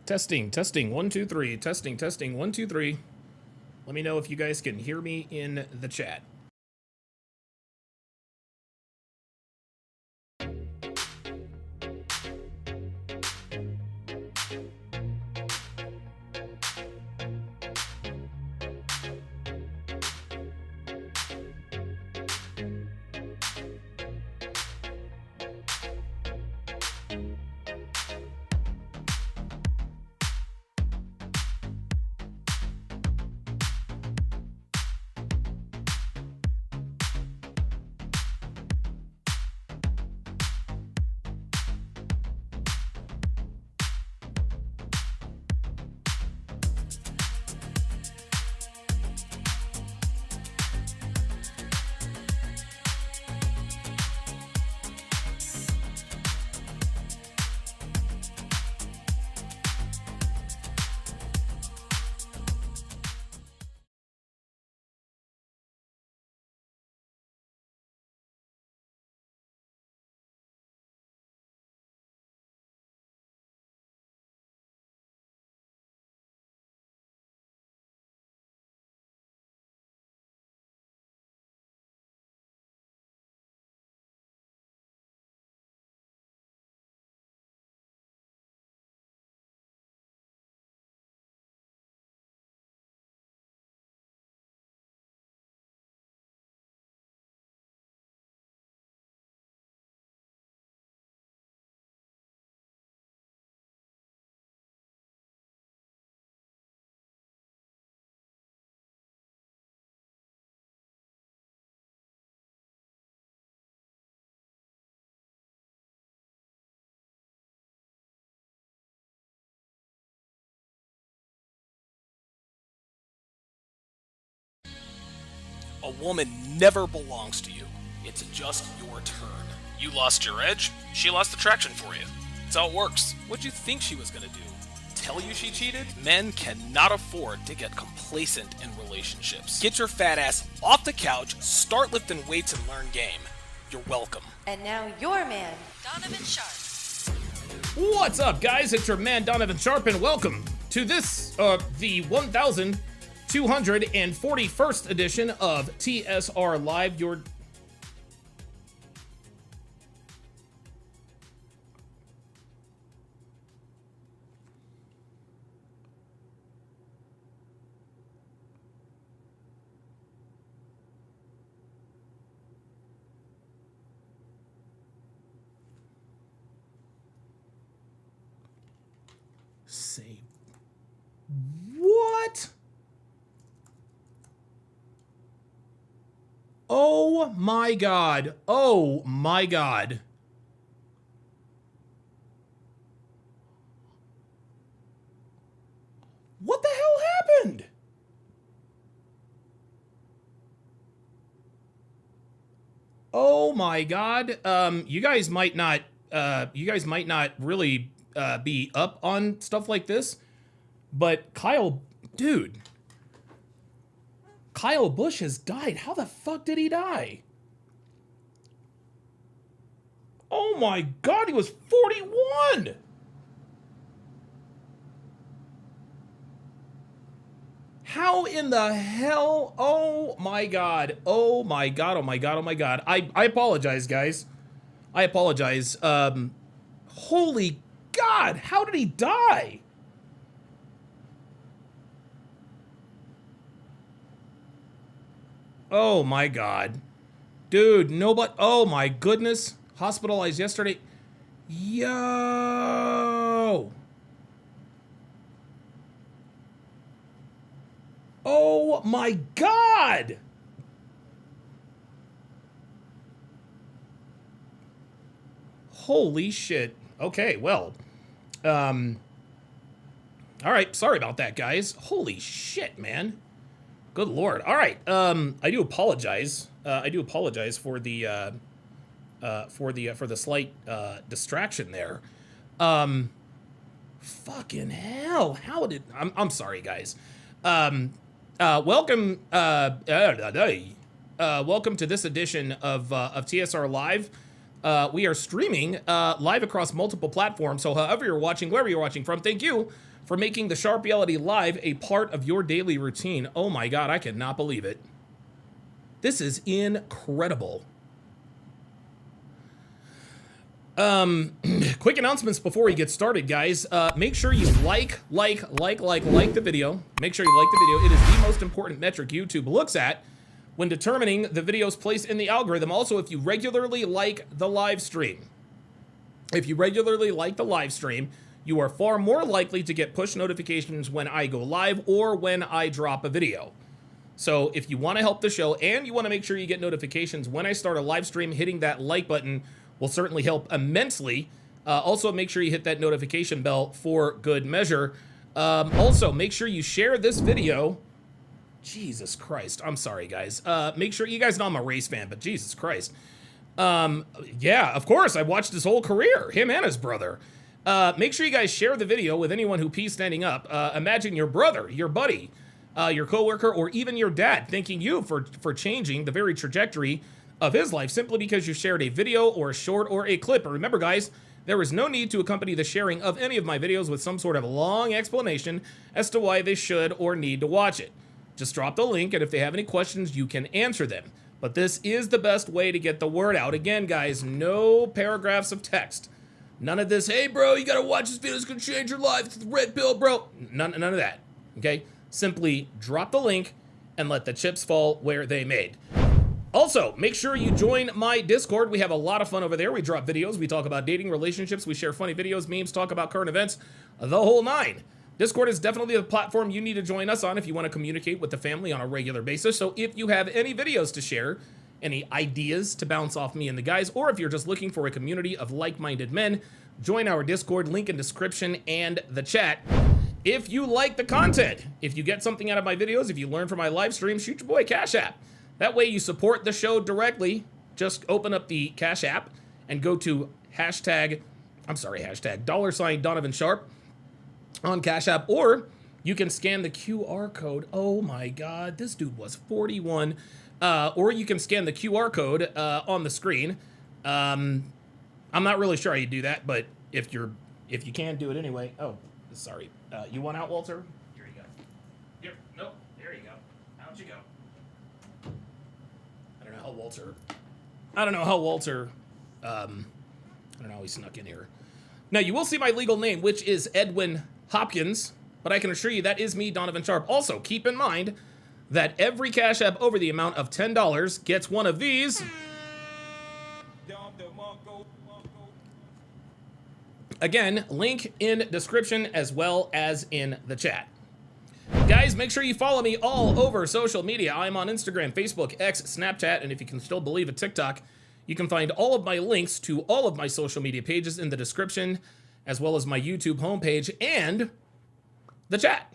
Testing, testing, 1, 2, 3. Testing, testing, 1, 2, 3. Let me know if you guys can hear me in the chat. A woman never belongs to you. It's just your turn. You lost your edge, she lost attraction for you. That's how it works. What'd you think she was gonna do? Tell you she cheated? Men cannot afford to get complacent in relationships. Get your fat ass off the couch, start lifting weights, and learn game. You're welcome. And now your man, Donovan Sharp. What's up, guys? It's your man, Donovan Sharp, and welcome to this, the 1241st edition of TSR Live, your... Save. What? Oh my god. Oh my god. What the hell happened? Oh my god. You guys might not really be up on stuff like this, but Kyle, dude, Kyle Busch has died. How the fuck did he die? Oh my god, he was 41! How in the hell? Oh my god. Oh my god, oh my god, oh my god. I apologize, guys. I apologize. Holy god, how did he die? Oh my god. Dude, nobody... Oh my goodness. Hospitalized yesterday. Yo! Oh my god! Holy shit. Okay, well. Alright, sorry about that, guys. Holy shit, man. Good lord. All right. I do apologize. I do apologize for the slight distraction there. Fucking hell. How did I'm sorry, guys. Welcome welcome to this edition of TSR Live. We are streaming live across multiple platforms. So however you're watching, wherever you're watching from, thank you for making the Sharp Reality Live a part of your daily routine. Oh my God, I cannot believe it. This is incredible. Quick announcements before we get started, guys. Make sure you like the video. Make sure you like the video. It is the most important metric YouTube looks at when determining the video's place in the algorithm. Also, if you regularly like the live stream, you are far more likely to get push notifications when I go live or when I drop a video. So if you want to help the show and you want to make sure you get notifications when I start a live stream, hitting that like button will certainly help immensely. Also, make sure you hit that notification bell for good measure. Also, make sure you share this video. Jesus Christ. I'm sorry, guys. Make sure, you guys know I'm a race fan, but Jesus Christ. Yeah, of course, I watched his whole career, him and his brother. Make sure you guys share the video with anyone who pees standing up. Imagine your brother, your buddy, your coworker, or even your dad thanking you for changing the very trajectory of his life simply because you shared a video or a short or a clip. And remember, guys, there is no need to accompany the sharing of any of my videos with some sort of long explanation as to why they should or need to watch it. Just drop the link, and if they have any questions, you can answer them. But this is the best way to get the word out. Again, guys, no paragraphs of text. None of this, hey, bro, you gotta watch this video, it's gonna change your life, it's the red pill, bro. None of that, okay? Simply drop the link and let the chips fall where they may. Also, make sure you join my Discord. We have a lot of fun over there. We drop videos, we talk about dating, relationships, we share funny videos, memes, talk about current events, the whole nine. Discord is definitely the platform you need to join us on if you want to communicate with the family on a regular basis. So if you have any videos to share, any ideas to bounce off me and the guys, or if you're just looking for a community of like-minded men, join our Discord, link in description and the chat. If you like the content, if you get something out of my videos, if you learn from my live stream, shoot your boy Cash App. That way you support the show directly. Just open up the Cash App and go to hashtag $Donovan Sharp on Cash App, or you can scan the QR code. Oh my God, this dude was 41. Or you can scan the QR code on the screen. I'm not really sure how you do that, but if you can do it anyway. Oh, sorry. You want out, Walter? Here you go. Here, nope. There you go. Out you go. I don't know how he snuck in here. Now, you will see my legal name, which is Edwin Hopkins, but I can assure you that is me, Donovan Sharp. Also, keep in mind that every Cash App over the amount of $10 gets one of these. Again, link in description as well as in the chat. Guys, make sure you follow me all over social media. I'm on Instagram, Facebook, X, Snapchat, and if you can still believe it, TikTok. You can find all of my links to all of my social media pages in the description, as well as my YouTube homepage and the chat.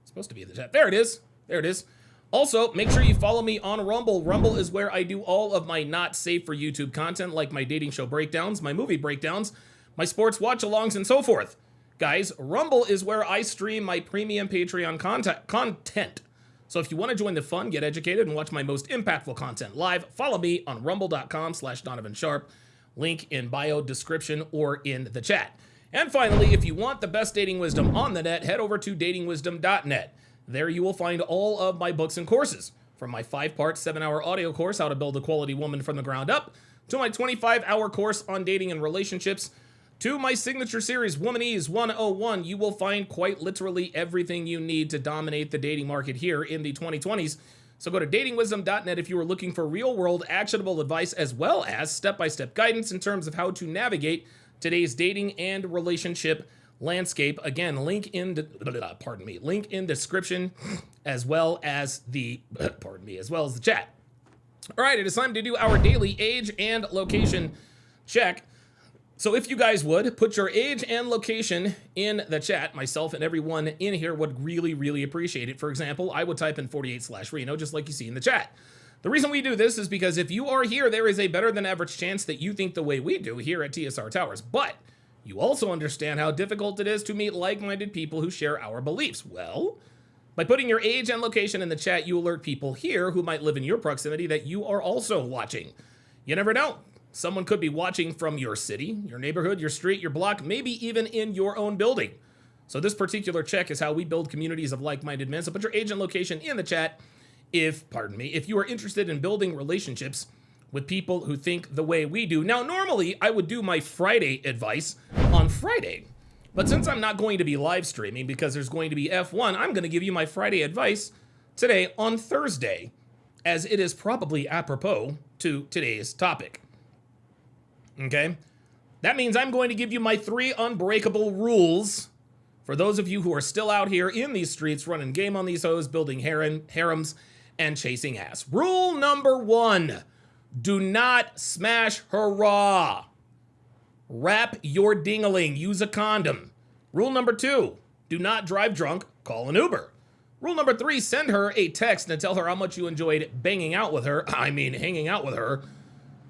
It's supposed to be in the chat. There it is. There it is. Also, make sure you follow me on Rumble. Rumble is where I do all of my not safe for YouTube content, like my dating show breakdowns, my movie breakdowns, my sports watch-alongs, and so forth. Guys, Rumble is where I stream my premium Patreon content. So if you want to join the fun, get educated, and watch my most impactful content live, follow me on rumble.com/Donovan Sharp. Link in bio, description, or in the chat. And finally, if you want the best dating wisdom on the net, head over to datingwisdom.net. There you will find all of my books and courses, from my 5-part, 7-hour audio course, How to Build a Quality Woman from the Ground Up, to my 25-hour course on dating and relationships, to my signature series, Womanese 101. You will find quite literally everything you need to dominate the dating market here in the 2020s. So go to datingwisdom.net if you are looking for real-world actionable advice, as well as step-by-step guidance in terms of how to navigate today's dating and relationship landscape. Again, link in description, as well as the chat. All right, it is time to do our daily age and location check. So if you guys would put your age and location in the chat, myself and everyone in here would really, really appreciate it. For example, I would type in 48/Reno, just like you see in the chat. The reason we do this is because if you are here, there is a better than average chance that you think the way we do here at TSR Towers. But you also understand how difficult it is to meet like-minded people who share our beliefs. Well, by putting your age and location in the chat, you alert people here who might live in your proximity that you are also watching. You never know. Someone could be watching from your city, your neighborhood, your street, your block, maybe even in your own building. So this particular check is how we build communities of like-minded men. So put your age and location in the chat if you are interested in building relationships with people who think the way we do. Now, normally I would do my Friday advice on Friday, but since I'm not going to be live streaming because there's going to be F1, I'm going to give you my Friday advice today on Thursday, as it is probably apropos to today's topic. Okay? That means I'm going to give you my 3 unbreakable rules for those of you who are still out here in these streets running game on these hoes, building harems, and chasing ass. Rule number 1, do not smash hurrah. Wrap your ding-a-ling, use a condom. Rule number 2, do not drive drunk, call an Uber. Rule number 3, send her a text and tell her how much you enjoyed hanging out with her,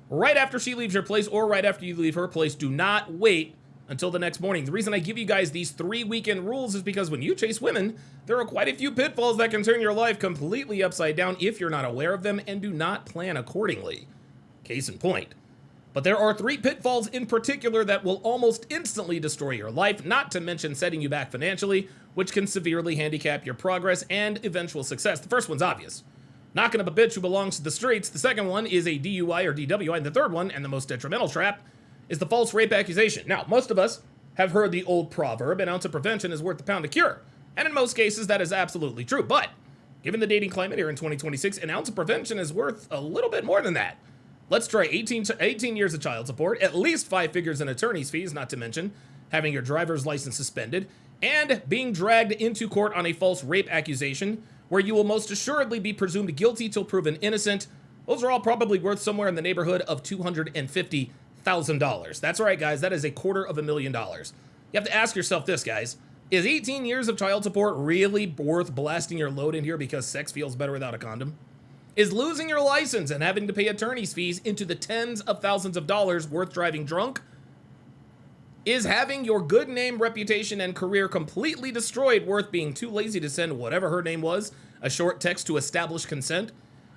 right after she leaves your place or right after you leave her place. Do not wait until the next morning. The reason I give you guys these 3 weekend rules is because when you chase women, there are quite a few pitfalls that can turn your life completely upside down if you're not aware of them and do not plan accordingly. Case in point. But there are 3 pitfalls in particular that will almost instantly destroy your life, not to mention setting you back financially, which can severely handicap your progress and eventual success. The first one's obvious. Knocking up a bitch who belongs to the streets. The second one is a DUI or DWI. And the third one, and the most detrimental trap, is the false rape accusation. Now, most of us have heard the old proverb, an ounce of prevention is worth a pound of cure. And in most cases, that is absolutely true. But given the dating climate here in 2026, an ounce of prevention is worth a little bit more than that. Let's try 18 years of child support, at least 5 figures in attorney's fees, not to mention having your driver's license suspended, and being dragged into court on a false rape accusation, where you will most assuredly be presumed guilty till proven innocent. Those are all probably worth somewhere in the neighborhood of $250,000. That's right, guys. That is $250,000. You have to ask yourself this, guys. Is 18 years of child support really worth blasting your load in here because sex feels better without a condom? Is losing your license and having to pay attorney's fees into the tens of thousands of dollars worth driving drunk? Is having your good name, reputation, and career completely destroyed worth being too lazy to send whatever her name was a short text to establish consent?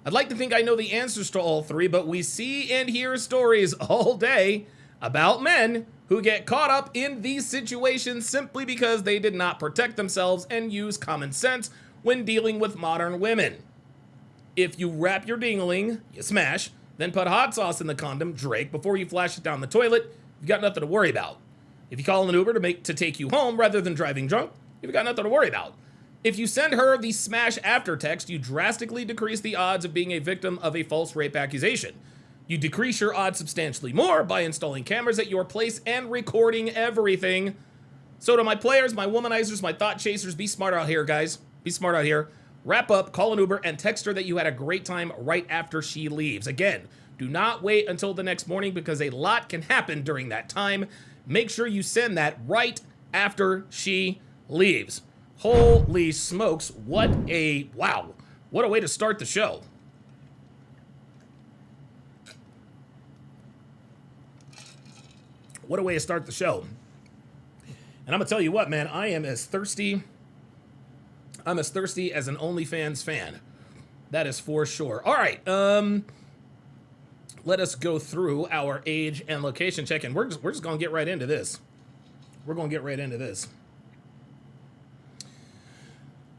I'd like to think I know the answers to all 3, but we see and hear stories all day about men who get caught up in these situations simply because they did not protect themselves and use common sense when dealing with modern women. If you wrap your dingling, you smash, then put hot sauce in the condom, Drake, before you flash it down the toilet, you've got nothing to worry about. If you call an Uber to take you home rather than driving drunk, you've got nothing to worry about. If you send her the smash after text, you drastically decrease the odds of being a victim of a false rape accusation. You decrease your odds substantially more by installing cameras at your place and recording everything. So to my players, my womanizers, my thought chasers, be smart out here, guys. Be smart out here. Wrap up, call an Uber, and text her that you had a great time right after she leaves. Again, do not wait until the next morning because a lot can happen during that time. Make sure you send that right after she leaves. Holy smokes, what a way to start the show. What a way to start the show. And I'm gonna tell you what, man, I am as thirsty. I'm as thirsty as an OnlyFans fan. That is for sure. All right, let us go through our age and location check, and we're just gonna get right into this. We're gonna get right into this.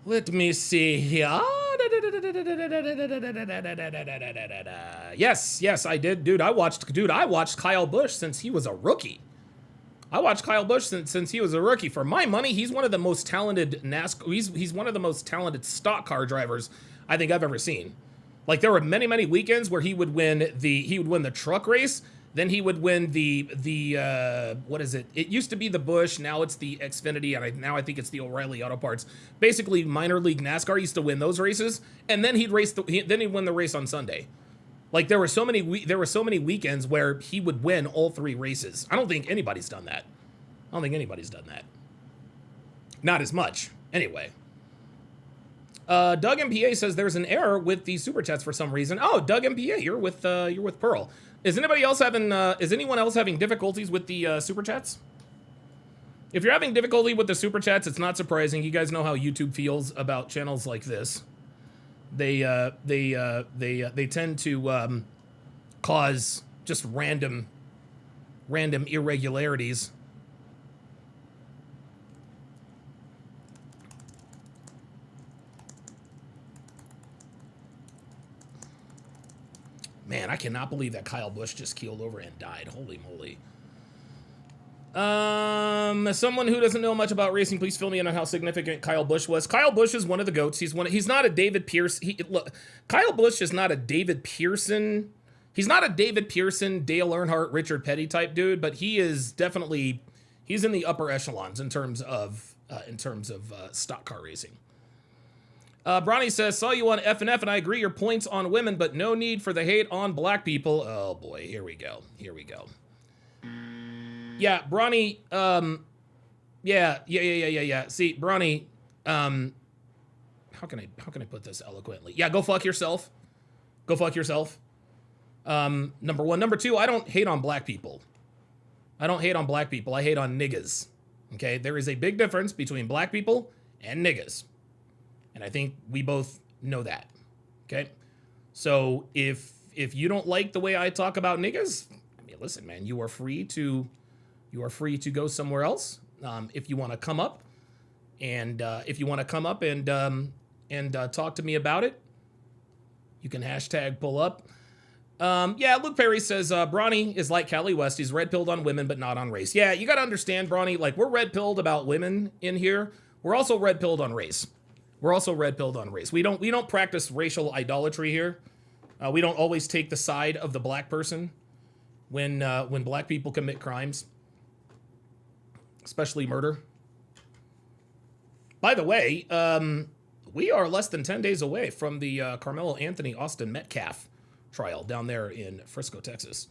Let me see here. Yes, I did, dude. I watched Kyle Busch since he was a rookie. I watched Kyle Busch since he was a rookie. For my money, he's one of the most talented he's one of the most talented stock car drivers I think I've ever seen. Like, there were many weekends where he would win the truck race, then he would win the what is it? It used to be the Busch, now it's the Xfinity, and now I think it's the O'Reilly Auto Parts. Basically, minor league NASCAR used to win those races, and then he'd win the race on Sunday. Like, there were so many weekends where he would win all 3 races. I don't think anybody's done that. Not as much. Anyway. Doug MPA says there's an error with the super chats for some reason. Oh, Doug MPA, you're with Pearl. Is anyone else having difficulties with the super chats? If you're having difficulty with the super chats, it's not surprising. You guys know how YouTube feels about channels like this. They tend to cause just random irregularities. Man, I cannot believe that Kyle Busch just keeled over and died. Holy moly. Someone who doesn't know much about racing, please fill me in on how significant Kyle Busch was. Kyle Busch is one of the GOATs. He's not a David Pierce. Look, Kyle Busch is not a David Pearson. He's not a David Pearson, Dale Earnhardt, Richard Petty type dude, but he is definitely, he's in the upper echelons in terms of stock car racing. Bronny says, saw you on F&F and I agree your points on women, but no need for the hate on black people. Oh boy, here we go. Here we go. Yeah, Bronny, yeah. See, Bronny, how can I put this eloquently? Yeah, go fuck yourself. Go fuck yourself. Number one. Number two, I don't hate on black people. I don't hate on black people. I hate on niggas. Okay? There is a big difference between black people and niggas. And I think we both know that. Okay? So if you don't like the way I talk about niggas, I mean, listen, man, you are free to go somewhere else. If you want to come up and talk to me about it, you can hashtag pull up. Yeah, Luke Perry says, Bronny is like Cali West. He's red-pilled on women, but not on race. Yeah, you got to understand, Bronny, like, we're red-pilled about women in here. We're also red-pilled on race. We don't practice racial idolatry here. We don't always take the side of the black person when black people commit crimes, especially murder. By the way, we are less than 10 days away from the Carmelo Anthony Austin Metcalf trial down there in Frisco, Texas.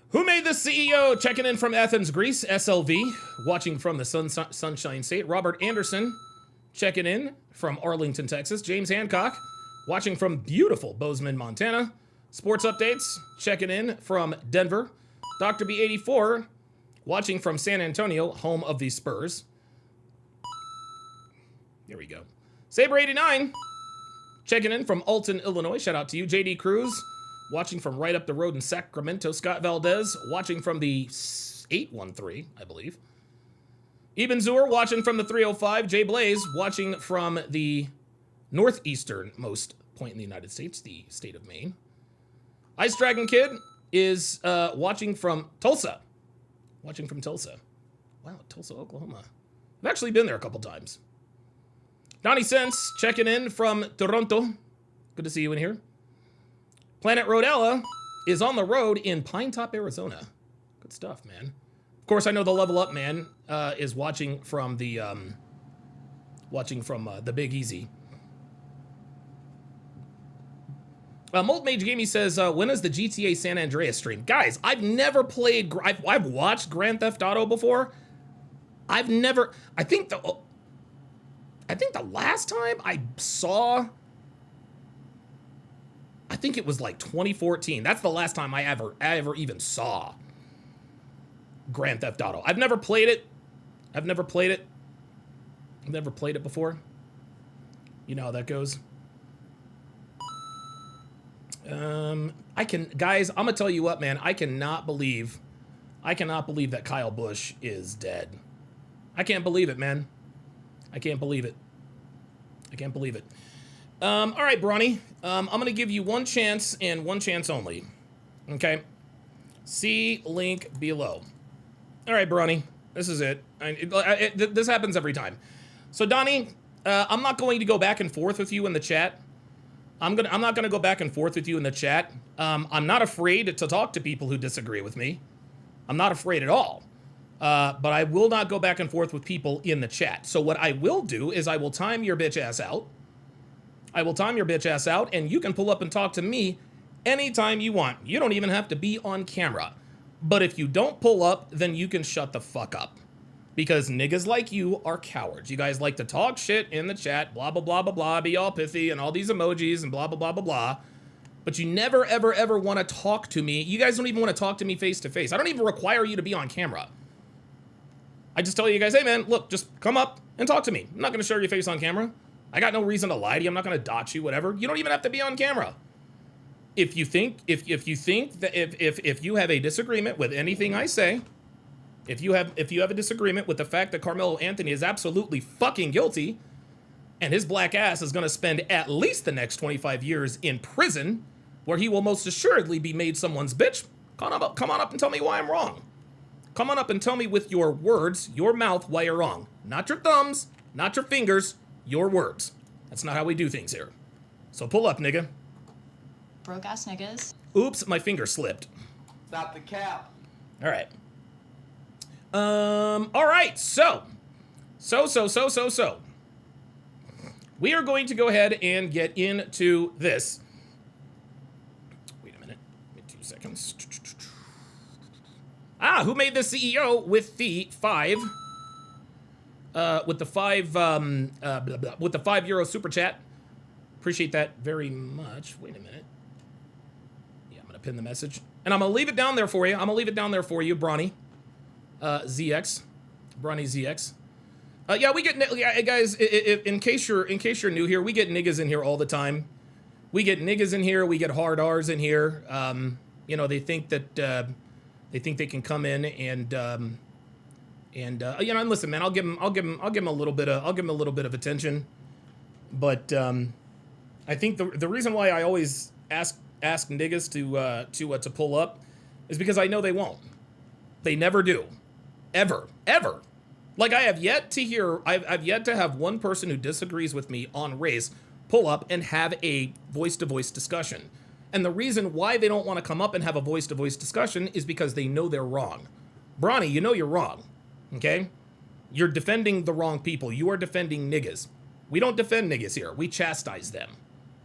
Who made this CEO? Checking in from Athens, Greece. SLV, watching from the Sunshine State. Robert Anderson, checking in from Arlington, Texas. James Hancock, watching from beautiful Bozeman, Montana. Sports updates, checking in from Denver. Dr. B84, watching from San Antonio, home of the Spurs. There we go. Saber89, checking in from Alton, Illinois. Shout out to you. JD Cruz, watching from right up the road in Sacramento. Scott Valdez, watching from the 813, I believe. Eben Zur, watching from the 305. Jay Blaze, watching from the northeasternmost point in the United States, the state of Maine. Ice Dragon Kid is watching from Tulsa. Watching from Tulsa. Wow, Tulsa, Oklahoma. I've actually been there a couple times. Donnie Sense, checking in from Toronto. Good to see you in here. Planet Rodella is on the road in Pine Top, Arizona. Good stuff, man. Of course, I know the Level Up man is watching from the Big Easy. Mold Mage Gamey says, when is the GTA San Andreas stream? Guys, I've never played, I've watched Grand Theft Auto before. I think the last time I saw, I think it was like 2014. That's the last time I ever even saw Grand Theft Auto. I've never played it. I've never played it before. You know how that goes. Guys, I'm gonna tell you what, man. I cannot believe that Kyle Busch is dead. I can't believe it, man. I can't believe it. All right, Bronny. I'm gonna give you one chance and one chance only. Okay? See link below. All right, Bronny. This is it. This happens every time. So, Donnie, I'm not going to go back and forth with you in the chat. I'm not gonna go back and forth with you in the chat. I'm not afraid to talk to people who disagree with me. I'm not afraid at all. But I will not go back and forth with people in the chat. So what I will do is I will time your bitch ass out. And you can pull up and talk to me anytime you want. You don't even have to be on camera. But if you don't pull up, then you can shut the fuck up. Because niggas like you are cowards. You guys like to talk shit in the chat, blah, blah, blah, blah, blah, be all pithy and all these emojis and blah, blah, blah, blah, blah. But you never, ever, ever want to talk to me. You guys don't even want to talk to me face to face. I don't even require you to be on camera. I just tell you guys, hey man, look, just come up and talk to me. I'm not going to show your face on camera. I got no reason to lie to you. I'm not going to dot you, whatever. You don't even have to be on camera. If you think that if you have a disagreement with anything I say, if you have a disagreement with the fact that Carmelo Anthony is absolutely fucking guilty and his black ass is going to spend at least the next 25 years in prison where he will most assuredly be made someone's bitch. Come on up and tell me why I'm wrong. Come on up and tell me with your words, your mouth, why you're wrong. Not your thumbs, not your fingers, your words. That's not how we do things here. So pull up, nigga. Broke ass niggas. Oops, my finger slipped. Stop the cap. All right. All right, so. We are going to go ahead and get into this. Wait a minute. Give me 2 seconds. Who made the CEO with the €5 super chat? Appreciate that very much. Wait a minute. Yeah, I'm gonna pin the message, and I'm gonna leave it down there for you. Bronny, ZX, Bronny ZX. Yeah, we get guys. In case you're new here, we get niggas in here all the time. We get niggas in here. We get hard R's in here. You know, they think that. They think they can come in and you know, and listen, man, I'll give them a little bit of attention, but I think the reason why I always ask niggas to pull up is because I know they won't. They never do, ever. Like I've yet to have one person who disagrees with me on race pull up and have a voice-to-voice discussion. And the reason why they don't want to come up and have a voice-to-voice discussion is because they know they're wrong. Bronny, you know you're wrong, okay? You're defending the wrong people. You are defending niggas. We don't defend niggas here. We chastise them,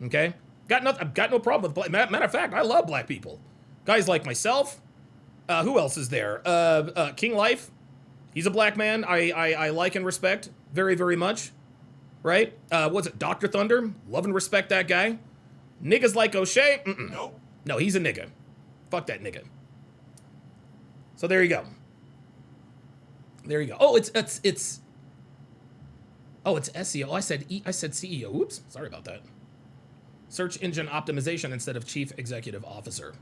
okay? I've got no problem with matter of fact, I love black people. Guys like myself. Who else is there? King Life. He's a black man. I like and respect very, very much, right? What's it? Dr. Thunder. Love and respect that guy. Niggas like O'Shea? Nope. No, he's a nigga. Fuck that nigga. So there you go. Oh, it's SEO. I said CEO. Oops, sorry about that. Search engine optimization instead of chief executive officer.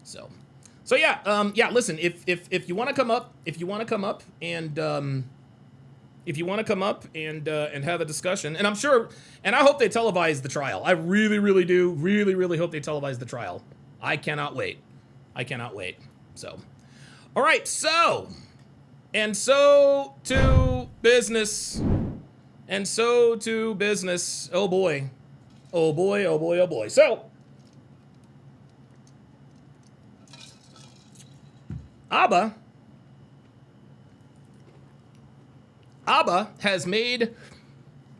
So yeah. Listen, if you want to come up, and have a discussion, and I'm sure, and I hope they televise the trial. I really do, really hope they televise the trial. I cannot wait. So, all right, so to business. Oh boy. So, Abba has made,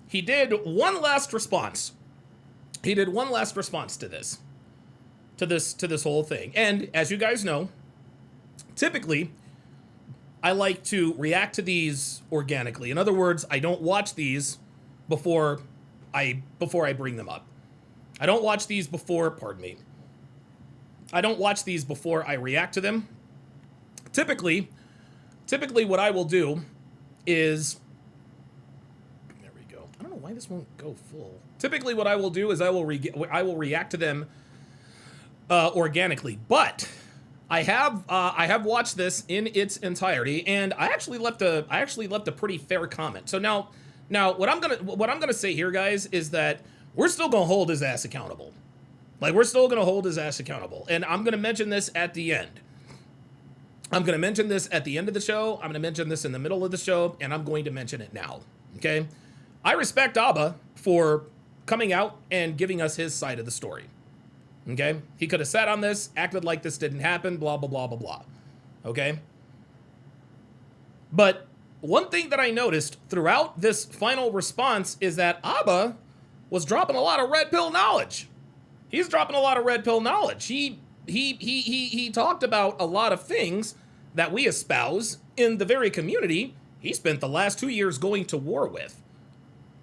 he did one last response. He did one last response to this whole thing. And as you guys know, typically I like to react to these organically. In other words, I don't watch these before I bring them up. I don't watch these before, I don't watch these before I react to them. Typically what I will do is, there we go. I don't know why this won't go full. Typically what I will do is I will react to them organically, but I have watched this in its entirety, and I actually left a pretty fair comment. So now what I'm gonna say here, guys, is that we're still gonna hold his ass accountable. Like, we're still gonna hold his ass accountable, and I'm gonna mention this at the end. I'm going to mention this at the end of the show. I'm going to mention this in the middle of the show, and I'm going to mention it now, okay? I respect Abba for coming out and giving us his side of the story, okay? He could have sat on this, acted like this didn't happen, blah, blah, blah, blah, blah, okay? But one thing that I noticed throughout this final response is that Abba was dropping a lot of red pill knowledge. He's dropping a lot of red pill knowledge. He talked about a lot of things that we espouse in the very community he spent the last 2 years going to war with.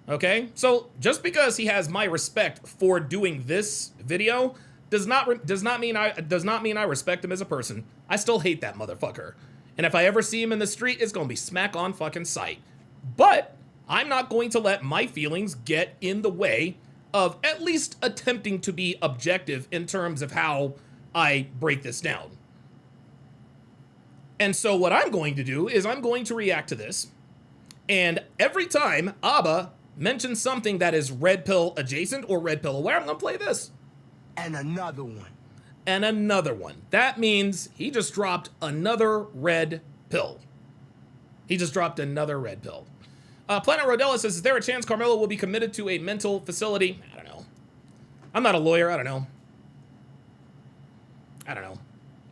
Okay? So just because he has my respect for doing this video does not mean I respect him as a person. I still hate that motherfucker. And if I ever see him in the street, it's gonna be smack on fucking sight. But I'm not going to let my feelings get in the way of at least attempting to be objective in terms of how I break this down. And so what I'm going to do is I'm going to react to this, and every time Abba mentions something that is red pill adjacent or red pill aware, I'm going to play this. And another one. And another one. That means he just dropped another red pill. He just dropped another red pill. Planet Rodella says, is there a chance Carmelo will be committed to a mental facility? I don't know. I'm not a lawyer. I don't know.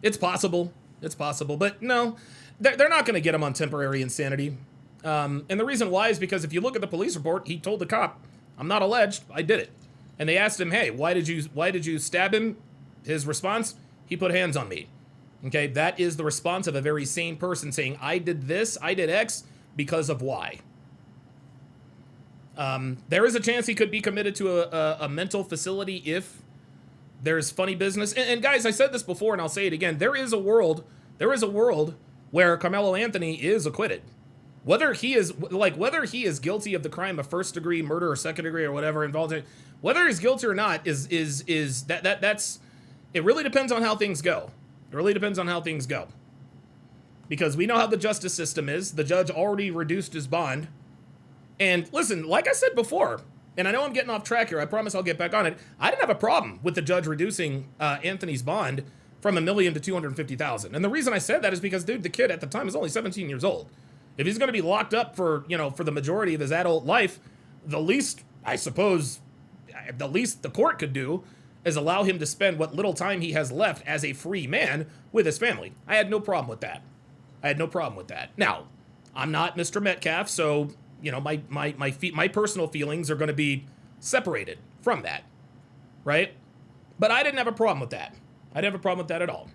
It's possible. It's possible. But no, they're not going to get him on temporary insanity. And the reason why is because if you look at the police report, he told the cop, I'm not alleged. I did it. And they asked him, hey, why did you stab him? His response, he put hands on me. Okay, that is the response of a very sane person saying, I did this, I did X because of Y. There is a chance he could be committed to a mental facility if there's funny business. And guys, I said this before and I'll say it again. There is a world where Carmelo Anthony is acquitted. Whether he is guilty of the crime of first degree murder or second degree or whatever involved in, whether he's guilty or not that's it really depends on how things go. It really depends on how things go. Because we know how the justice system is. The judge already reduced his bond. And listen, like I said before, and I know I'm getting off track here, I promise I'll get back on it. I didn't have a problem with the judge reducing Anthony's bond from $1 million to $250,000. And the reason I said that is because, dude, the kid at the time was only 17 years old. If he's going to be locked up for the majority of his adult life, the least, I suppose, the least the court could do is allow him to spend what little time he has left as a free man with his family. I had no problem with that. Now, I'm not Mr. Metcalf, so my personal feelings are going to be separated from that, right? But I didn't have a problem with that. I didn't have a problem with that at all.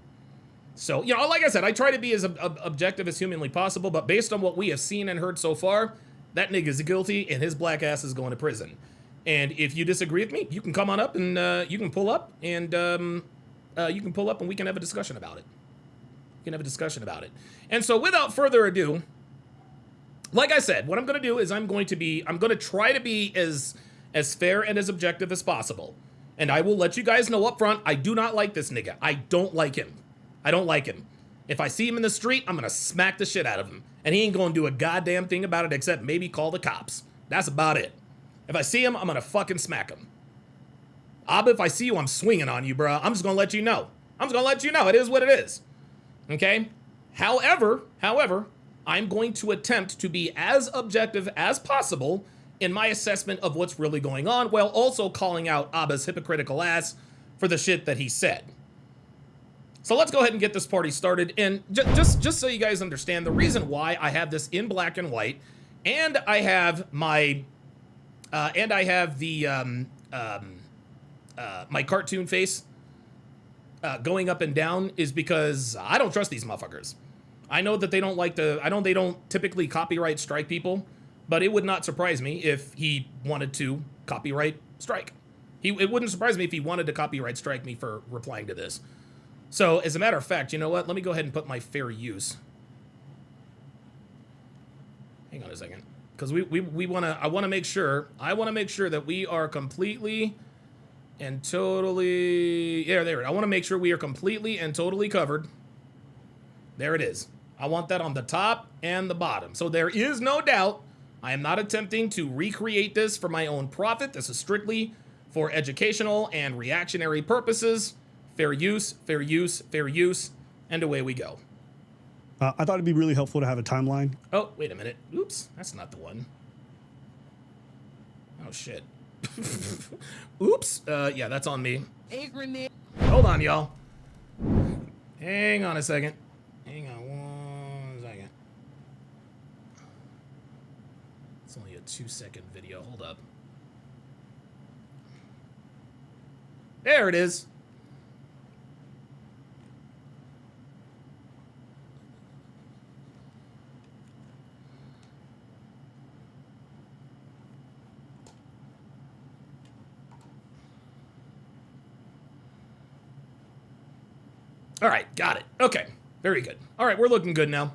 So, like I said, I try to be as objective as humanly possible, but based on what we have seen and heard so far, that nigga's guilty and his black ass is going to prison. And if you disagree with me, you can come on up and you can pull up and we can have a discussion about it. And so without further ado, like I said, what I'm going to do is I'm going to try to be as fair and as objective as possible. And I will let you guys know up front, I do not like this nigga. I don't like him. If I see him in the street, I'm going to smack the shit out of him. And he ain't going to do a goddamn thing about it except maybe call the cops. That's about it. If I see him, I'm going to fucking smack him. Abba, if I see you, I'm swinging on you, bro. I'm just going to let you know. It is what it is. Okay? However, I'm going to attempt to be as objective as possible in my assessment of what's really going on, while also calling out Abba's hypocritical ass for the shit that he said. So let's go ahead and get this party started. And just so you guys understand, the reason why I have this in black and white, and I have my, my cartoon face going up and down is because I don't trust these motherfuckers. I know that they don't typically copyright strike people, but it would not surprise me if he wanted to copyright strike. It wouldn't surprise me if he wanted to copyright strike me for replying to this. So, as a matter of fact, you know what? Let me go ahead and put my fair use. Hang on a second, because I want to make sure that we are completely and totally, there. I want to make sure we are completely and totally covered. There it is. I want that on the top and the bottom. So there is no doubt I am not attempting to recreate this for my own profit. This is strictly for educational and reactionary purposes. Fair use, and away we go. I thought it'd be really helpful to have a timeline. Oh, wait a minute. Oops, that's not the one. Oh, shit. Oops. Yeah, that's on me. Hold on, y'all. Hang on a second. Hang on 1 second. It's only a 2-second video. Hold up. There it is. All right, got it. Okay, very good. All right, we're looking good now.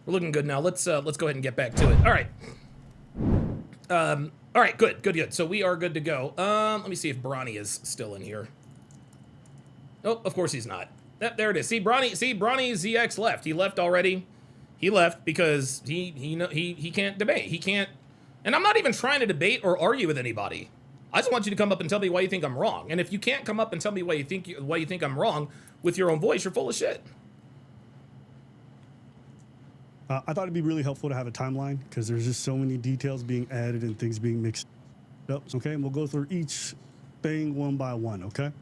Let's go ahead and get back to it. All right. All right, good. So we are good to go. Let me see if Bronny is still in here. Oh, of course he's not. There it is. See, Bronny ZX left. He left already. He left because he can't debate. He can't. And I'm not even trying to debate or argue with anybody. I just want you to come up and tell me why you think I'm wrong. And if you can't come up and tell me why you think I'm wrong with your own voice, you're full of shit. I thought it'd be really helpful to have a timeline because there's just so many details being added and things being mixed up. Okay, and we'll go through each thing one by one. Okay.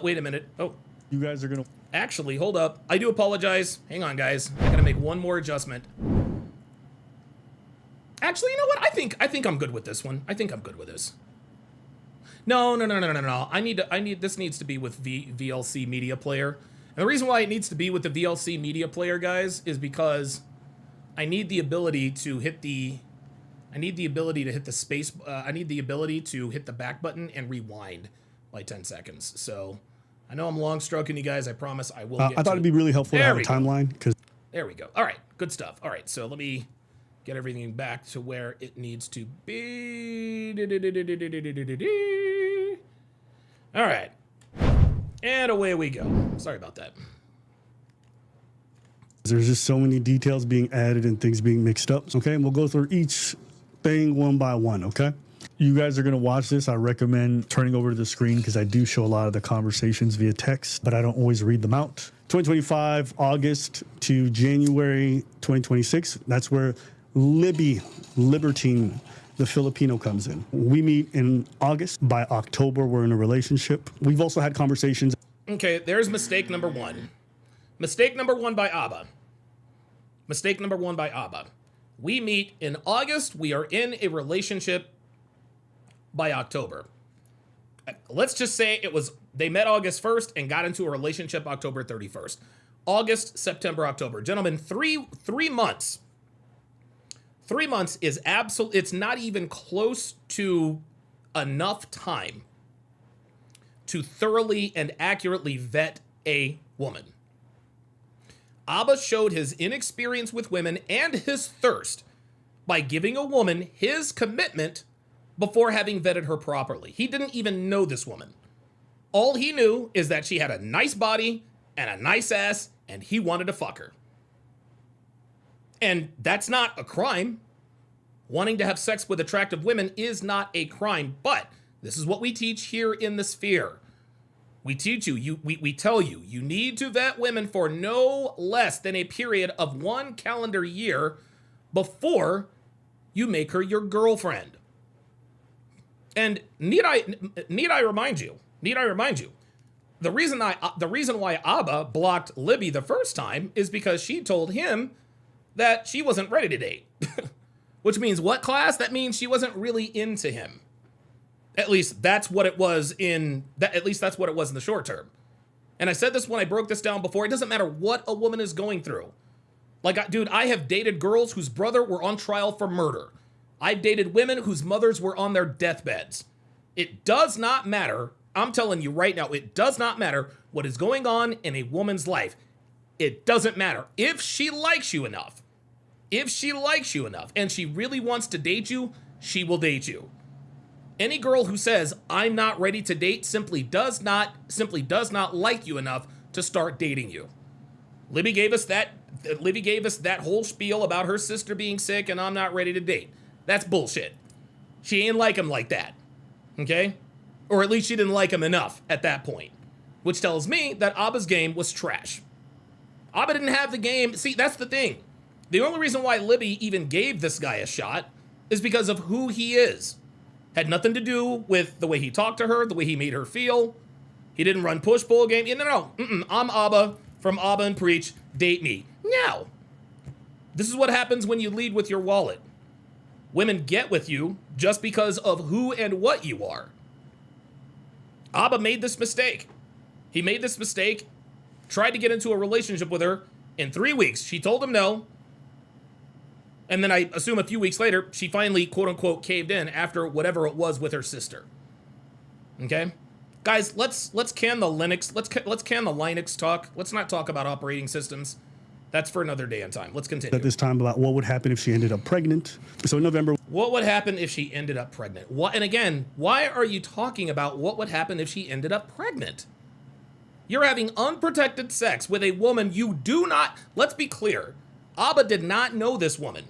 Wait a minute. Oh, you guys are gonna. Actually, hold up. I do apologize. Hang on, guys. I gotta make one more adjustment. Actually, you know what? I think I'm good with this one. I think I'm good with this. No. This needs to be with VLC Media Player. And the reason why it needs to be with the VLC Media Player, guys, is because I need the ability to hit the space. I need the ability to hit the back button and rewind by 10 seconds. So I know I'm long stroking you guys. I promise I will get I thought it'd be really helpful to have a timeline because. There we go. All right, good stuff. All right, so let me get everything back to where it needs to be. All right. And away we go. Sorry about that. There's just so many details being added and things being mixed up. Okay, and we'll go through each thing one by one. Okay. You guys are going to watch this. I recommend turning over to the screen because I do show a lot of the conversations via text, but I don't always read them out. 2025, August to January 2026. That's where Libertine, the Filipino, comes in. We meet in August. By October, we're in a relationship. We've also had conversations. Okay, there's mistake number one. Mistake number one by Aba. Mistake number one by Aba. We meet in August. We are in a relationship by October. Let's just say they met August 1st and got into a relationship October 31st. August, September, October. Gentlemen, three months. 3 months is it's not even close to enough time to thoroughly and accurately vet a woman. Aba showed his inexperience with women and his thirst by giving a woman his commitment before having vetted her properly. He didn't even know this woman. All he knew is that she had a nice body and a nice ass, and he wanted to fuck her. And that's not a crime. Wanting to have sex with attractive women is not a crime, but this is what we teach here in the sphere. We teach you, we tell you, you need to vet women for no less than a period of 1 calendar year before you make her your girlfriend. And need I remind you, the reason why Aba blocked Libby the first time is because she told him that she wasn't ready to date. Which means what, class? That means she wasn't really into him. At least that's what it was in the short term. And I said this when I broke this down before. It doesn't matter what a woman is going through. Like, dude, I have dated girls whose brother were on trial for murder. I've dated women whose mothers were on their deathbeds. It does not matter. I'm telling you right now, it does not matter what is going on in a woman's life. It doesn't matter. If she likes you enough, and she really wants to date you, she will date you. Any girl who says, I'm not ready to date, simply does not like you enough to start dating you. Libby gave us that whole spiel about her sister being sick and I'm not ready to date. That's bullshit. She ain't like him like that. Okay? Or at least she didn't like him enough at that point. Which tells me that Aba's game was trash. Aba didn't have the game. See, that's the thing. The only reason why Libby even gave this guy a shot is because of who he is. Had nothing to do with the way he talked to her, the way he made her feel. He didn't run push-pull game. No. I'm Aba from AbaNPreach. Date me. No. This is what happens when you lead with your wallet. Women get with you just because of who and what you are. Aba made this mistake. He made this mistake, tried to get into a relationship with her. In 3 weeks, she told him no. And then I assume a few weeks later, she finally, quote unquote, caved in after whatever it was with her sister. Okay? Guys, let's can the Linux, let's can the Linux talk. Let's not talk about operating systems. That's for another day and time. Let's continue. At this time about what would happen if she ended up pregnant. So in November. What would happen if she ended up pregnant? What? And again, why are you talking about what would happen if she ended up pregnant? You're having unprotected sex with a woman you do not, let's be clear, Aba did not know this woman.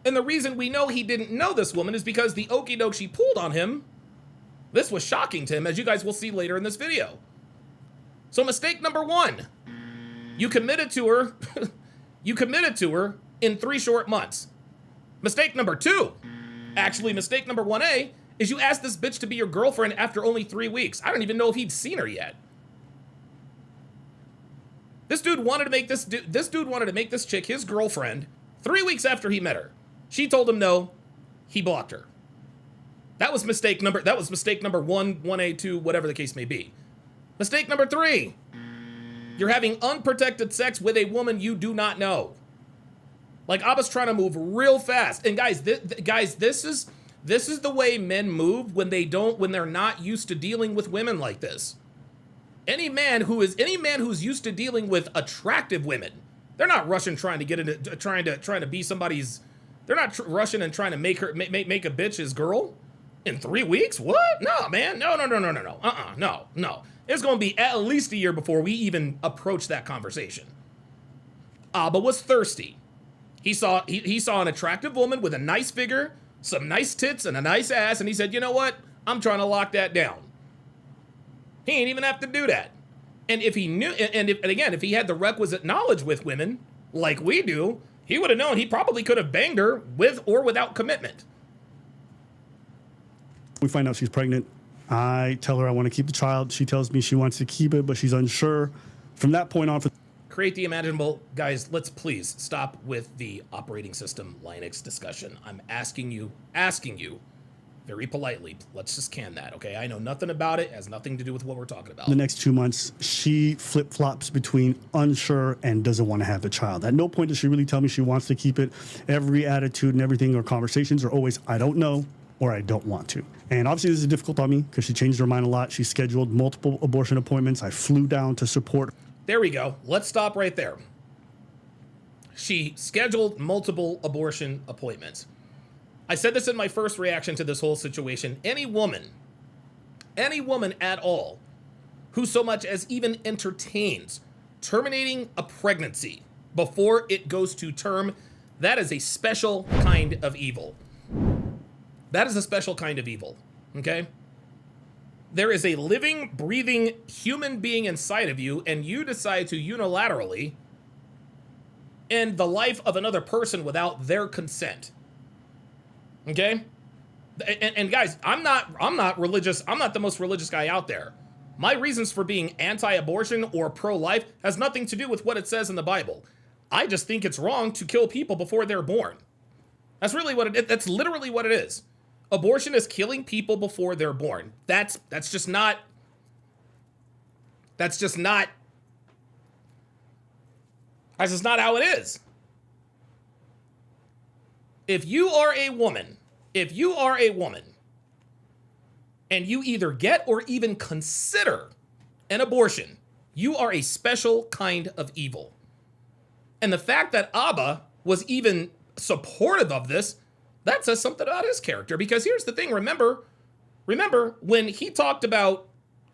And the reason we know he didn't know this woman is because the okie doke she pulled on him This was shocking to him, as you guys will see later in this video. So mistake number 1, you committed to her, you committed to her in 3 short months. Mistake number 2, actually mistake number 1A, is you asked this bitch to be your girlfriend after only 3 weeks. I don't even know if he'd seen her yet. This dude wanted to make this dude wanted to make this chick his girlfriend 3 weeks after he met her. She told him no. He blocked her. That was mistake number 1, 1A, 2, whatever the case may be. Mistake number 3. You're having unprotected sex with a woman you do not know. Like, Aba's trying to move real fast. And guys, this is the way men move when they're not used to dealing with women like this. Any man who's used to dealing with attractive women, they're not rushing trying to get into trying to be somebody's. They're not rushing and trying to make a bitch his girl in 3 weeks. What? No, man. No. No. It's going to be at least a year before we even approach that conversation. Aba was thirsty. He saw an attractive woman with a nice figure, some nice tits, and a nice ass, and he said, you know what? I'm trying to lock that down. He ain't even have to do that. And if he knew, if he had the requisite knowledge with women, like we do, he would have known he probably could have banged her with or without commitment. We find out she's pregnant. I tell her I want to keep the child. She tells me she wants to keep it, but she's unsure. From that point on, Create the imaginable. Guys, let's please stop with the operating system Linux discussion. I'm asking you very politely. Let's just can that, okay? I know nothing about it. It has nothing to do with what we're talking about. the next 2 months, she flip-flops between unsure and doesn't want to have the child. At no point does she really tell me she wants to keep it. Every attitude and everything or conversations are always, I don't know, or I don't want to. And obviously this is difficult on me because she changed her mind a lot. She scheduled multiple abortion appointments. I flew down to support. There we go. Let's stop right there. She scheduled multiple abortion appointments. I said this in my first reaction to this whole situation. Any woman at all who so much as even entertains terminating a pregnancy before it goes to term, that is a special kind of evil. That is a special kind of evil, okay? There is a living, breathing human being inside of you, and you decide to unilaterally end the life of another person without their consent. Okay? And guys, I'm not religious. I'm not the most religious guy out there. My reasons for being anti-abortion or pro-life has nothing to do with what it says in the Bible. I just think it's wrong to kill people before they're born. That's really what it is. That's literally what it is. Abortion is killing people before they're born. That's just not how it is. If you are a woman and you either get or even consider an abortion, you are a special kind of evil. And the fact that Aba was even supportive of this, that says something about his character. Because here's the thing, remember when he talked about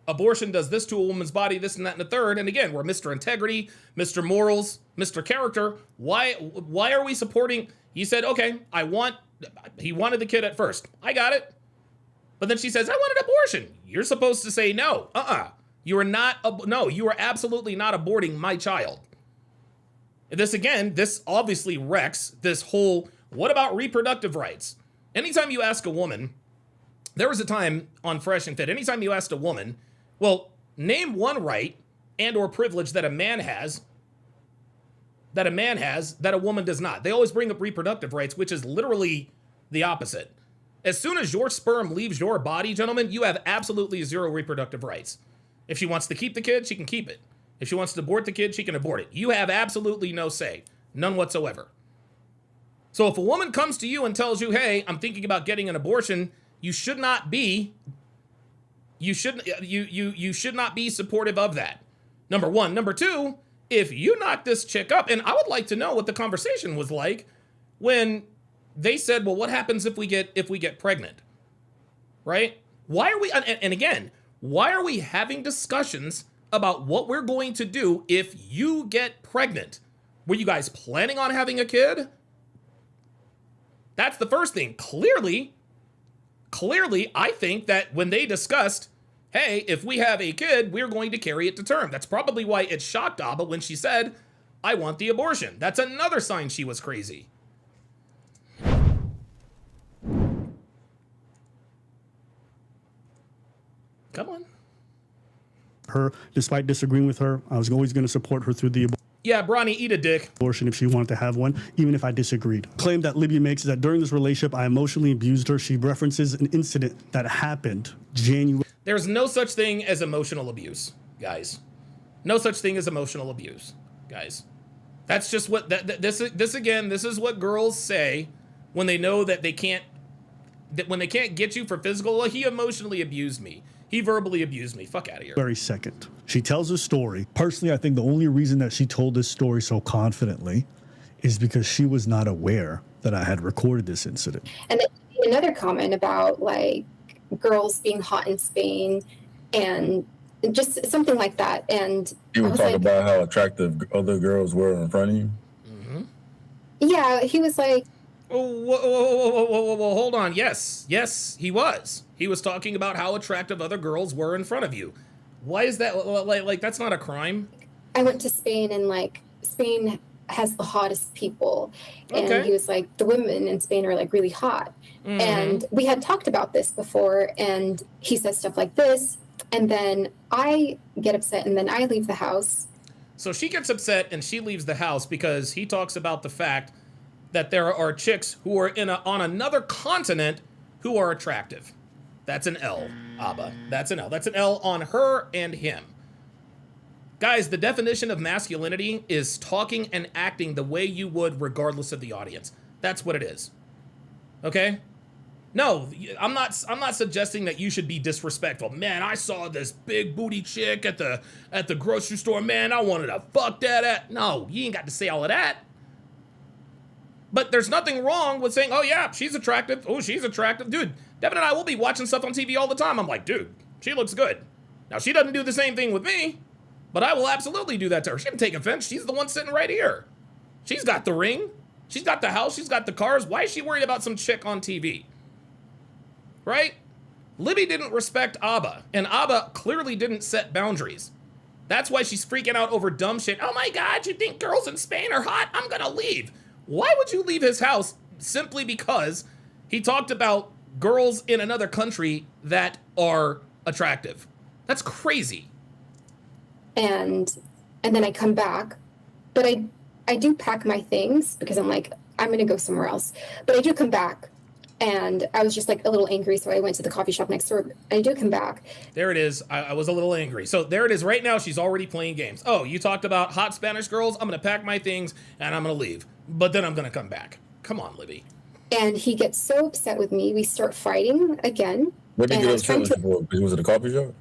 abortion does this to a woman's body, this and that and the third, and again, we're Mr. Integrity, Mr. Morals, Mr. Character. Why are we supporting? He said, okay, he wanted the kid at first. I got it. But then she says, I want an abortion. You're supposed to say no. You are absolutely not aborting my child. This obviously wrecks this whole, what about reproductive rights? Anytime you ask a woman, there was a time on Fresh and Fit, anytime you asked a woman, well, name one right and or privilege that a man has that a woman does not. They always bring up reproductive rights, which is literally the opposite. As soon as your sperm leaves your body, gentlemen, you have absolutely zero reproductive rights. If she wants to keep the kid, she can keep it. If she wants to abort the kid, she can abort it. You have absolutely no say. None whatsoever. So if a woman comes to you and tells you, hey, I'm thinking about getting an abortion, you should not be supportive of that. Number one. Number two, if you knock this chick up, and I would like to know what the conversation was like when they said, well, what happens if we get pregnant? Right? Why are we, and again, why are we having discussions about what we're going to do if you get pregnant? Were you guys planning on having a kid? That's the first thing. Clearly, clearly, I think that when they discussed, hey, if we have a kid, we're going to carry it to term. That's probably why it shocked Aba when she said, I want the abortion. That's another sign she was crazy. Come on. Her, despite disagreeing with her, I was always going to support her through the Yeah, Bronny, eat a dick. abortion if she wanted to have one, even if I disagreed. Claim that Libby makes is that during this relationship, I emotionally abused her. She references an incident that happened January. There's no such thing as emotional abuse, guys. No such thing as emotional abuse, guys. That's just what this is what girls say when they know that they can't get you for physical. Well, he emotionally abused me. He verbally abused me. Fuck out of here. Very second. She tells a story. Personally, I think the only reason that she told this story so confidently is because she was not aware that I had recorded this incident. And then another comment about like girls being hot in Spain and just something like that. And he would talk about how attractive other girls were in front of you. Mm-hmm. Yeah, he was like, whoa, hold on. Yes, he was. He was talking about how attractive other girls were in front of you. Why is that? Like that's not a crime. I went to Spain and like Spain has the hottest people. And Okay. he was like, the women in Spain are like really hot. Mhm. And we had talked about this before. And he says stuff like this. And then I get upset and then I leave the house. So she gets upset and she leaves the house because he talks about the fact that there are chicks who are on another continent who are attractive. That's an L, Aba. That's an L. That's an L on her and him. Guys, the definition of masculinity is talking and acting the way you would regardless of the audience. That's what it is. Okay? No, I'm not suggesting that you should be disrespectful. Man, I saw this big booty chick at the grocery store. Man, I wanted to fuck that. No, you ain't got to say all of that. But there's nothing wrong with saying, oh yeah, she's attractive. Oh, she's attractive. Dude, Devin and I will be watching stuff on TV all the time. I'm like, dude, she looks good. Now, she doesn't do the same thing with me, but I will absolutely do that to her. She didn't take offense. She's the one sitting right here. She's got the ring. She's got the house. She's got the cars. Why is she worried about some chick on TV? Right? Libby didn't respect Aba, and Aba clearly didn't set boundaries. That's why she's freaking out over dumb shit. Oh my God, you think girls in Spain are hot? I'm gonna leave. Why would you leave his house simply because he talked about girls in another country that are attractive? That's crazy. And then I come back, but I do pack my things because I'm like, I'm going to go somewhere else. But I do come back. And I was just like a little angry, so I went to the coffee shop next door. I do come back. There it is. I was a little angry. So there it is. Right now, she's already playing games. Oh, you talked about hot Spanish girls. I'm going to pack my things and I'm going to leave. But then I'm going to come back. Come on, Libby. And he gets so upset with me. We start fighting again. What did And you I get was trying upset with you for? Because he was at a coffee shop?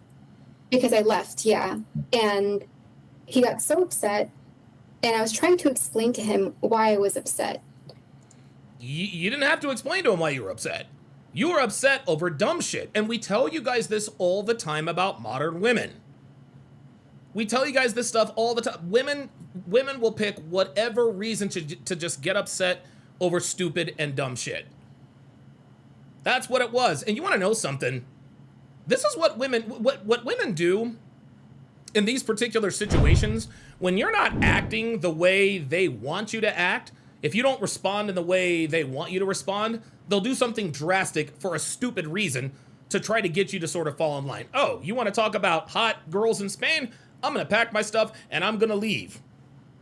Because I left, yeah. And he got so upset. And I was trying to explain to him why I was upset. You didn't have to explain to him why you were upset. You were upset over dumb shit. And we tell you guys this all the time about modern women. We tell you guys this stuff all the time. Women will pick whatever reason to just get upset over stupid and dumb shit. That's what it was. And you want to know something? This is what women do in these particular situations. When you're not acting the way they want you to act, if you don't respond in the way they want you to respond, they'll do something drastic for a stupid reason to try to get you to sort of fall in line. Oh, you want to talk about hot girls in Spain? I'm going to pack my stuff and I'm going to leave.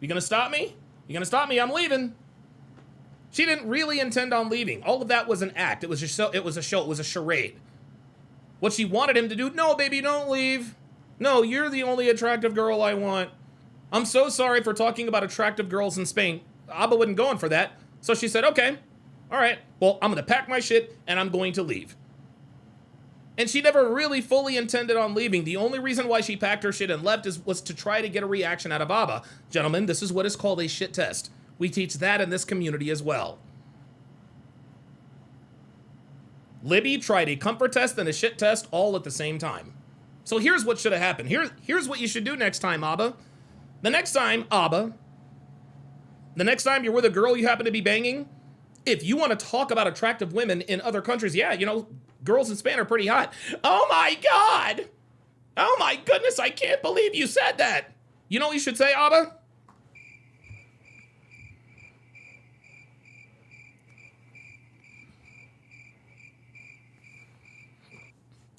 You going to stop me? You going to stop me? I'm leaving. She didn't really intend on leaving. All of that was an act. It was a show. It was a charade. What she wanted him to do, no, baby, don't leave. No, you're the only attractive girl I want. I'm so sorry for talking about attractive girls in Spain. Aba wasn't going for that. So she said, okay, all right, well, I'm going to pack my shit and I'm going to leave. And she never really fully intended on leaving. The only reason why she packed her shit and left was to try to get a reaction out of Aba. Gentlemen, this is what is called a shit test. We teach that in this community as well. Libby tried a comfort test and a shit test all at the same time. So here's what should have happened. Here's what you should do next time, Aba. The next time you're with a girl you happen to be banging, if you want to talk about attractive women in other countries, yeah, you know, girls in Spain are pretty hot. Oh my God. Oh my goodness, I can't believe you said that. You know what you should say, Aba?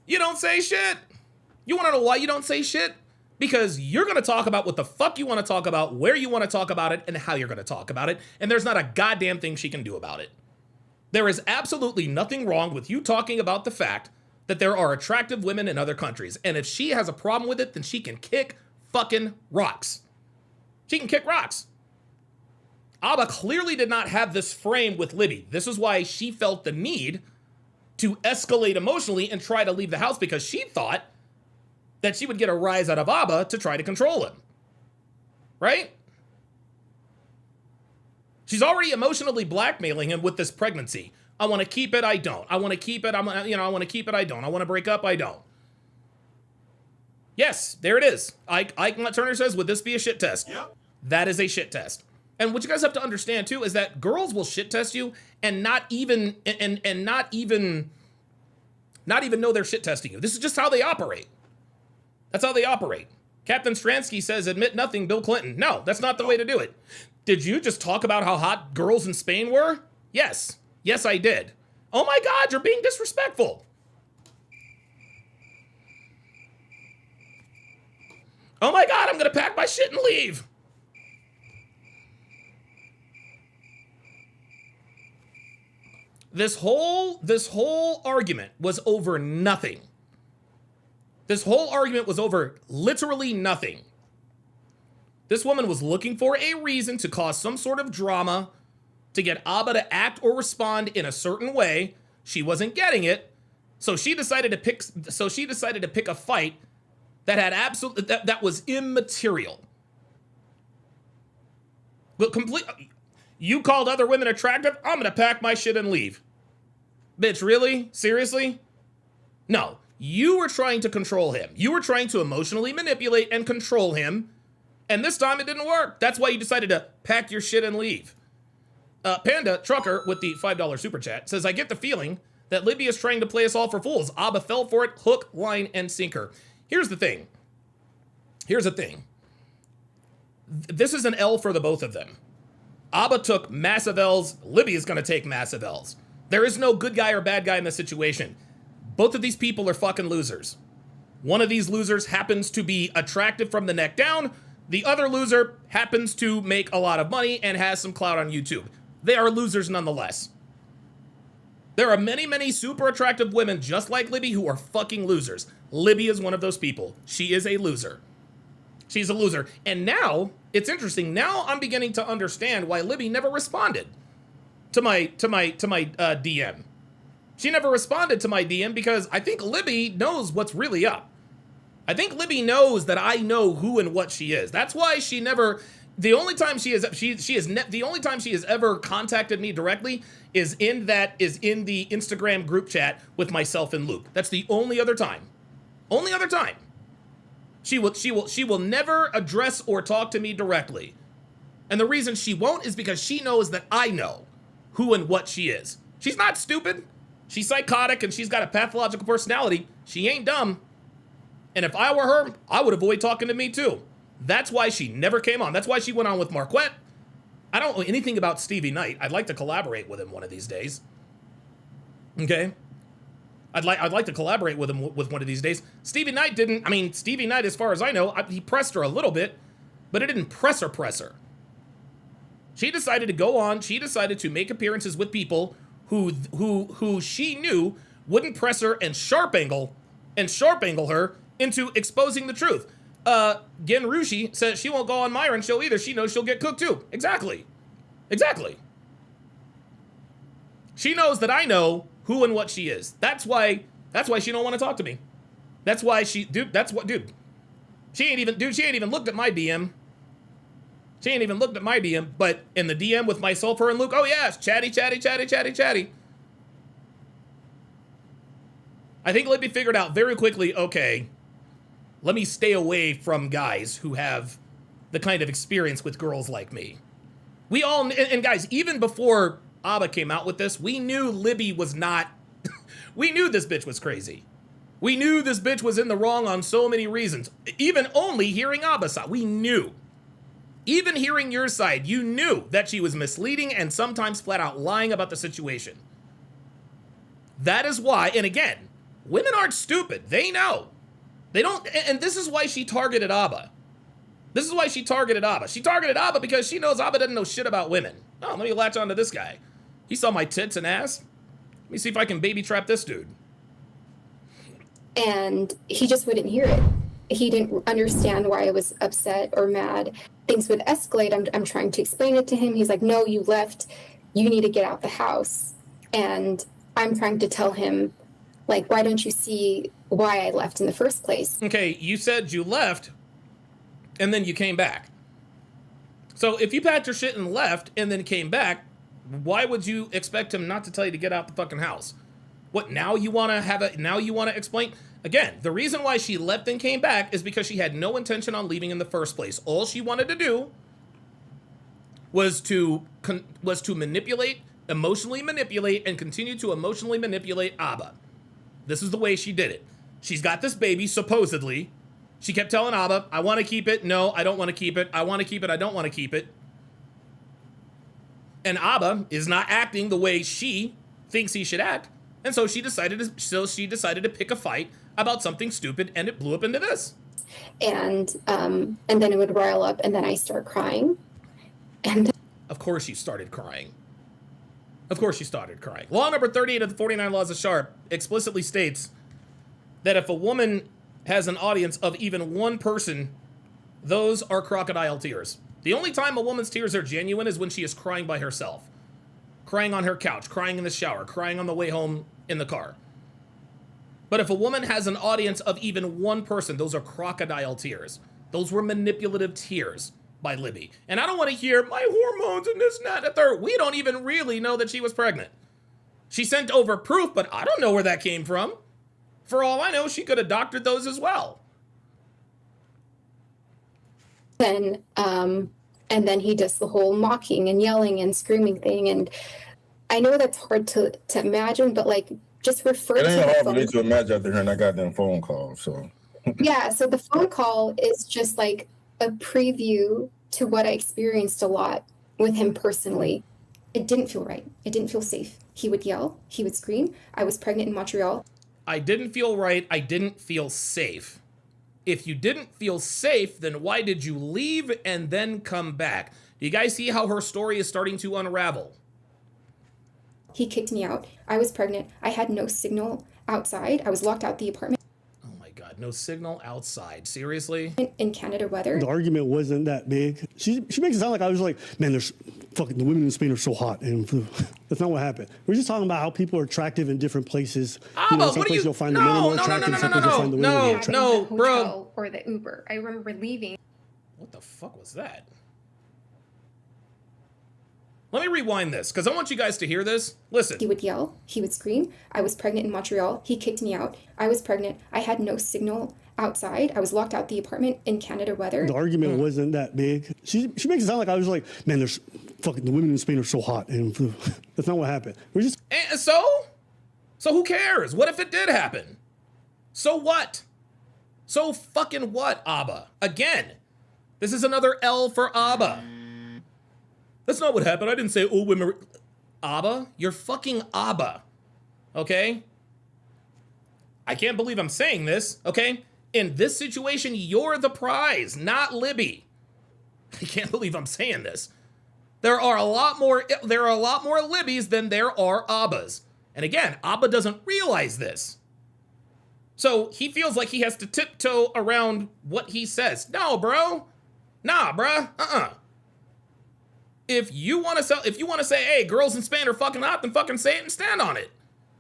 You don't say shit. You want to know why you don't say shit? Because you're going to talk about what the fuck you want to talk about, where you want to talk about it, and how you're going to talk about it, and there's not a goddamn thing she can do about it. There is absolutely nothing wrong with you talking about the fact that there are attractive women in other countries, and if she has a problem with it, then she can kick fucking rocks. She can kick rocks. Aba clearly did not have this frame with Libby. This is why she felt the need to escalate emotionally and try to leave the house, because she thought that she would get a rise out of Aba to try to control him. Right? She's already emotionally blackmailing him with this pregnancy. I want to keep it, I don't. I want to keep it, I want to keep it, I don't. I want to break up, I don't. Yes, there it is. Ike Turner says, would this be a shit test? Yep. That is a shit test. And what you guys have to understand too is that girls will shit test you and not even know they're shit testing you. This is just how they operate. That's how they operate. Captain Stransky says, admit nothing, Bill Clinton. No, that's not the way to do it. Did you just talk about how hot girls in Spain were? Yes. Yes, I did. Oh my God, you're being disrespectful. Oh my God, I'm gonna pack my shit and leave. This whole argument was over nothing. This whole argument was over literally nothing. This woman was looking for a reason to cause some sort of drama, to get Aba to act or respond in a certain way. She wasn't getting it, so she decided to pick a fight that had that was immaterial. But you called other women attractive? I'm gonna pack my shit and leave. Bitch, really? Seriously? No, you were trying to control him. You were trying to emotionally manipulate and control him, and this time it didn't work. That's why you decided to pack your shit and leave. Panda Trucker with the $5 super chat says, I get the feeling that Libby is trying to play us all for fools. Aba fell for it, hook, line, and sinker. Here's the thing. This is an L for the both of them. Aba took massive L's. Libby is going to take massive L's. There is no good guy or bad guy in this situation. Both of these people are fucking losers. One of these losers happens to be attractive from the neck down. The other loser happens to make a lot of money and has some clout on YouTube. They are losers nonetheless. There are many, many super attractive women just like Libby who are fucking losers. Libby is one of those people. She is a loser. She's a loser. And now, it's interesting. Now I'm beginning to understand why Libby never responded to my DM. She never responded to my DM because I think Libby knows what's really up. I think Libby knows that I know who and what she is. That's why she never. The only time she has ever contacted me directly is in the Instagram group chat with myself and Luke. That's the only other time. Only other time. She will never address or talk to me directly. And the reason she won't is because she knows that I know who and what she is. She's not stupid. She's psychotic and she's got a pathological personality. She ain't dumb. And if I were her, I would avoid talking to me too. That's why she never came on. That's why she went on with Marquette. I don't know anything about Stevie Knight. I'd like to collaborate with him one of these days. Okay? I'd like to collaborate with him with one of these days. Stevie Knight, as far as I know, he pressed her a little bit, but it didn't press her. She decided to go on. She decided to make appearances with people who she knew wouldn't press her and sharp angle her into exposing the truth. Gen Rushi says she won't go on Myron's show either. She knows she'll get cooked too. Exactly. She knows that I know who and what she is. That's why she don't want to talk to me. That's why she ain't even looked at my DM. She ain't even looked at my DM, but in the DM with myself, her, and Luke, oh yes, chatty. I think Libby figured out very quickly, okay, let me stay away from guys who have the kind of experience with girls like me. We all, and guys, even before Aba came out with this, we knew Libby was not, We knew this bitch was crazy. We knew this bitch was in the wrong on so many reasons. Even only hearing Aba's side, we knew. Even hearing your side, you knew that she was misleading and sometimes flat out lying about the situation. That is why, and again, women aren't stupid. They know. They don't, and this is why she targeted Aba. This is why she targeted Aba. She targeted Aba because she knows Aba doesn't know shit about women. Oh, let me latch onto this guy. He saw my tits and ass. Let me see if I can baby trap this dude. And he just wouldn't hear it. He didn't understand why I was upset or mad. Things would escalate. I'm trying to explain it to him. He's like, no, you left. You need to get out the house. And I'm trying to tell him, like, why don't you see why I left in the first place? Okay, you said you left, and then you came back. So if you packed your shit and left, and then came back, why would you expect him not to tell you to get out the fucking house? What, now you want to explain? Again, the reason why she left and came back is because she had no intention on leaving in the first place. All she wanted to do was to manipulate, emotionally manipulate, and continue to emotionally manipulate Aba. This is the way she did it. She's got this baby, supposedly. She kept telling Aba, I want to keep it. No, I don't want to keep it. I want to keep it. I don't want to keep it. And Aba is not acting the way she thinks he should act. And so she decided to pick a fight about something stupid, and it blew up into this. And then it would rile up, and then I start crying. And of course she started crying. Of course she started crying. Law number 38 of the 49 Laws of Sharp explicitly states that if a woman has an audience of even one person, those are crocodile tears. The only time a woman's tears are genuine is when she is crying by herself. Crying on her couch, crying in the shower, crying on the way home in the car. But if a woman has an audience of even one person, those are crocodile tears. Those were manipulative tears by Libby. And I don't want to hear my hormones and this and that and the third. We don't even really know that she was pregnant. She sent over proof, but I don't know where that came from. For all I know, she could have doctored those as well. then he does the whole mocking and yelling and screaming thing. And I know that's hard to imagine, but like, just refer It to ain't the hard for phone me to imagine after hearing that goddamn phone call. So Yeah, so the phone call is just like a preview to what I experienced a lot with him personally. It didn't feel right. It didn't feel safe. He would yell. He would scream. I was pregnant in Montreal. I didn't feel right. I didn't feel safe. If you didn't feel safe, then why did you leave and then come back? Do you guys see how her story is starting to unravel? He kicked me out. I was pregnant. I had no signal outside. I was locked out the apartment. Oh my God, no signal outside. Seriously? In Canada weather. The argument wasn't that big. She makes it sound like I was like, man, there's fucking the women in Spain are so hot, and that's not what happened. We're just talking about how people are attractive in different places. Some places you'll find the men more attractive, some places you'll find the women more attractive. No, The bro. hotel or the Uber. I remember leaving. What the fuck was that? Let me rewind this, because I want you guys to hear this. Listen. He would yell. He would scream. I was pregnant in Montreal. He kicked me out. I was pregnant. I had no signal outside. I was locked out the apartment in Canada weather. The argument wasn't that big. She makes it sound like I was like, man, there's fucking the women in Spain are so hot, and that's not what happened. We're just And so who cares? What if it did happen? So what? So fucking what, Abba? Again, this is another L for Abba. That's not what happened. I didn't say all women were... Abba? You're fucking Abba. Okay? I can't believe I'm saying this, okay? In this situation, you're the prize, not Libby. I can't believe I'm saying this. There are a lot more Libbies than there are Abbas. And again, Abba doesn't realize this. So he feels like he has to tiptoe around what he says. No, bro. Nah, bruh. If you want to say, hey, girls in Spain are fucking hot, then fucking say it and stand on it.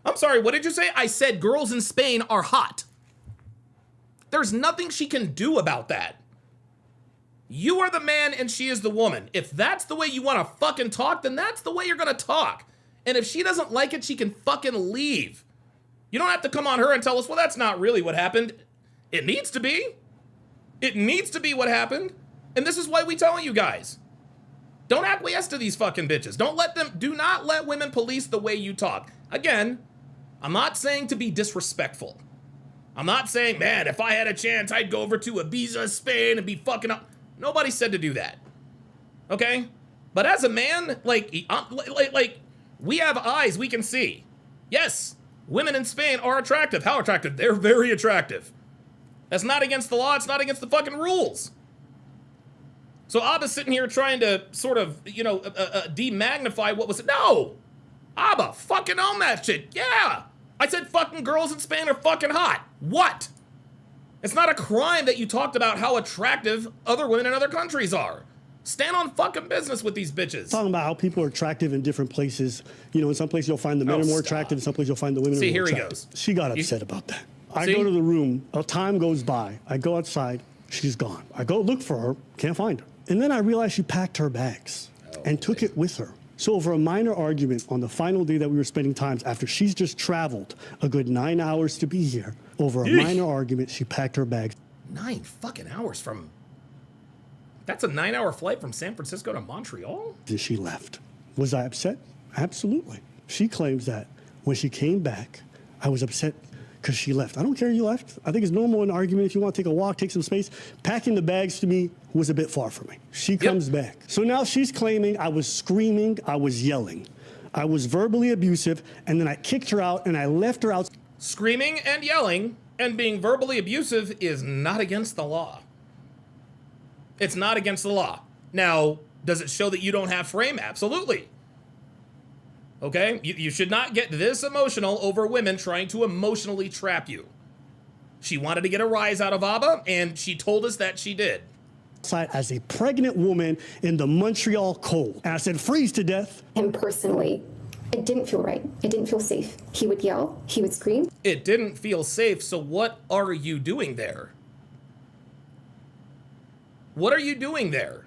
I'm sorry, what did you say? I said girls in Spain are hot. There's nothing she can do about that. You are the man and she is the woman. If that's the way you want to fucking talk, then that's the way you're going to talk. And if she doesn't like it, she can fucking leave. You don't have to come on her and tell us, well, that's not really what happened. It needs to be. It needs to be what happened. And this is why we tell you guys. Don't acquiesce to these fucking bitches. Do not let women police the way you talk. Again, I'm not saying to be disrespectful. I'm not saying, man, if I had a chance, I'd go over to Ibiza, Spain, and be fucking up. Nobody said to do that. Okay? But as a man, like, we have eyes, we can see. Yes, women in Spain are attractive. How attractive? They're very attractive. That's not against the law. It's not against the fucking rules. So Abba's sitting here trying to sort of, you know, demagnify what was it. No! Abba, fucking own that shit. Yeah! I said fucking girls in Spain are fucking hot. What? It's not a crime that you talked about how attractive other women in other countries are. Stand on fucking business with these bitches. Talking about how people are attractive in different places. You know, in some places you'll find the men are more attractive, in some places you'll find the women are more attractive. Here he goes. She got upset about that. I go to the room, a time goes by. I go outside, she's gone. I go look for her, can't find her. And then I realized she packed her bags and took it with her. So over a minor argument on the final day that we were spending time, after she's just traveled a good 9 hours to be here, over a minor argument, she packed her bags. 9 fucking hours from... That's a 9-hour flight from San Francisco to Montreal? And she left. Was I upset? Absolutely. She claims that when she came back, I was upset because she left. I don't care you left. I think it's normal in an argument. If you want to take a walk, take some space. Packing the bags to me was a bit far for me. She comes back. So now she's claiming I was screaming, I was yelling. I was verbally abusive, and then I kicked her out and I left her out. Screaming and yelling and being verbally abusive is not against the law. It's not against the law. Now, does it show that you don't have frame? Absolutely. Okay? You should not get this emotional over women trying to emotionally trap you. She wanted to get a rise out of Abba, and she told us that she did. As a pregnant woman in the Montreal cold. And I said, freeze to death. Him personally, it didn't feel right. It didn't feel safe. He would yell. He would scream. It didn't feel safe, so what are you doing there? What are you doing there?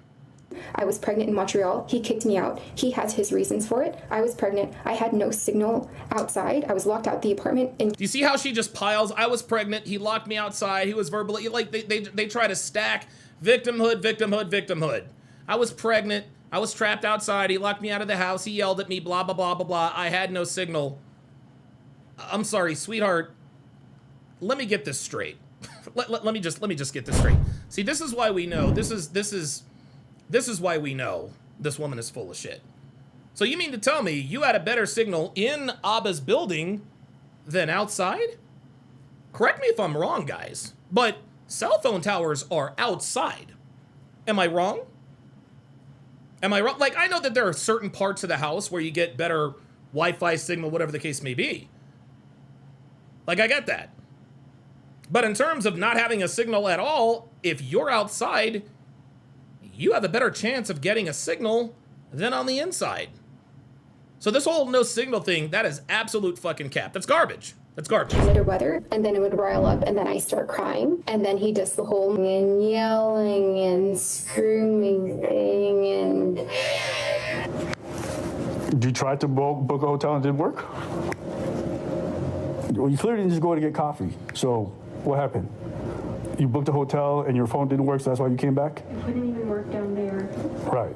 I was pregnant in Montreal. He kicked me out. He has his reasons for it. I was pregnant. I had no signal outside. I was locked out the apartment. And do you see how she just piles? I was pregnant. He locked me outside. He was verbally, like, they try to stack victimhood, victimhood, victimhood. I was pregnant. I was trapped outside. He locked me out of the house. He yelled at me, blah, blah, blah, blah, blah. I had no signal. I'm sorry, sweetheart. Let me get this straight. let me just get this straight. See, this is why we know. This is why we know this woman is full of shit. So you mean to tell me you had a better signal in Abba's building than outside? Correct me if I'm wrong, guys, but cell phone towers are outside. Am I wrong? Am I wrong? Like, I know that there are certain parts of the house where you get better Wi-Fi signal, whatever the case may be. Like, I get that. But in terms of not having a signal at all, if you're outside, you have a better chance of getting a signal than on the inside. So this whole no signal thing, that is absolute fucking cap. That's garbage. That's garbage. Under weather, and then it would rile up, and then I start crying, and then he does the whole and yelling and screaming thing, and... You tried to book a hotel and it didn't work? Well, you clearly didn't just go to get coffee. So what happened? You booked a hotel and your phone didn't work, so that's why you came back? It wouldn't even work down there. Right.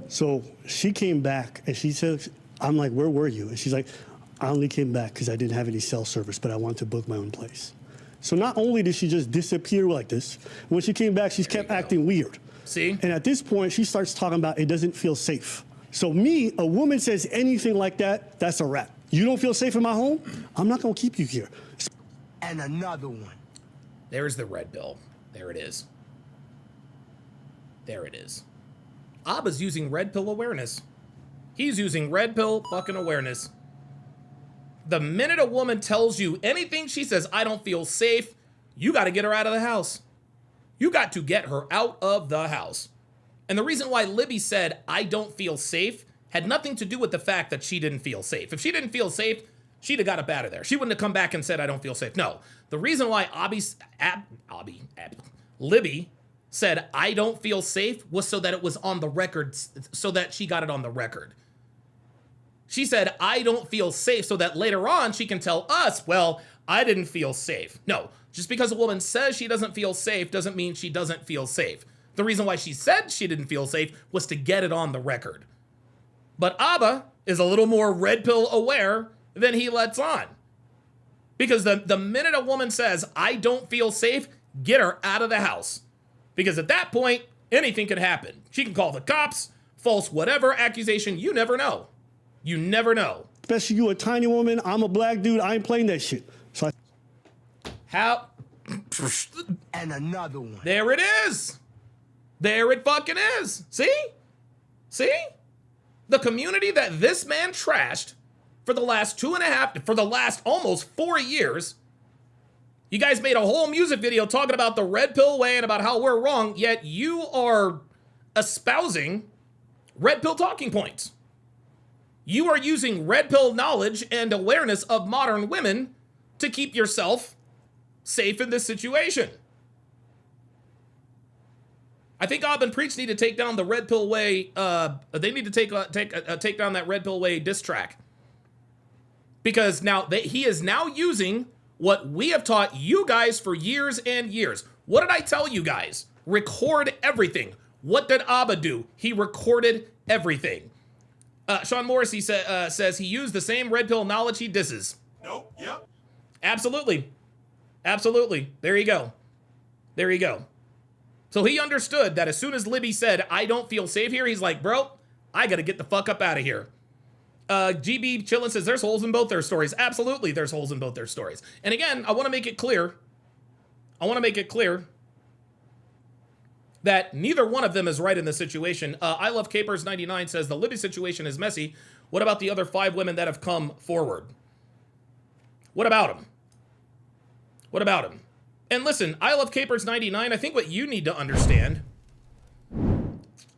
So she came back and she said, I'm like, where were you? And she's like, I only came back because I didn't have any cell service, but I wanted to book my own place. So not only did she just disappear like this, when she came back, she kept acting weird. See? And at this point, she starts talking about it doesn't feel safe. So me, a woman says anything like that, that's a wrap. You don't feel safe in my home? I'm not going to keep you here. And another one. There's the red pill. There it is. There it is. Abba's using red pill awareness. He's using red pill fucking awareness. The minute a woman tells you anything, she says, I don't feel safe, you got to get her out of the house. You got to get her out of the house. And the reason why Libby said, I don't feel safe, had nothing to do with the fact that she didn't feel safe. If she didn't feel safe, she'd have got up out of there. She wouldn't have come back and said, I don't feel safe. No. The reason why Libby said, I don't feel safe, was so that it was on the record, so that she got it on the record. She said, I don't feel safe, so that later on she can tell us, well, I didn't feel safe. No, just because a woman says she doesn't feel safe doesn't mean she doesn't feel safe. The reason why she said she didn't feel safe was to get it on the record. But Abba is a little more red pill aware than he lets on. Because the minute a woman says, I don't feel safe, get her out of the house. Because at that point, anything can happen. She can call the cops, false whatever accusation, you never know. You never know. Especially you, a tiny woman. I'm a black dude. I ain't playing that shit. So How? And another one. There it is. There it fucking is. See? See? The community that this man trashed for the last for the last almost 4 years. You guys made a whole music video talking about the red pill way and about how we're wrong, yet you are espousing red pill talking points. You are using red pill knowledge and awareness of modern women to keep yourself safe in this situation. I think AbaNPreach need to take down the red pill way. They need to take down that red pill way diss track, because now he is now using what we have taught you guys for years and years. What did I tell you guys? Record everything. What did Aba do? He recorded everything. Sean Morrissey says he used the same red pill knowledge he disses. Nope. Yep. Absolutely. Absolutely. There you go. There you go. So he understood that as soon as Libby said, I don't feel safe here, he's like, bro, I got to get the fuck up out of here. GB Chillin says there's holes in both their stories. Absolutely, there's holes in both their stories. And again, I want to make it clear. That neither one of them is right in this situation. I Love Capers 99 says the Libby situation is messy. What about the other 5 women that have come forward? What about them? What about them? And listen, I Love Capers 99, I think what you need to understand,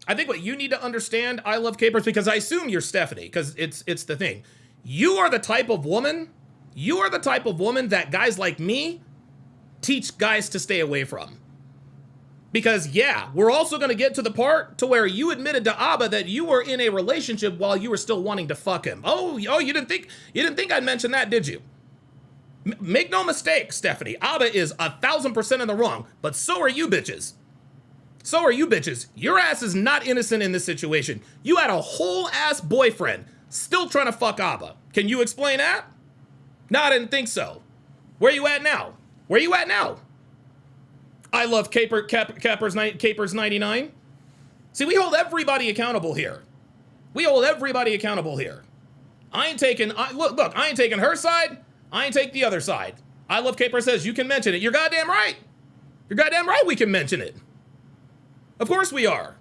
I Love Capers, because I assume you're Stephanie, because it's the thing. You are the type of woman that guys like me teach guys to stay away from. Because yeah, we're also going to get to the part to where you admitted to Aba that you were in a relationship while you were still wanting to fuck him. Oh, you didn't think I'd mention that, did you? Make no mistake, Stephanie. Aba is 1,000% in the wrong, but so are you bitches. So are you bitches. Your ass is not innocent in this situation. You had a whole ass boyfriend still trying to fuck Aba. Can you explain that? No, I didn't think so. Where you at now? Where you at now? I Love Capers 99. See, we hold everybody accountable here. We hold everybody accountable here. I ain't taking her side. I ain't take the other side. I Love Caper says you can mention it. You're goddamn right. You're goddamn right we can mention it. Of course we are.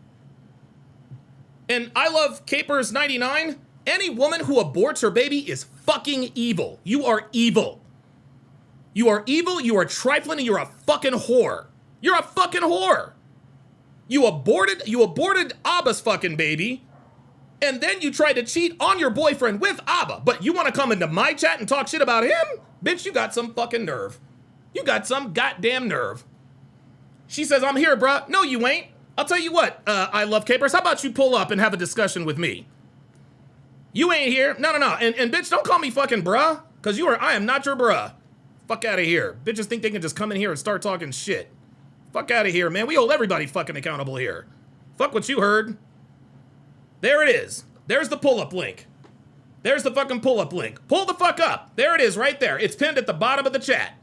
And I Love Capers 99, any woman who aborts her baby is fucking evil. You are evil. You are evil, you are trifling, and you're a fucking whore. You're a fucking whore. You aborted Aba's fucking baby, and then you tried to cheat on your boyfriend with Aba, but you want to come into my chat and talk shit about him? Bitch, you got some fucking nerve. You got some goddamn nerve. She says, I'm here, bruh. No, you ain't. I'll tell you what, I Love Capers, how about you pull up and have a discussion with me? You ain't here. No. And bitch, don't call me fucking bruh, because I am not your bruh. Fuck out of here. Bitches think they can just come in here and start talking shit. Fuck out of here, man. We hold everybody fucking accountable here. Fuck what you heard. There it is. There's the pull-up link. There's the fucking pull-up link. Pull the fuck up. There it is right there. It's pinned at the bottom of the chat.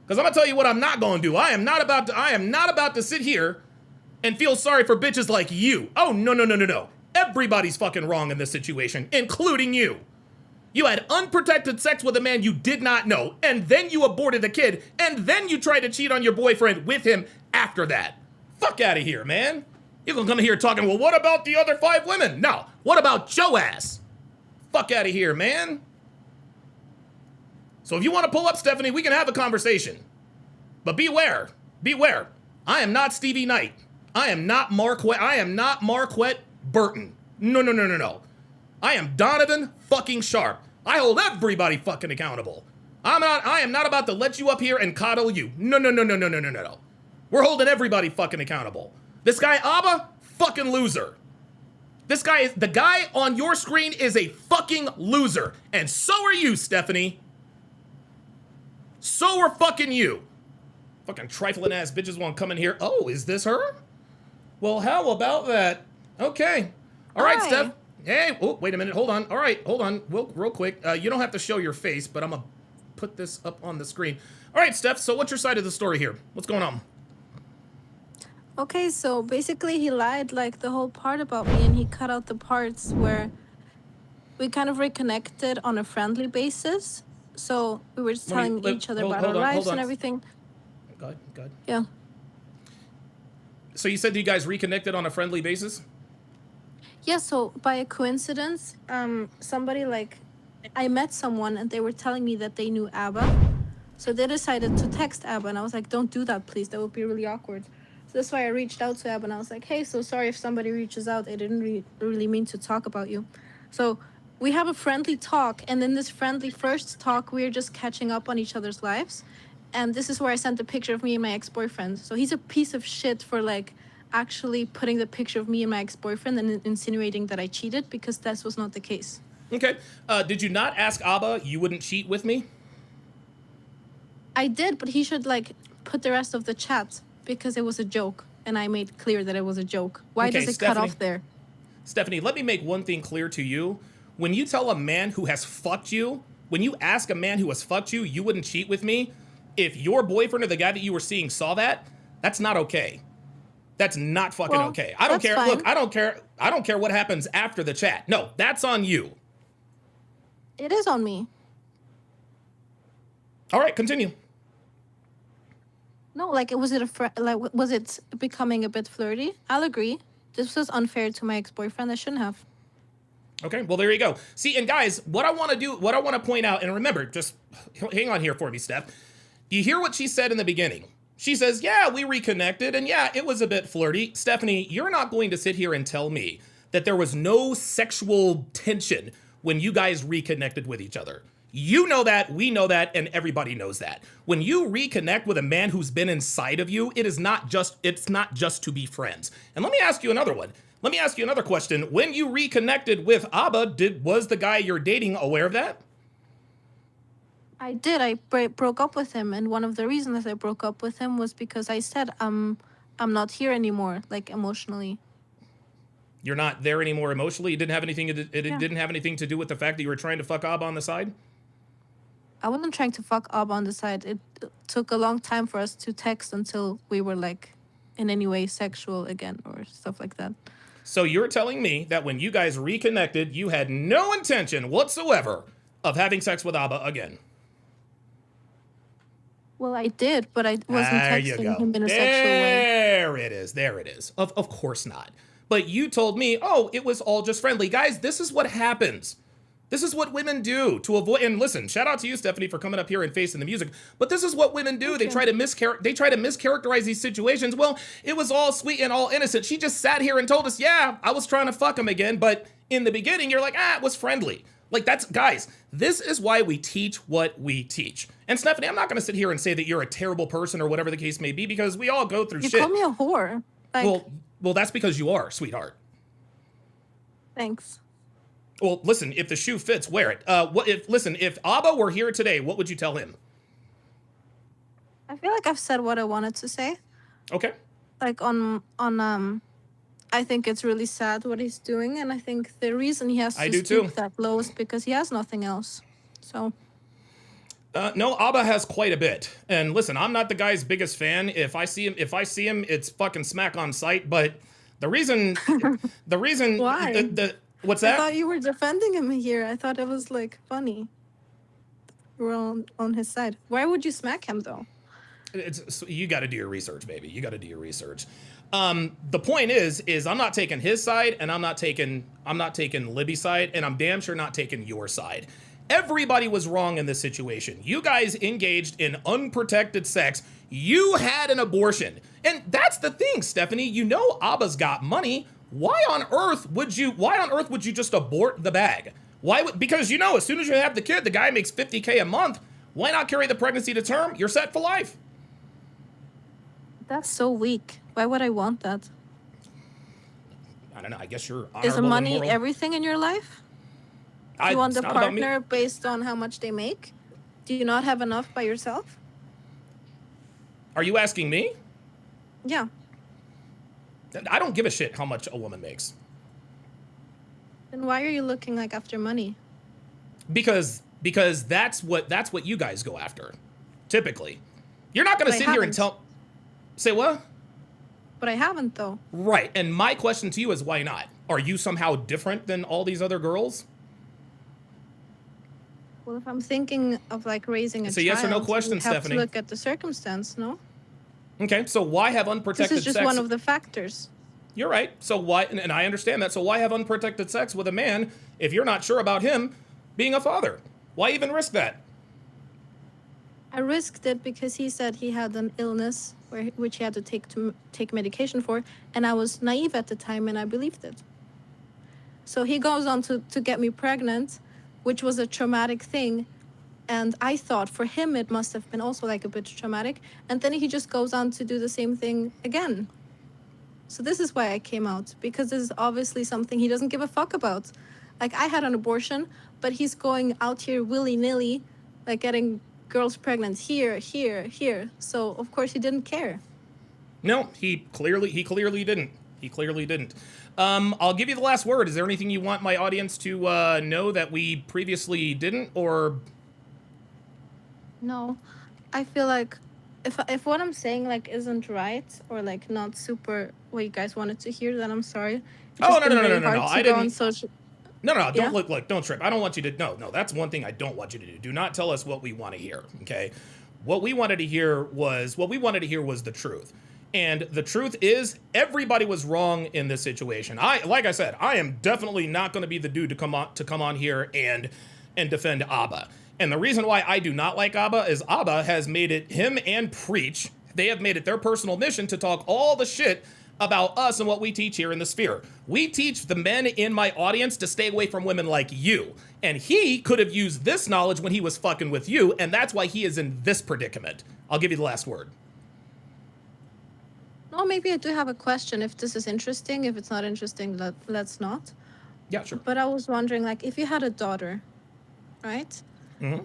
Because I'm going to tell you what I'm not going to do. I am not about to sit here and feel sorry for bitches like you. Oh, no. Everybody's fucking wrong in this situation, including you. You had unprotected sex with a man you did not know, and then you aborted the kid, and then you tried to cheat on your boyfriend with him after that. Fuck out of here, man. You're gonna come here talking, well, what about the other 5 women? No, what about your ass? Fuck out of here, man. So if you want to pull up, Stephanie, we can have a conversation. But beware. I am not Stevie Knight. I am not Marquette Burton. No. I am Donovan fucking Sharp. I hold everybody fucking accountable. I am not about to let you up here and coddle you. No. We're holding everybody fucking accountable. This guy, Aba, fucking loser. The guy on your screen is a fucking loser. And so are you, Stephanie. So are fucking you. Fucking trifling ass bitches want to come in here. Oh, is this her? Well, how about that? Okay. All right, Steph. Hey, oh, wait a minute. Hold on. All right, hold on. Real quick. You don't have to show your face, but I'm put this up on the screen. All right, Steph, so what's your side of the story here? What's going on? Okay, so basically he lied like the whole part about me, and he cut out the parts where we kind of reconnected on a friendly basis. So we were just telling each other about our lives and everything. Go ahead. Yeah. So you said you guys reconnected on a friendly basis? Yeah, so by a coincidence, somebody like, I met someone and they were telling me that they knew Abba. So they decided to text Abba, and I was like, don't do that, please. That would be really awkward. So that's why I reached out to Abba, and I was like, hey, so sorry if somebody reaches out. I didn't really mean to talk about you. So we have a friendly talk, and in this friendly first talk, we're just catching up on each other's lives. And this is where I sent the picture of me and my ex-boyfriend. So he's a piece of shit for like actually putting the picture of me and my ex-boyfriend and insinuating that I cheated, because that was not the case. Okay. Did you not ask Abba you wouldn't cheat with me? I did, but he should like put the rest of the chat, because it was a joke, and I made clear that it was a joke. Why does it cut off there? Stephanie, let me make one thing clear to you. When you tell a man who has fucked you, when you ask a man who has fucked you, you wouldn't cheat with me, if your boyfriend or the guy that you were seeing saw that, that's not okay. That's not fucking okay. I don't care. Fine. Look, I don't care what happens after the chat. No, that's on you. It is on me. All right, continue. No, like, was it becoming a bit flirty? I'll agree. This was unfair to my ex-boyfriend. I shouldn't have. Okay, well, there you go. See, and guys, what I want to point out, and remember, just hang on here for me, Steph. You hear what she said in the beginning. She says, yeah, we reconnected, and yeah, it was a bit flirty. Stephanie, you're not going to sit here and tell me that there was no sexual tension when you guys reconnected with each other. You know that, we know that, and everybody knows that. When you reconnect with a man who's been inside of you, it's not just to be friends. And let me ask you another one. Let me ask you another question. When you reconnected with Abba, was the guy you're dating aware of that? I did. I broke up with him, and one of the reasons I broke up with him was because I said I'm not here anymore, like emotionally. You're not there anymore emotionally? It didn't have anything to do with the fact that you were trying to fuck Abba on the side? I wasn't trying to fuck Abba on the side. It took a long time for us to text until we were like in any way sexual again or stuff like that. So you're telling me that when you guys reconnected, you had no intention whatsoever of having sex with Abba again? Well, I did, but I wasn't texting him in a sexual way. There it is. Of course not. But you told me, oh, it was all just friendly. Guys, this is what happens. This is what women do to avoid, and listen, shout out to you, Stephanie, for coming up here and facing the music, but this is what women do. They try to mischaracterize these situations. Well, it was all sweet and all innocent. She just sat here and told us, yeah, I was trying to fuck him again, but in the beginning, you're like, it was friendly. Like, guys, this is why we teach what we teach. And Stephanie, I'm not going to sit here and say that you're a terrible person or whatever the case may be, because we all go through shit. You call me a whore. Like, well, that's because you are, sweetheart. Thanks. Well, listen, if the shoe fits, wear it. If Abba were here today, what would you tell him? I feel like I've said what I wanted to say. Okay. Like I think it's really sad what he's doing, and I think the reason he has to stoop that low is because he has nothing else. So. No, Abba has quite a bit. And listen, I'm not the guy's biggest fan. If I see him, it's fucking smack on sight. But the reason, Why? What's that? I thought you were defending him here. I thought it was like funny. You were on his side. Why would you smack him though? You got to do your research, baby. You got to do your research. The point is I'm not taking his side, and I'm not taking Libby's side, and I'm damn sure not taking your side. Everybody was wrong in this situation. You guys engaged in unprotected sex. You had an abortion. And that's the thing, Stephanie. You know Abba's got money. Why on earth would you just abort the bag? Because you know, as soon as you have the kid, the guy makes $50K a month. Why not carry the pregnancy to term? You're set for life. That's so weak. Why would I want that? I don't know. I guess you're honorable. Is money everything in your life? Do you want the not partner based on how much they make? Do you not have enough by yourself? Are you asking me? Yeah. I don't give a shit how much a woman makes. Then why are you looking like after money? Because because that's what you guys go after, typically. You're not going to sit here and say what? But I haven't, though. Right, and my question to you is why not? Are you somehow different than all these other girls? Well, if I'm thinking of like raising a it's a child, yes or no question, you have Stephanie. to look at the circumstance, no? Okay, so why have unprotected This is just sex? one of the factors. You're right. So why, and I understand that, so why have unprotected sex with a man if you're not sure about him being a father? Why even risk that? I risked it because he said he had an illness which he had to take medication for, and I was naive at the time and I believed it. So he goes on to get me pregnant, which was a traumatic thing, and I thought for him it must have been also like a bit traumatic, and then he just goes on to do the same thing again. So this is why I came out, because this is obviously something he doesn't give a fuck about. Like, I had an abortion, but he's going out here willy-nilly, like getting girls pregnant here, here, here. So of course he didn't care. No, he clearly didn't. He clearly didn't. I'll give you the last word. Is there anything you want my audience to know that we previously didn't, or? No, I feel like if what I'm saying like isn't right or like not super what you guys wanted to hear, then I'm sorry. Oh, no. I didn't. No, Yeah? don't look, don't trip. I don't want you to, no, that's one thing I don't want you to do. Do not tell us what we want to hear, okay? What we wanted to hear was the truth. And the truth is, everybody was wrong in this situation. Like I said, I am definitely not going to be the dude to come on here and defend Abba. And the reason why I do not like Abba is Abba has made it, him and Preach, they have made it their personal mission to talk all the shit about us and what we teach here in the sphere. We teach the men in my audience to stay away from women like you. And he could have used this knowledge when he was fucking with you, and that's why he is in this predicament. I'll give you the last word. No, maybe I do have a question. If this is interesting, if it's not interesting, let's not. Yeah, sure. But I was wondering, like, if you had a daughter, right? Mm-hmm.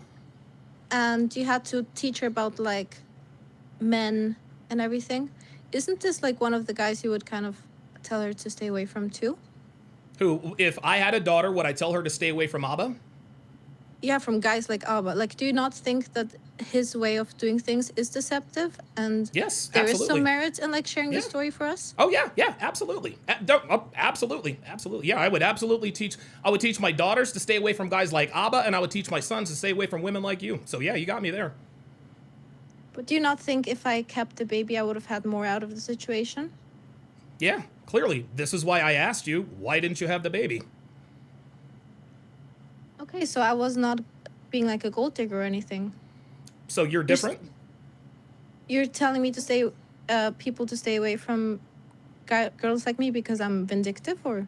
And you had to teach her about, like, men and everything, isn't this, like, one of the guys you would kind of tell her to stay away from, too? Who, if I had a daughter, would I tell her to stay away from Abba? Yeah, from guys like Abba. Like, do you not think that his way of doing things is deceptive? And yes, there absolutely. is some merit in, like, sharing the story for us? Oh, yeah, absolutely. Absolutely. Yeah, I would teach my daughters to stay away from guys like Abba, and I would teach my sons to stay away from women like you. So, yeah, you got me there. But do you not think if I kept the baby, I would have had more out of the situation? Yeah, clearly. This is why I asked you, why didn't you have the baby? Okay, so I was not being like a gold digger or anything. So you're different? You're telling me to stay, people to stay away from girls like me because I'm vindictive, or?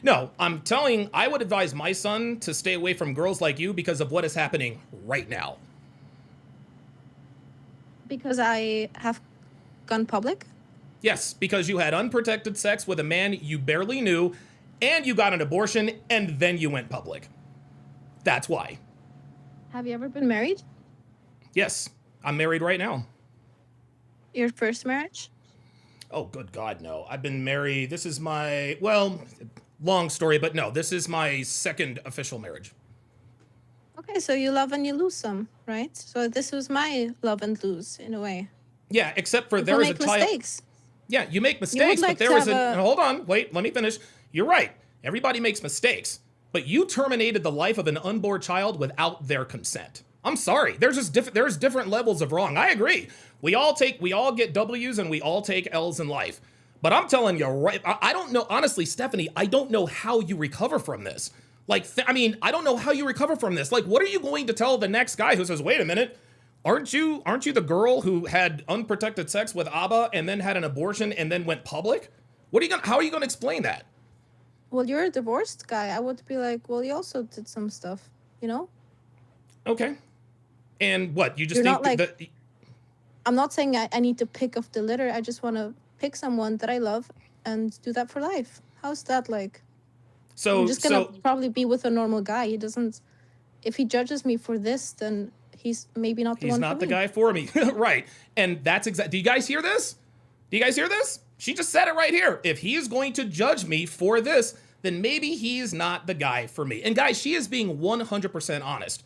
No, I would advise my son to stay away from girls like you because of what is happening right now. Because I have gone public? Yes, because you had unprotected sex with a man you barely knew, and you got an abortion, and then you went public. That's why. Have you ever been married? Yes, I'm married right now. Your first marriage? Oh, good God, no. I've been married. This is my, well, long story, but no, this is my second official marriage. Okay, so you love and you lose some, right? So this was my love and lose in a way. Yeah, except for there is a child. Mistakes. Yeah, you make mistakes, but there is a, hold on, wait, let me finish. You're right. Everybody makes mistakes, but you terminated the life of an unborn child without their consent. I'm sorry. There's different levels of wrong. I agree. We all get W's and we all take L's in life. But I'm telling you, right, I don't know, honestly, Stephanie, I don't know how you recover from this. Like, I don't know how you recover from this. Like, what are you going to tell the next guy who says, wait a minute, aren't you the girl who had unprotected sex with Abba and then had an abortion and then went public? How are you going to explain that? Well, you're a divorced guy. I would be like, well, you also did some stuff, you know? Okay. And what, you just You're think not like, that... I'm not saying I need to pick off the litter. I just want to pick someone that I love and do that for life. How's that like? So I'm just gonna probably be with a normal guy. He doesn't. If he judges me for this, then he's maybe not the one. He's not for the me. guy for me, right? And that's exactly. Do you guys hear this? Do you guys hear this? She just said it right here. If he is going to judge me for this, then maybe he's not the guy for me. And guys, she is being 100% honest.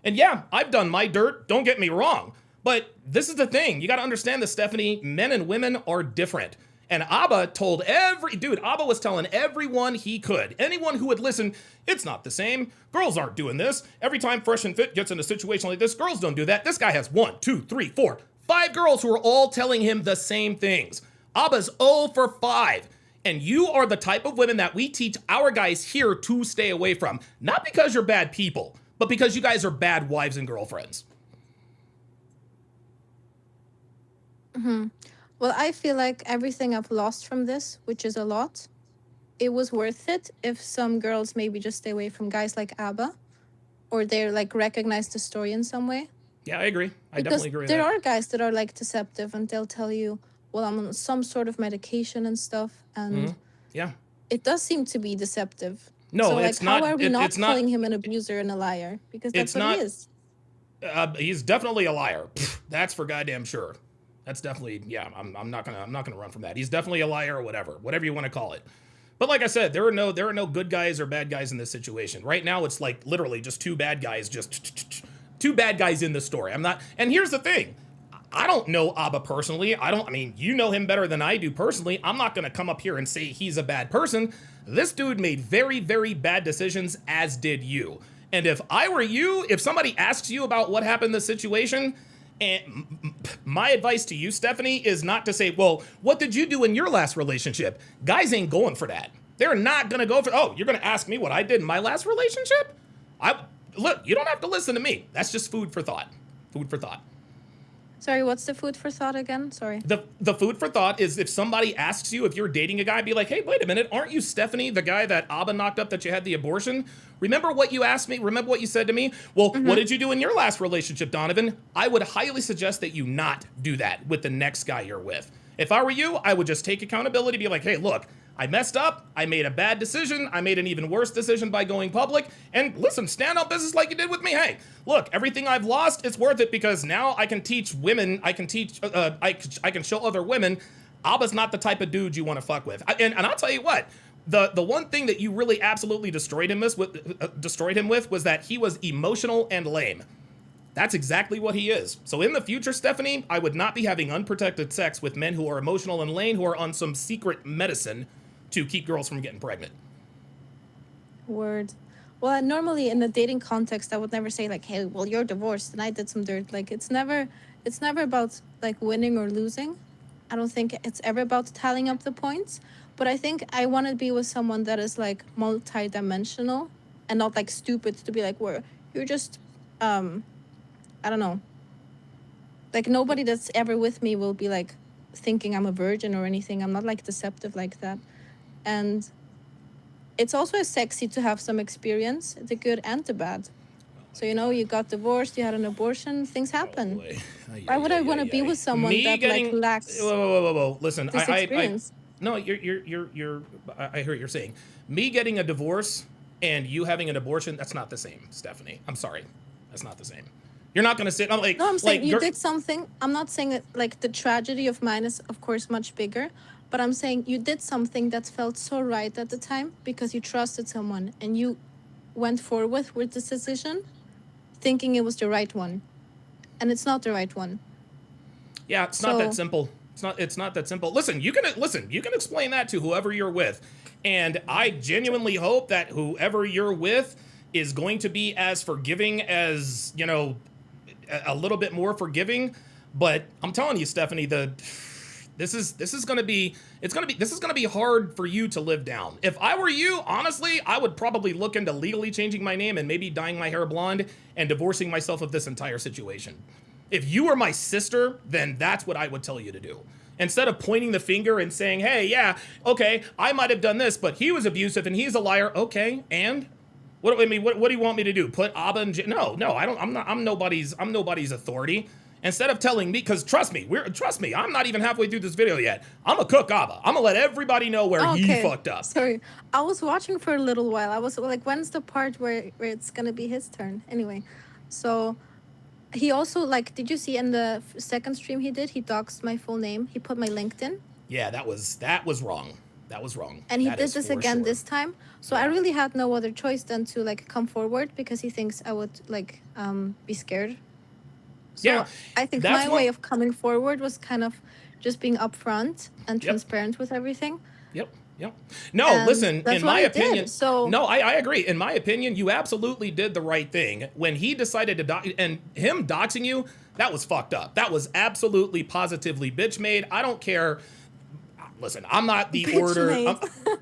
And yeah, I've done my dirt, don't get me wrong. But this is the thing, you gotta understand this, Stephanie, men and women are different. And Aba told Aba was telling everyone he could. Anyone who would listen, it's not the same. Girls aren't doing this. Every time Fresh and Fit gets in a situation like this, girls don't do that. This guy has 1, 2, 3, 4, 5 girls who are all telling him the same things. Aba's 0 for 5. And you are the type of women that we teach our guys here to stay away from. Not because you're bad people, but because you guys are bad wives and girlfriends. Well, I feel like everything I've lost from this, which is a lot, it was worth it if some girls maybe just stay away from guys like Aba, or they're like recognize the story in some way. Yeah, I agree. I definitely agree with there that. are guys that are like deceptive and they'll tell you, well, I'm on some sort of medication and stuff, and Yeah. it does seem to be deceptive. No, so, like, it's not. How are we not it's not. calling him an abuser and a liar? Because that's It's what not. he is. He's definitely a liar. That's for goddamn sure. That's definitely, yeah. I'm not gonna run from that. He's definitely a liar or whatever you want to call it. But like I said, there are no good guys or bad guys in this situation. Right now, it's like literally just two bad guys, two bad guys in the story. I'm not. And here's the thing. I don't know Aba personally. I mean, you know him better than I do personally. I'm not going to come up here and say he's a bad person. This dude made very, very bad decisions, as did you. And if I were you, if somebody asks you about what happened in the situation, and my advice to you, Stephanie, is not to say, well, what did you do in your last relationship? Guys ain't going for that. They're not going to go for, oh, you're going to ask me what I did in my last relationship? Look, you don't have to listen to me. That's just food for thought. Food for thought. Sorry, what's the food for thought again? Sorry. The food for thought is if somebody asks you if you're dating a guy, be like, hey, wait a minute, aren't you Stephanie, the guy that Aba knocked up that you had the abortion? Remember what you asked me? Remember what you said to me? Well, what did you do in your last relationship, Donovan? I would highly suggest that you not do that with the next guy you're with. If I were you, I would just take accountability, be like, hey, look, I messed up. I made a bad decision. I made an even worse decision by going public. And listen, stand on business like you did with me. Hey, look, everything I've lost, it's worth it because now I can teach women. I can teach. I can show other women. Aba's not the type of dude you want to fuck with. And I'll tell you what. The one thing that you really absolutely destroyed him with was that he was emotional and lame. That's exactly what he is. So in the future, Stephanie, I would not be having unprotected sex with men who are emotional and lame, who are on some secret medicine to keep girls from getting pregnant. Word. Well, normally in the dating context, I would never say like, hey, well, you're divorced and I did some dirt. Like, it's never about like winning or losing. I don't think it's ever about tallying up the points. But I think I want to be with someone that is like multi-dimensional and not like stupid to be like, where you're just, I don't know. Like, nobody that's ever with me will be like thinking I'm a virgin or anything. I'm not like deceptive like that. And it's also sexy to have some experience, the good and the bad. So, you know, you got divorced, you had an abortion, things happen. Why would I want to be with someone that like lacks Whoa. Listen, this experience? No, I hear what you're saying. Me getting a divorce and you having an abortion, that's not the same, Stephanie. I'm sorry. That's not the same. You're not going to sit, I'm like... No, I'm saying like, you did something. I'm not saying that, like, the tragedy of mine is, of course, much bigger. But I'm saying you did something that felt so right at the time because you trusted someone and you went forward with this decision thinking it was the right one. And it's not the right one. Yeah, it's not that simple. It's not that simple. Listen, you can explain that to whoever you're with. And I genuinely hope that whoever you're with is going to be as forgiving as, you know, a little bit more forgiving. But I'm telling you, Stephanie, this is gonna be hard for you to live down. If I were you, honestly, I would probably look into legally changing my name and maybe dyeing my hair blonde and divorcing myself of this entire situation. If you were my sister, then that's what I would tell you to do. Instead of pointing the finger and saying, hey, yeah, okay, I might have done this, but he was abusive and he's a liar. Okay, and what do you want me to do? Put Aba in jail? No, I don't. I'm nobody's authority. Instead of telling me, because trust me, I'm not even halfway through this video yet. I'm gonna cook Aba. I'm gonna let everybody know where he fucked up. Sorry, I was watching for a little while. I was like, when's the part where it's gonna be his turn? Anyway, so he also, like, did you see in the second stream he did? He doxed my full name. He put my LinkedIn. Yeah, that was wrong. That was wrong. And he That did is this for again sure. this time. So I really had no other choice than to like come forward because he thinks I would like be scared. So Yeah, I think that's my what- way of coming forward was kind of just being upfront and Yep. transparent with everything. Yep. Yep. No, And listen, that's in what my I did, opinion, so- no, I agree. In my opinion, you absolutely did the right thing. When he decided to dox, and him doxing you, that was fucked up. That was absolutely positively bitch made. I don't care. Listen, I'm not the Bitch order. made.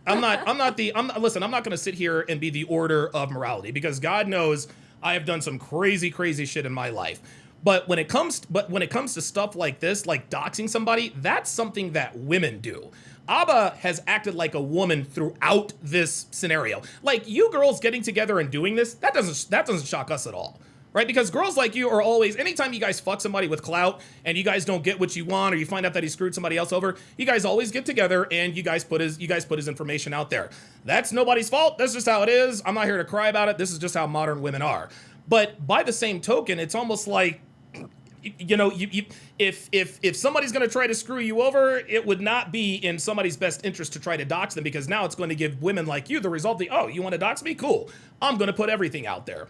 I'm not, listen, I'm not going to sit here and be the order of morality because God knows I have done some crazy, crazy shit in my life. But when it comes to stuff like this, like doxing somebody, that's something that women do. Aba has acted like a woman throughout this scenario. Like you girls getting together and doing this, that doesn't shock us at all. Right? Because girls like you are always, anytime you guys fuck somebody with clout and you guys don't get what you want or you find out that he screwed somebody else over, you guys always get together and you guys put his information out there. That's nobody's fault. That's just how it is. I'm not here to cry about it. This is just how modern women are. But by the same token, it's almost like, you know, if somebody's going to try to screw you over, it would not be in somebody's best interest to try to dox them because now it's going to give women like you the result of, oh, you want to dox me? Cool. I'm going to put everything out there.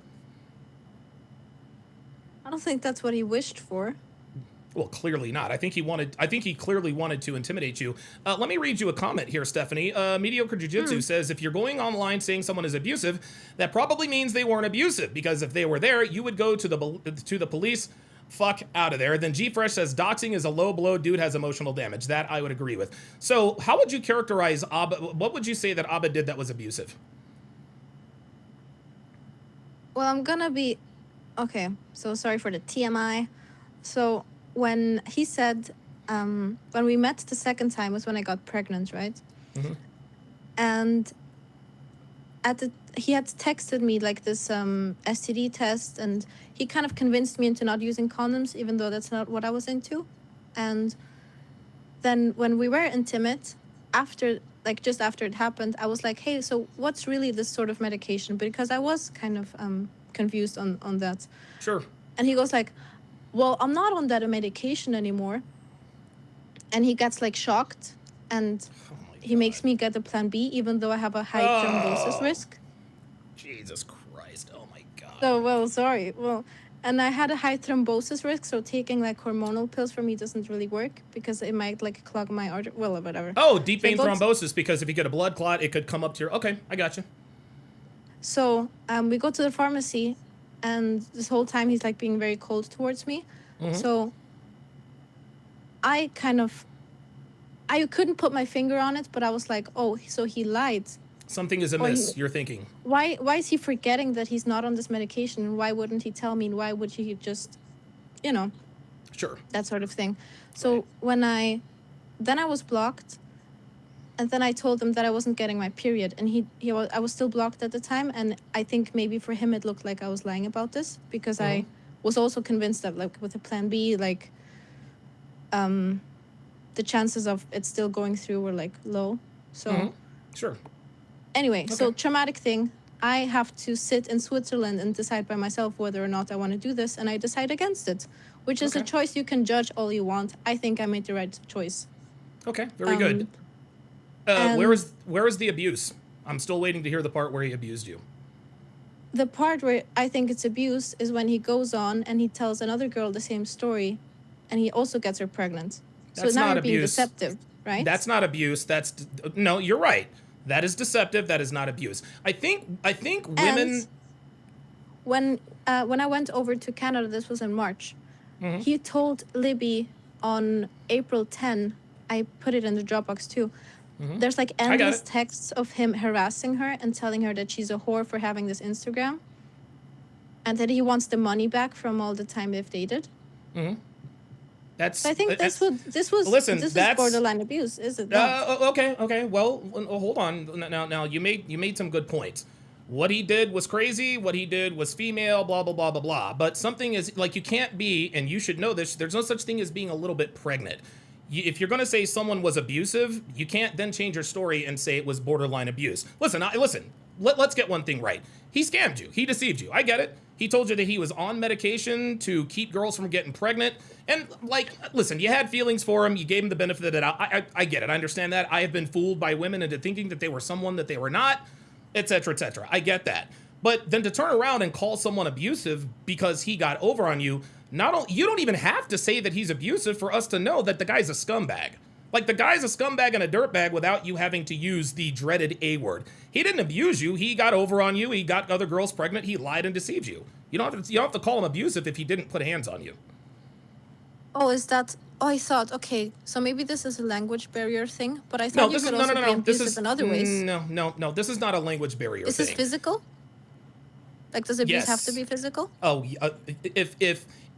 I don't think that's what he wished for. Well, clearly not. I think he clearly wanted to intimidate you. Let me read you a comment here, Stephanie. Mediocre Jiu-Jitsu says, if you're going online saying someone is abusive, that probably means they weren't abusive because if they were there, you would go to the police. Fuck out of there. Then G-Fresh says, doxing is a low blow. Dude has emotional damage. That I would agree with. So how would you characterize Aba? What would you say that Aba did that was abusive? Well, I'm gonna be okay. So sorry for the TMI. So when he said, when we met the second time was when I got pregnant, right? Mm-hmm. And he had texted me like this STD test, and he kind of convinced me into not using condoms, even though that's not what I was into. And then when we were intimate, just after it happened, I was like, hey, so what's really this sort of medication? Because I was kind of confused on that. Sure. And he goes like, well, I'm not on that medication anymore. And he gets like shocked, and he makes me get a plan B, even though I have a high thrombosis risk. Jesus Christ. Oh my God. So, well, sorry. Well, and I had a high thrombosis risk, so taking like hormonal pills for me doesn't really work because it might like clog my artery. Well, whatever. Oh, deep So vein thrombosis, because if you get a blood clot, it could come up to your, okay, I got you. So we go to the pharmacy, and this whole time he's like being very cold towards me. Mm-hmm. So I couldn't put my finger on it, but I was like, oh, so he lied. Something is amiss, you're thinking. Why is he forgetting that he's not on this medication? And why wouldn't he tell me? And why would he just, Sure. that sort of thing. So then I was blocked, and then I told him that I wasn't getting my period, and I was still blocked at the time, and I think maybe for him it looked like I was lying about this because I was also convinced that like with a plan B, like the chances of it still going through were like low. So Sure. Anyway, so traumatic thing. I have to sit in Switzerland and decide by myself whether or not I want to do this, and I decide against it, which is a choice you can judge all you want. I think I made the right choice. Okay, very good. Where is the abuse? I'm still waiting to hear the part where he abused you. The part where I think it's abuse is when he goes on and he tells another girl the same story, and he also gets her pregnant. That's so now not you're being abuse. deceptive, right? That's not abuse. No, you're right. That is deceptive. That is not abuse. I think women. And when I went over to Canada, this was in March. He told Libby on April 10. I put it in the Dropbox too. There's like endless texts of him harassing her and telling her that she's a whore for having this Instagram, and that he wants the money back from all the time they've dated. That's. I think this was borderline abuse, is it not? Okay. Well, hold on. Now you made some good points. What he did was crazy. What he did was female. Blah blah blah blah blah. But something is like you can't be, and you should know this. There's no such thing as being a little bit pregnant. If you're gonna say someone was abusive, you can't then change your story and say it was borderline abuse. Listen. Let's get one thing right. He scammed you. He deceived you. I get it. He told you that he was on medication to keep girls from getting pregnant. And, like, listen, you had feelings for him. You gave him the benefit of the doubt. I get it. I understand that. I have been fooled by women into thinking that they were someone that they were not, etc., etc. I get that. But then to turn around and call someone abusive because he got over on you, you don't even have to say that he's abusive for us to know that the guy's a scumbag. Like, the guy's a scumbag and a dirtbag without you having to use the dreaded A word. He didn't abuse you. He got over on you. He got other girls pregnant. He lied and deceived you. You don't have to call him abusive if he didn't put hands on you. Oh, is that? Oh, I thought, okay, so maybe this is a language barrier thing, but I thought you could also be abusive in other ways. No. This is not a language barrier thing. Is this physical? Like, does abuse have to be physical? Oh,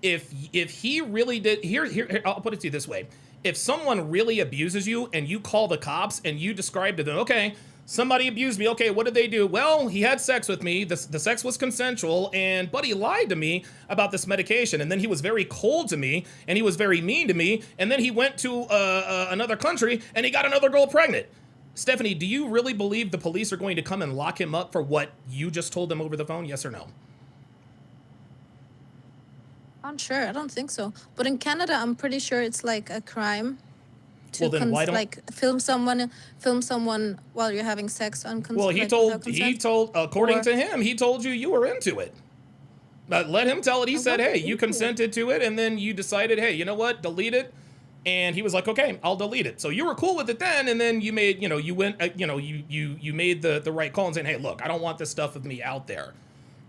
if he really did, here, I'll put it to you this way. If someone really abuses you and you call the cops and you describe to them, okay, somebody abused me. Okay, what did they do? Well, he had sex with me. The sex was consensual, but he lied to me about this medication. And then he was very cold to me, and he was very mean to me. And then he went to another country, and he got another girl pregnant. Stephanie, do you really believe the police are going to come and lock him up for what you just told them over the phone? Yes or no? I'm sure. I don't think so. But in Canada, I'm pretty sure it's like a crime to film someone while you're having sex unconsent. Well, he told according to him, he told you were into it. Let him tell it. He said, hey, you consented to it, and then you decided, hey, you know what, delete it. And he was like, okay, I'll delete it. So you were cool with it then, and then you made, you made the right call and saying, hey, look, I don't want this stuff of me out there.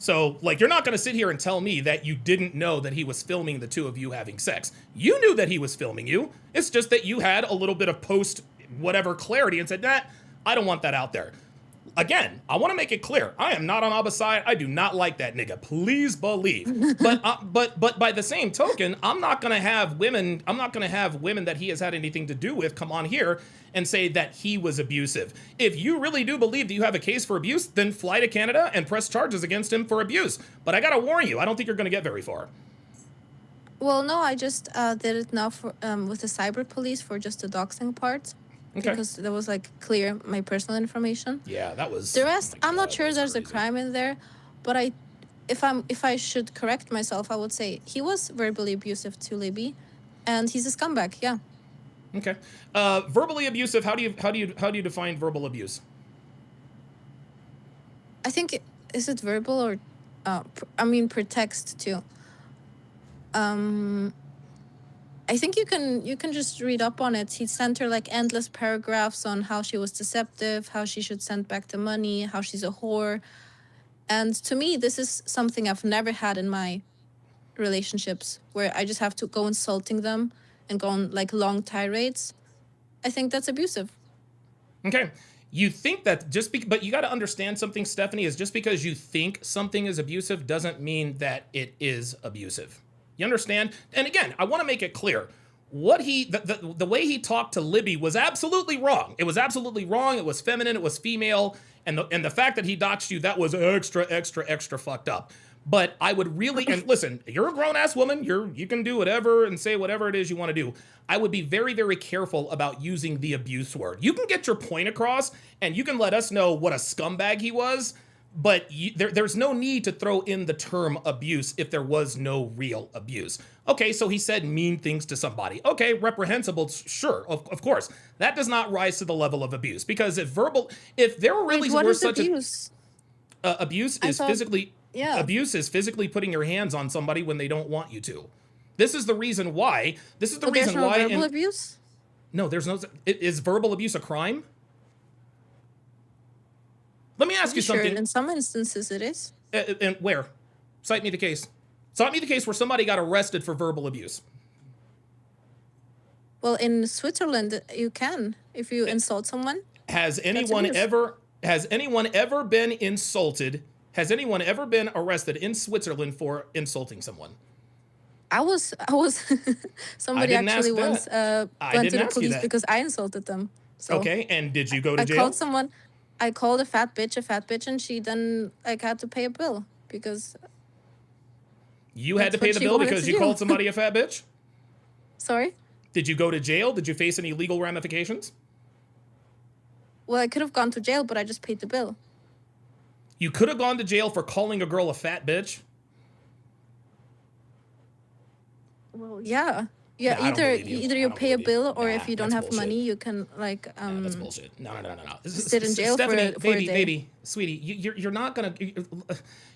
So, like, you're not going to sit here and tell me that you didn't know that he was filming the two of you having sex. You knew that he was filming you. It's just that you had a little bit of post-whatever clarity and said, nah, I don't want that out there. Again, I want to make it clear. I am not on Abba's side. I do not like that nigga. Please believe. But by the same token, I'm not going to have women that he has had anything to do with come on here and say that he was abusive. If you really do believe that you have a case for abuse, then fly to Canada and press charges against him for abuse. But I got to warn you, I don't think you're going to get very far. Well, no, I just did it now for with the cyber police for just the doxing part. Okay. Because that was like clear my personal information. Yeah, that was. The rest, I'm not sure there's a crime in there, but if I should correct myself, I would say he was verbally abusive to Libby, and he's a scumbag. Yeah. Okay. Verbally abusive. How do you define verbal abuse? I think is it verbal or, per text too. I think you can just read up on it. He sent her like endless paragraphs on how she was deceptive, how she should send back the money, how she's a whore. And to me, this is something I've never had in my relationships, where I just have to go insulting them and go on like long tirades. I think that's abusive. Okay. You think that but you got to understand something, Stephanie, is just because you think something is abusive doesn't mean that it is abusive. You understand? And again, I want to make it clear. The way he talked to Libby was absolutely wrong. It was absolutely wrong. It was feminine. It was female. And the fact that he doxed you, that was extra fucked up. But I would really, and listen, you're a grown-ass woman. You can do whatever and say whatever it is you want to do. I would be very, very careful about using the abuse word. You can get your point across, and you can let us know what a scumbag he was, but there's no need to throw in the term abuse if there was no real abuse. Okay, so he said mean things to somebody. Okay, reprehensible, sure, of course. That does not rise to the level of abuse, because if there really were such abuse? Abuse is physically... Yeah. Abuse is physically putting your hands on somebody when they don't want you to. This is the reason why. This is the reason why. There's no verbal abuse? No, there's no. Is verbal abuse a crime? Let me ask you something. In some instances, it is. And where? Cite me the case. Cite me the case where somebody got arrested for verbal abuse. Well, in Switzerland, you can if you insult someone. Has anyone ever been insulted? Has anyone ever been arrested in Switzerland for insulting someone? I was somebody actually once went to the police because I insulted them. So okay, and did you go to jail? I called a fat bitch, and she then had to pay a bill because you had to pay the bill because you called somebody a fat bitch? Sorry? Did you go to jail? Did you face any legal ramifications? Well, I could have gone to jail, but I just paid the bill. You could have gone to jail for calling a girl a fat bitch? Well, yeah. Yeah, No, I don't believe you. either I you don't pay a believe you. bill, or Nah, if you don't that's have bullshit. money, you can like Nah, that's bullshit. No. sit in jail Stephanie, for a day. baby, sweetie, you're not gonna.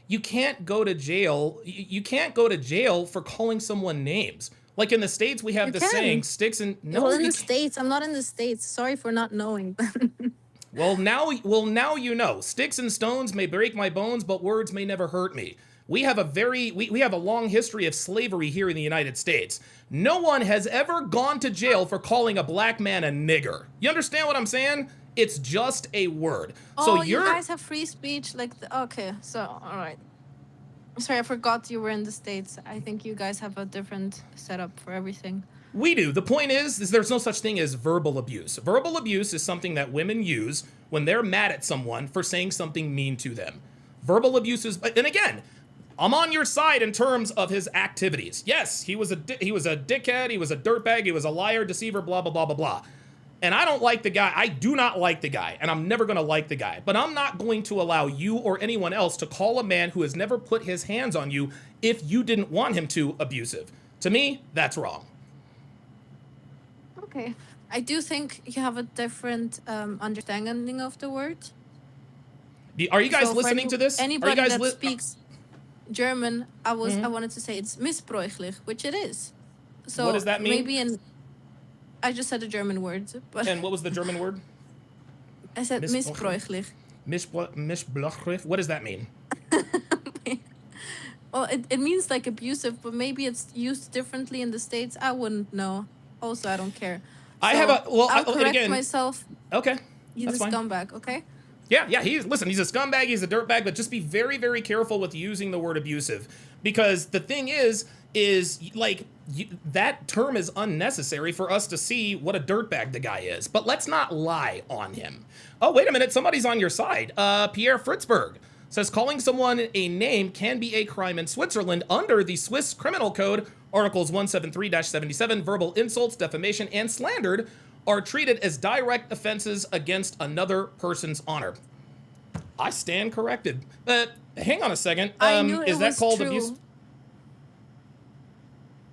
You can't go to jail. You can't go to jail for calling someone names. Like in the States, we have You the can. saying "sticks and no." Well, in you the can't. States, I'm not in the States. Sorry for not knowing. Well, now you know. Sticks and stones may break my bones, but words may never hurt me. We have a long history of slavery here in the United States. No one has ever gone to jail for calling a black man a nigger. You understand what I'm saying? It's just a word. Oh, So you guys have free speech, like okay. So all right. Sorry, I forgot you were in the States. I think you guys have a different setup for everything. We do. The point is there's no such thing as verbal abuse. Verbal abuse is something that women use when they're mad at someone for saying something mean to them. Verbal abuse is, and again, I'm on your side in terms of his activities. Yes, he was a dickhead, he was a dirtbag, he was a liar, deceiver, blah, blah, blah, blah, blah. And I don't like the guy. I do not like the guy, and I'm never going to like the guy. But I'm not going to allow you or anyone else to call a man who has never put his hands on you if you didn't want him to abusive. To me, that's wrong. Okay. I do think you have a different understanding of the word. Are you guys So for listening to this? Anybody Are you guys that speaks German, I wanted to say it's missbräuchlich, which it is. So what does that mean? Maybe I just said a German word, but And what was the German word? I said missbräuchlich. Missbräuchlich. What does that mean? Well, it means like abusive, but maybe it's used differently in the States. I wouldn't know. Also, I don't care. I So have a well. I'll correct again, myself. okay, He's that's a fine. scumbag. Okay. Yeah, he's a scumbag, he's a dirtbag, but just be very, very careful with using the word abusive. Because the thing is like, that term is unnecessary for us to see what a dirtbag the guy is. But let's not lie on him. Oh, wait a minute, somebody's on your side. Pierre Fritzberg says calling someone a name can be a crime in Switzerland under the Swiss Criminal Code, Articles 173-77, verbal insults, defamation, and slander are treated as direct offenses against another person's honor. I stand corrected. Hang on a second. I knew it is that was called true. abuse?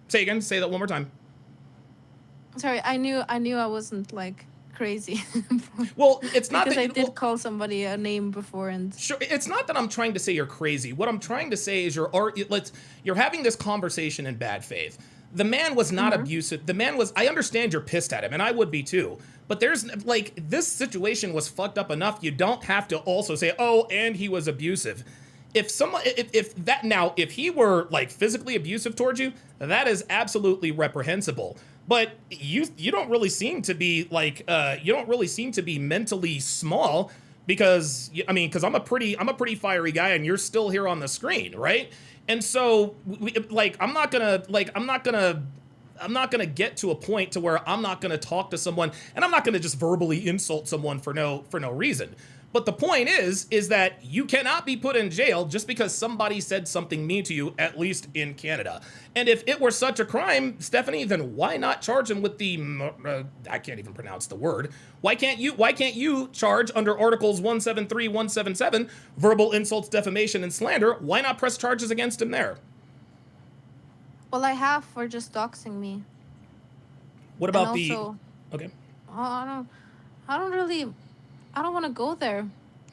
Say again. Say that one more time. Sorry, I knew I wasn't like crazy. Well, it's not because that I did call somebody a name before, and sure, it's not that I'm trying to say you're crazy. What I'm trying to say is you're having this conversation in bad faith. The man was not abusive. The man was, I understand you're pissed at him, and I would be too. But there's, like, this situation was fucked up enough. You don't have to also say, oh, and he was abusive. If he were, like, physically abusive towards you, that is absolutely reprehensible. But you don't really seem to be, like, mentally small. Because I'm a pretty fiery guy, and you're still here on the screen, right? And so, I'm not gonna get to a point to where I'm not gonna talk to someone, and I'm not gonna just verbally insult someone for no reason. But the point is that you cannot be put in jail just because somebody said something mean to you, at least in Canada. And if it were such a crime, Stephanie, then why not charge him with the, I can't even pronounce the word. Why can't you charge under Articles 173, 177, verbal insults, defamation, and slander? Why not press charges against him there? well, I have for just doxing me. What about And also, okay. I don't want to go there,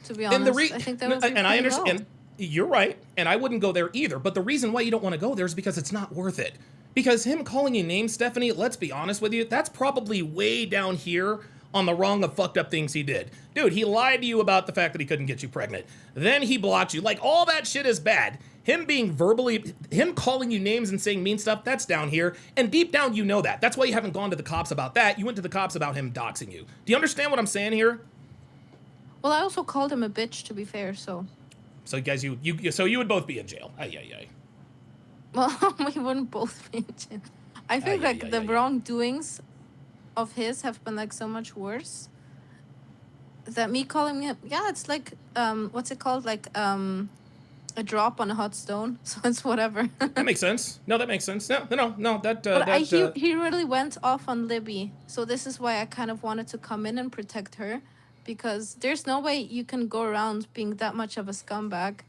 to be honest. I think that would be and I pretty understand. low. You're right, and I wouldn't go there either. But the reason why you don't want to go there is because it's not worth it. Because him calling you names, Stephanie, let's be honest with you, that's probably way down here on the rung of fucked up things he did. Dude, he lied to you about the fact that he couldn't get you pregnant. Then he blocked you. Like, all that shit is bad. Him calling you names and saying mean stuff, that's down here. And deep down, you know that. That's why you haven't gone to the cops about that. You went to the cops about him doxing you. Do you understand what I'm saying here? Well, I also called him a bitch, to be fair, so. So guys, you would both be in jail. Ay. Well, we wouldn't both be in jail. I think the wrongdoings of his have been like so much worse that me calling him, it's like what's it called, like a drop on a hot stone. So it's whatever. That makes sense. No, that makes sense. No. He really went off on Libby, so this is why I kind of wanted to come in and protect her, because there's no way you can go around being that much of a scumbag,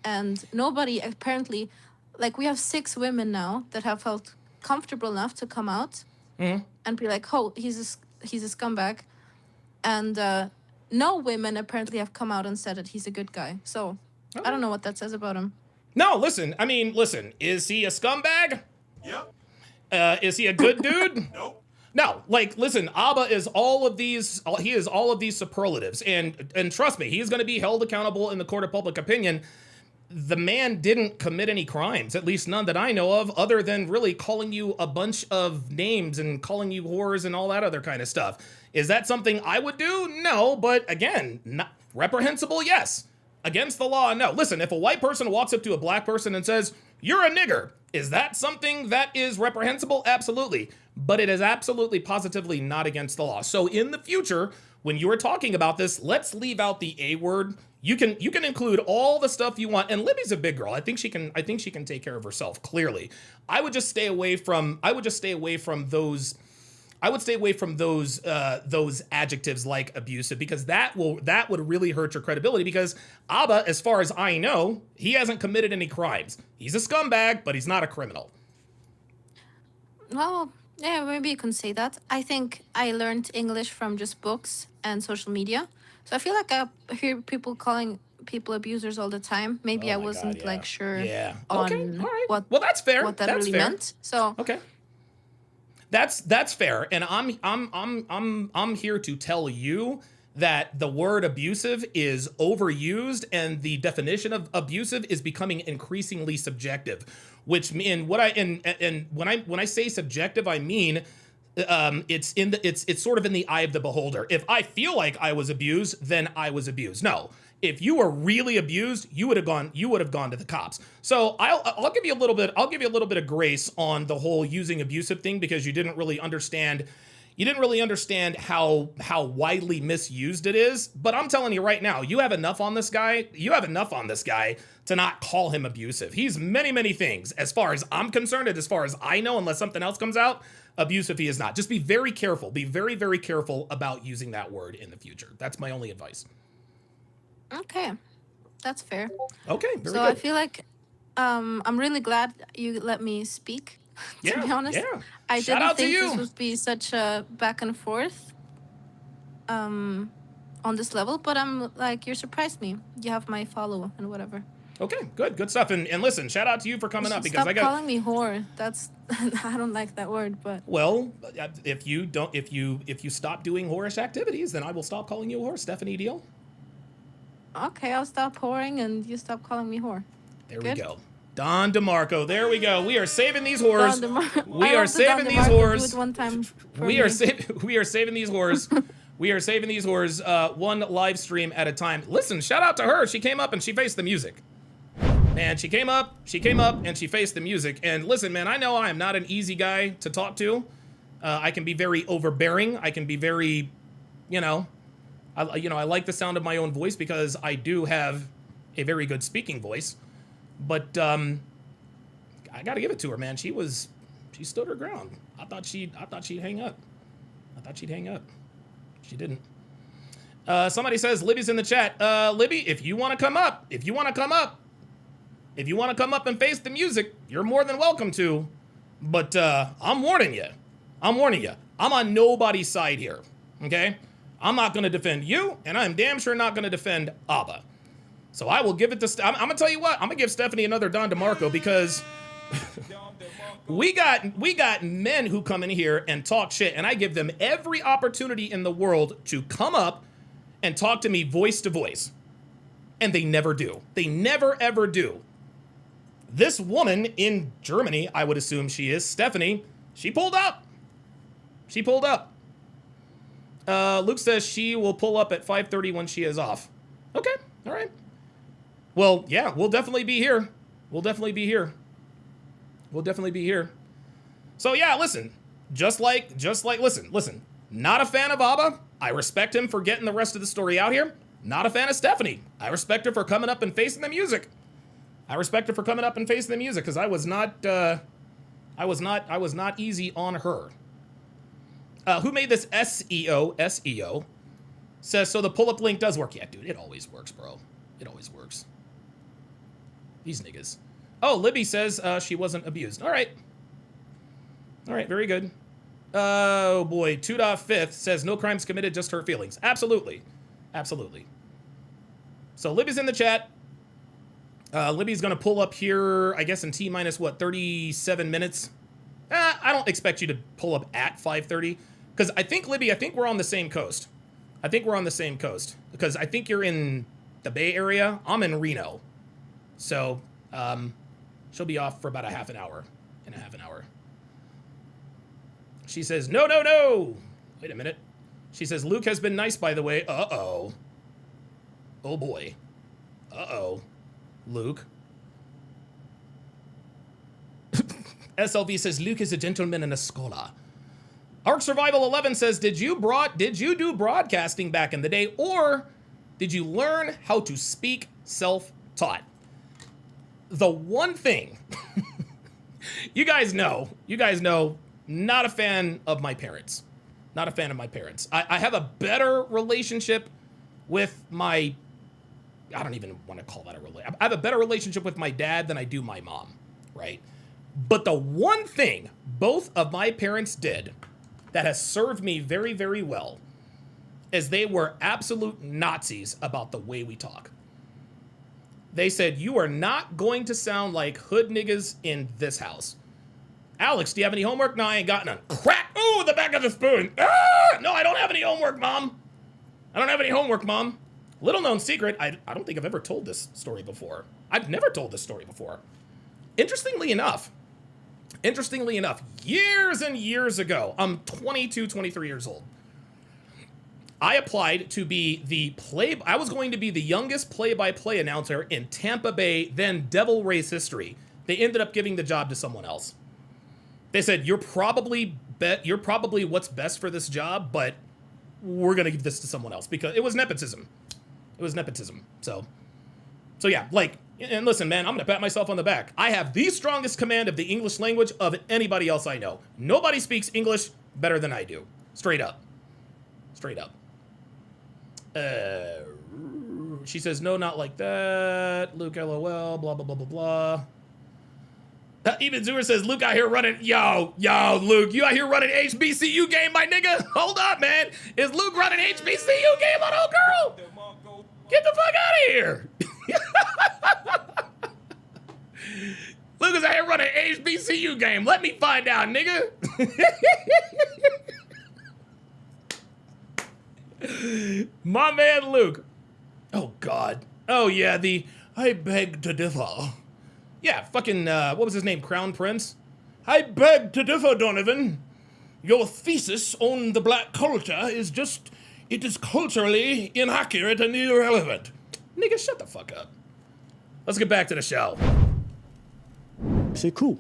and nobody apparently. Like, we have 6 women now that have felt comfortable enough to come out and be like, oh, he's a scumbag. And no women apparently have come out and said that he's a good guy. So I don't know what that says about him. No, listen. I mean, listen. Is he a scumbag? Yep. Is he a good dude? Nope. No, like, listen, Aba is all of these, he is all of these superlatives, and trust me, he's going to be held accountable in the court of public opinion. The man didn't commit any crimes, at least none that I know of, other than really calling you a bunch of names and calling you whores and all that other kind of stuff. Is that something I would do? No, but again, not reprehensible, yes. Against the law, no. Listen, if a white person walks up to a black person and says, "You're a nigger," is that something that is reprehensible? Absolutely. But it is absolutely positively not against the law. So in the future, when you are talking about this, let's leave out the A word. You can include all the stuff you want. And Libby's a big girl. I think she can take care of herself, clearly. I would stay away from those adjectives like abusive, because that would really hurt your credibility, because Aba, as far as I know, he hasn't committed any crimes. He's a scumbag, but he's not a criminal. Well, yeah, maybe you can say that. I think I learned English from just books and social media. So I feel like I hear people calling people abusers all the time. Maybe I wasn't like sure on what that's fair. What that really meant. So okay. That's fair, and I'm here to tell you that the word abusive is overused, and the definition of abusive is becoming increasingly subjective. Which mean when I say subjective, I mean it's sort of in the eye of the beholder. If I feel like I was abused, then I was abused. No. If you were really abused, you would have gone to the cops. So I'll give you a little bit of grace on the whole using abusive thing, because you didn't really understand how widely misused it is. But I'm telling you right now, you have enough on this guy to not call him abusive. He's many, many things. As far as I'm concerned, and as far as I know, unless something else comes out, abusive he is not. Just be very careful. Be very, very careful about using that word in the future. That's my only advice. Okay, that's fair. Okay, very so good. I feel like I'm really glad you let me speak. To be honest, I didn't think this would be such a back and forth on this level, but I'm like, you surprised me. You have my follow and whatever. Okay, good stuff. And listen, shout out to you for coming up, because stop calling me whore. That's I don't like that word, but well, if you stop doing whorish activities, then I will stop calling you a whore. Stephanie, deal? Okay, I'll stop whoring and you stop calling me whore. There we go. Don DeMarco. There we go. We are saving these whores. We are saving these whores. We are saving these whores. We are saving these whores one live stream at a time. Listen, shout out to her. She came up and she faced the music. And she came up and she faced the music. And listen, man, I know I am not an easy guy to talk to. I can be very overbearing. I can be very, I like the sound of my own voice, because I do have a very good speaking voice. But I got to give it to her, man. She stood her ground. I thought she'd hang up. She didn't. Somebody says Libby's in the chat. Libby, if you want to come up and face the music, you're more than welcome to. But I'm warning you. I'm on nobody's side here. Okay? I'm not going to defend you, and I'm damn sure not going to defend Aba. So I will give it to... I'm going to tell you what. I'm going to give Stephanie another Don DeMarco, because we got men who come in here and talk shit, and I give them every opportunity in the world to come up and talk to me voice to voice. And they never do. They never, ever do. This woman in Germany, I would assume she is, Stephanie, she pulled up. Luke says she will pull up at 5:30 when she is off. Okay, all right. Well, yeah, we'll definitely be here. So yeah, listen, just like, listen, not a fan of Aba. I respect him for getting the rest of the story out here. Not a fan of Stephanie. I respect her for coming up and facing the music. Because I was not easy on her. Who made this SEO? Says, so the pull-up link does work. Yeah, dude, it always works, bro. It always works. These niggas. Oh, Libby says she wasn't abused. All right. All right, very good. Oh boy, 2.5 says no crimes committed, just hurt feelings. Absolutely. Absolutely. So Libby's in the chat. Libby's gonna pull up here, I guess in T minus what, 37 minutes? I don't expect you to pull up at 5:30. Because I think, Libby, I think we're on the same coast. I think we're on the same coast. Because I think you're in the Bay Area. I'm in Reno. So, she'll be off for about a half an hour. She says, no, no, no. Wait a minute. She says, Luke has been nice, by the way. Uh-oh. Oh, boy. Uh-oh. Luke. SLV says, Luke is a gentleman and a scholar. Ark Survival 11 says, did you do broadcasting back in the day, or did you learn how to speak self-taught? The one thing, you guys know, not a fan of my parents. Not a fan of my parents. I have a better relationship with my, I don't even want to call that a relationship. I have a better relationship with my dad than I do my mom, right? But the one thing both of my parents did that has served me very, very well is they were absolute Nazis about the way we talk. They said, you are not going to sound like hood niggas in this house. Alex, do you have any homework? No, I ain't got none. Crack! Ooh, the back of the spoon. Ah! No, I don't have any homework, Mom. I don't have any homework, Mom. Little known secret, I don't think I've ever told this story before. I've never told this story before. Interestingly enough, years and years ago, I'm 22, 23 years old. I applied to be I was going to be the youngest play-by-play announcer in Tampa Bay, then Devil Rays history. They ended up giving the job to someone else. They said, you're probably what's best for this job, but we're going to give this to someone else because it was nepotism. So yeah, like, and listen, man, I'm going to pat myself on the back. I have the strongest command of the English language of anybody else I know. Nobody speaks English better than I do. Straight up. She says, no, not like that. Luke, LOL, blah, blah, blah, blah, blah. Even Zoomer says, Luke out here running, yo, Luke, you out here running HBCU game, my nigga? Hold up, man. Is Luke running HBCU game on old girl? Get the fuck out of here. Luke is out here running HBCU game. Let me find out, nigga. My man, Luke. Oh, God. Oh, yeah, I beg to differ. Yeah, fucking, what was his name? Crown Prince? I beg to differ, Donovan. Your thesis on the black culture is it is culturally inaccurate and irrelevant. Nigga, shut the fuck up. Let's get back to the show. Say cool.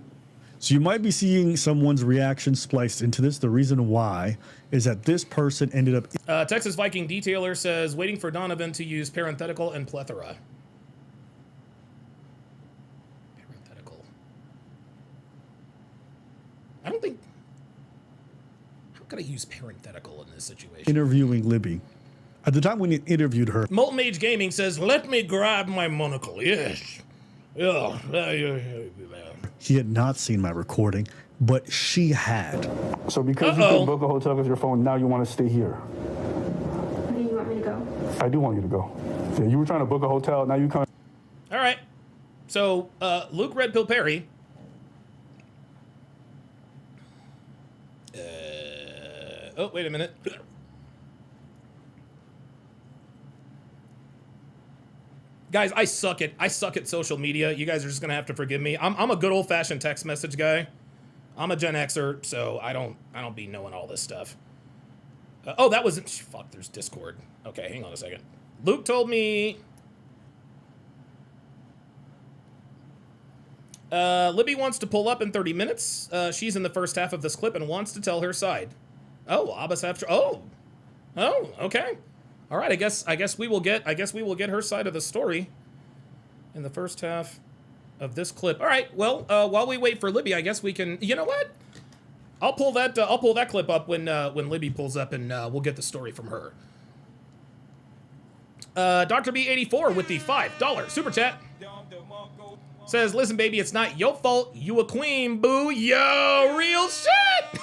So you might be seeing someone's reaction spliced into this. The reason why is that this person ended up... Texas Viking Detailer says, waiting for Donovan to use parenthetical and plethora. I don't think... How could I use parenthetical in this situation? Interviewing Libby. At the time when you interviewed her... Molten Mage Gaming says, let me grab my monocle. Yes. Yeah. He had not seen my recording, but she had. So because you couldn't book a hotel with your phone, now you want to stay here? Where do you want me to go? I do want you to go. Yeah, you were trying to book a hotel, now you come... All right. So, Luke Red Pill Perry... Oh, wait a minute. Guys, I suck at social media. You guys are just gonna have to forgive me. I'm a good old-fashioned text message guy. I'm a Gen Xer, so I don't be knowing all this stuff. Oh, that wasn't... Fuck, there's Discord. Okay, hang on a second. Luke told me... Libby wants to pull up in 30 minutes. She's in the first half of this clip and wants to tell her side. Oh, Abbas after... Oh, okay. All right, I guess we will get her side of the story in the first half of this clip. All right, well, while we wait for Libby, I guess we can... You know what? I'll pull that clip up when Libby pulls up, and we'll get the story from her. Dr. B84 with the $5 super chat Says, listen, baby, it's not your fault. You a queen, boo. Yo, real shit.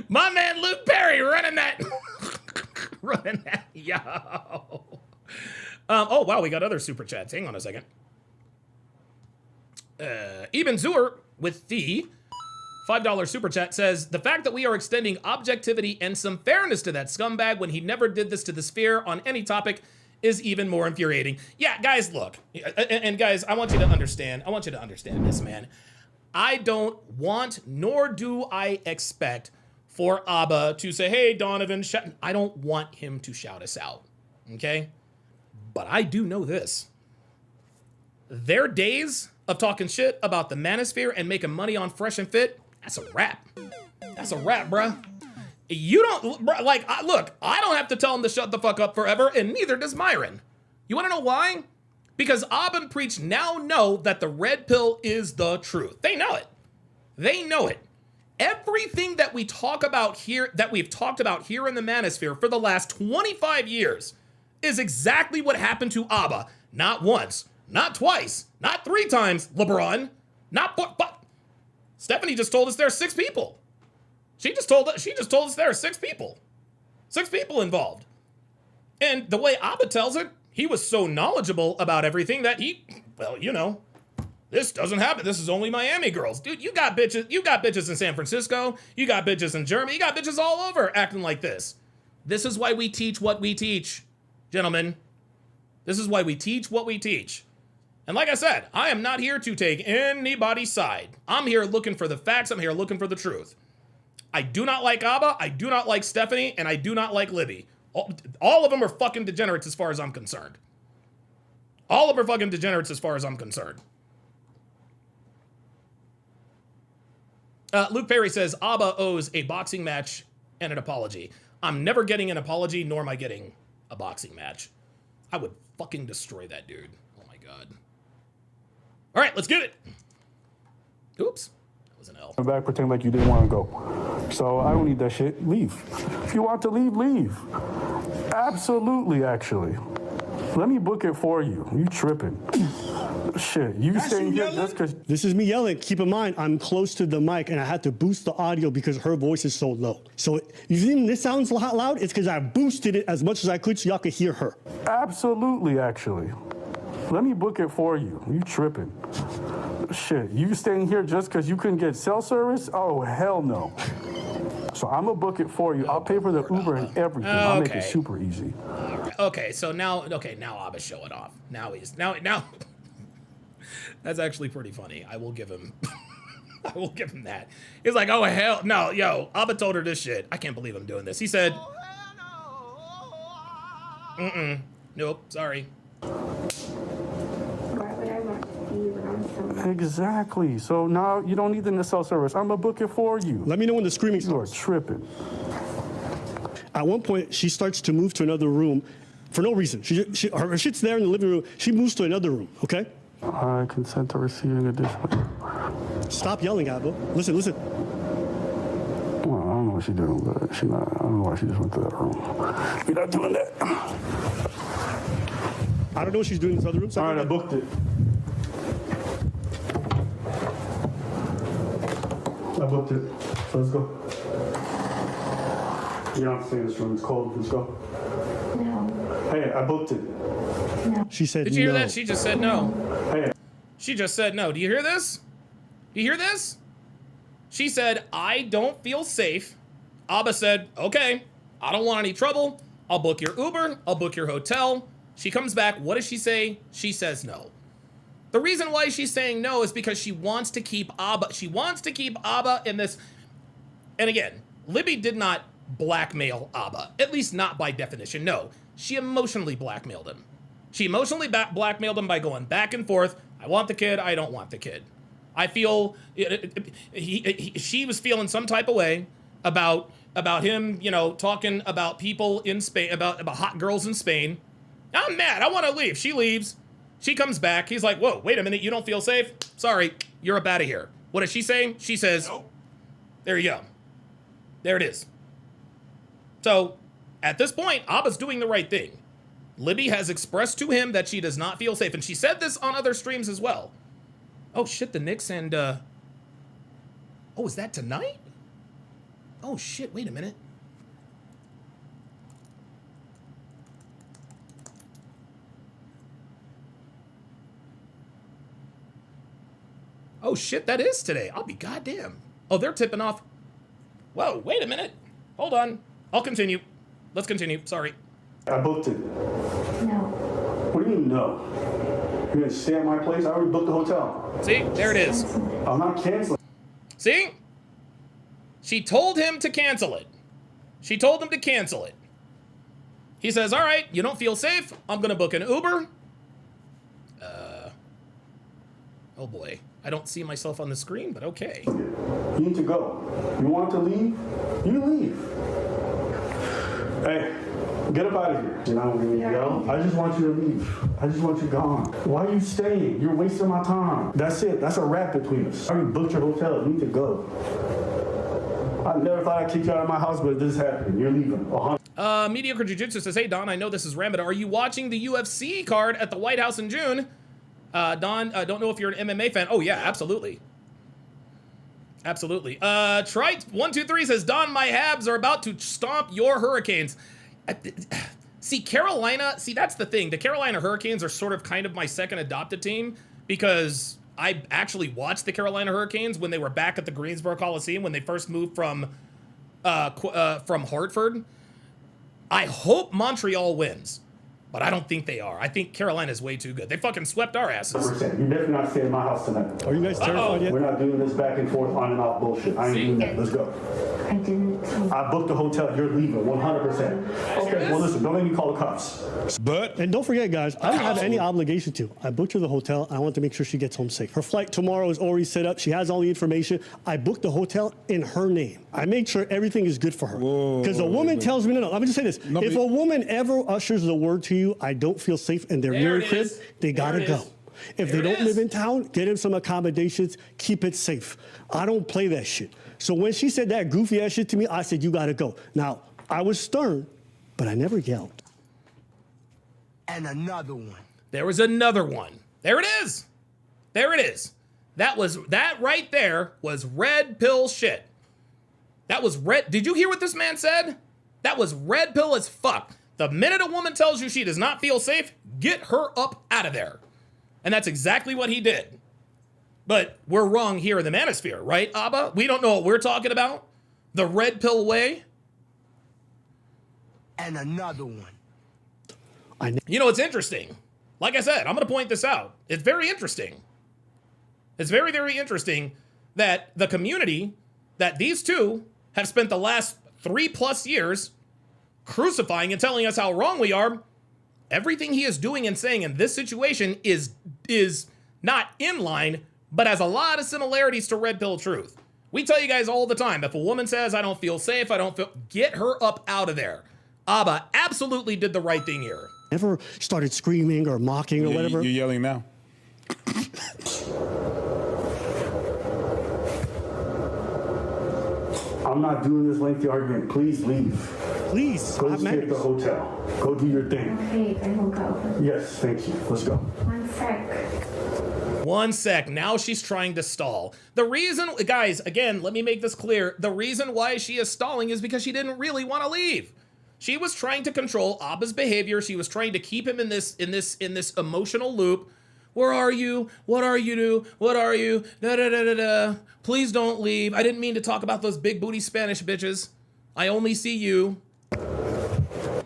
My man Luke Perry running that. Running that. Yo. Oh, wow, we got other super chats. Hang on a second. Eben Zuer with the $5 super chat says, the fact that we are extending objectivity and some fairness to that scumbag when he never did this to the sphere on any topic is even more infuriating. Yeah, guys, look. And guys, I want you to understand. I want you to understand this, man. I don't want, nor do I expect for Aba to say, hey, Donovan, I don't want him to shout us out, okay? But I do know this. Their days of talking shit about the manosphere and making money on Fresh and Fit, that's a wrap. That's a wrap, bruh. You don't, like, look, I don't have to tell him to shut the fuck up forever, and neither does Myron. You wanna know why? Because AbaNPreach now know that the red pill is the truth. They know it. They know it. Everything that we talk about here, that we've talked about here in the manosphere for the last 25 years is exactly what happened to Aba. Not once, not twice, not 3 times, LeBron, not but Stephanie just told us there are 6 people. She just told us there are 6 people. 6 people involved. And the way Aba tells it, he was so knowledgeable about everything that he, well, you know, this doesn't happen. This is only Miami girls. Dude, you got bitches in San Francisco. You got bitches in Germany. You got bitches all over acting like this. This is why we teach what we teach, gentlemen. This is why we teach what we teach. And like I said, I am not here to take anybody's side. I'm here looking for the facts. I'm here looking for the truth. I do not like Aba, I do not like Stephanie, and I do not like Libby. All of them are fucking degenerates as far as I'm concerned. All of them are fucking degenerates as far as I'm concerned. Luke Perry says, Aba owes a boxing match and an apology. I'm never getting an apology, nor am I getting a boxing match. I would fucking destroy that dude. Oh my God. All right, let's get it. Oops. Was an L. Come back, pretend like you didn't want to go. So I don't need that shit. Leave. If you want to leave, leave. Absolutely, actually. Let me book it for you. You tripping. Shit, you staying here just because... This is me yelling. Keep in mind, I'm close to the mic, and I had to boost the audio because her voice is so low. So you think this sounds loud? It's because I boosted it as much as I could so y'all could hear her. Absolutely, actually. Let me book it for you. You tripping. Shit, you staying here just because you couldn't get cell service? Oh, hell no. So I'm going to book it for you. I'll pay for the Uber and everything. Okay. I'll make it super easy. Okay, so now Aba's showing off. Now. That's actually pretty funny. I will give him that. He's like, oh, hell no. Yo, Aba told her this shit. I can't believe I'm doing this. He said, nope, sorry. Exactly. So now you don't need the cell service. I'm going to book it for you. Let me know when the screaming starts. You are tripping. At one point, she starts to move to another room for no reason. Her shit's there in the living room. She moves to another room, okay? I consent to receiving additional. Stop yelling, Aba. Listen. Well, I don't know what she's doing, but she's not. I don't know why she just went to that room. We're not doing that. I don't know what she's doing in this other room. All right, I booked it. I booked it. So let's go. You don't have to stay in this room. It's cold. Let's go. No. Hey, I booked it. No. She said no. Did you hear that? She just said no. Hey. She just said no. Do you hear this? Do you hear this? She said, I don't feel safe. Aba said, okay, I don't want any trouble. I'll book your Uber. I'll book your hotel. She comes back. What does she say? She says no. The reason why she's saying no is because she wants to keep Aba. She wants to keep Aba in this. And again, Libby did not blackmail Aba, at least not by definition. No, she emotionally blackmailed him. She emotionally blackmailed him by going back and forth. I want the kid. I don't want the kid. I feel she was feeling some type of way about him, you know, talking about people in Spain, about hot girls in Spain. I'm mad. I want to leave. She leaves. She comes back. He's like, whoa, wait a minute. You don't feel safe? Sorry. You're up out of here. What is she saying? She says, no. There you go. There it is. So at this point, Aba's doing the right thing. Libby has expressed to him that she does not feel safe. And she said this on other streams as well. Oh, shit, the Knicks and, oh, is that tonight? Oh, shit, wait a minute. Oh, shit, that is today. I'll be goddamn. Oh, they're tipping off. Whoa, wait a minute. Hold on. I'll continue. Let's continue. Sorry. I booked it. No. What do you mean, no? You're gonna stay at my place? I already booked the hotel. See? There it is. I'm not canceling. See? She told him to cancel it. She told him to cancel it. He says, all right, you don't feel safe. I'm going to book an Uber. Oh, boy. I don't see myself on the screen, but okay. You need to go. You want to leave? You leave. Hey, get up out of here. You know, when you go, I just want you to leave. I just want you gone. Why are you staying? You're wasting my time. That's it. That's a wrap between us. I already booked your hotel. You need to go. I never thought I'd kick you out of my house, but this happened. You're leaving. Mediocre Jiu-Jitsu says, hey, Don, I know this is Ramada. Are you watching the UFC card at the White House in June? Don, don't know if you're an MMA fan. Oh, yeah, absolutely. Absolutely. Trite123 says, Don, my Habs are about to stomp your Hurricanes. See, Carolina, that's the thing. The Carolina Hurricanes are sort of kind of my second adopted team because I actually watched the Carolina Hurricanes when they were back at the Greensboro Coliseum when they first moved from Hartford. I hope Montreal wins, but I don't think they are. I think Carolina's way too good. They fucking swept our asses. 100%. You're definitely not staying in my house tonight. Are you guys terrified yet? We're not doing this back and forth on and off bullshit. I ain't doing that. Let's go. I didn't. I booked the hotel. You're leaving 100%. Okay, well, listen, don't let me call the cops. And don't forget, guys, I don't have any obligation to. I booked her the hotel. I want to make sure she gets home safe. Her flight tomorrow is already set up. She has all the information. I booked the hotel in her name. I made sure everything is good for her. Because a woman tells me, no, let me just say this. If a woman ever ushers the word to you, I don't feel safe, and they're near a crib, they gotta go. If they don't live in town, get them some accommodations, keep it safe. I don't play that shit. So when she said that goofy ass shit to me, I said, you gotta go. Now, I was stern, but I never yelled. And another one. There was another one. There it is. There it is. That right there was red pill shit. That was red. Did you hear what this man said? That was red pill as fuck. The minute a woman tells you she does not feel safe, get her up out of there. And that's exactly what he did. But we're wrong here in the manosphere, right, Abba? We don't know what we're talking about. The red pill way. And another one. You know, it's interesting. Like I said, I'm going to point this out. It's very interesting. It's very, very interesting that the community, that these two have spent the last 3+ years crucifying and telling us how wrong we are. Everything he is doing and saying in this situation is not in line, but has a lot of similarities to red pill truth. We tell you guys all the time, if a woman says, I don't feel safe, get her up out of there. Abba absolutely did the right thing here. Never started screaming or mocking or whatever. You're yelling now. I'm not doing this lengthy argument. Please leave. Please. Go stay at the hotel. Go do your thing. Okay, I will go. Yes, thank you. Let's go. 1 sec. 1 sec. Now she's trying to stall. The reason, guys, again, let me make this clear. The reason why she is stalling is because she didn't really want to leave. She was trying to control Abba's behavior. She was trying to keep him in this emotional loop. Where are you? What are you? What are you? Da da da da da. Please don't leave. I didn't mean to talk about those big booty Spanish bitches. I only see you.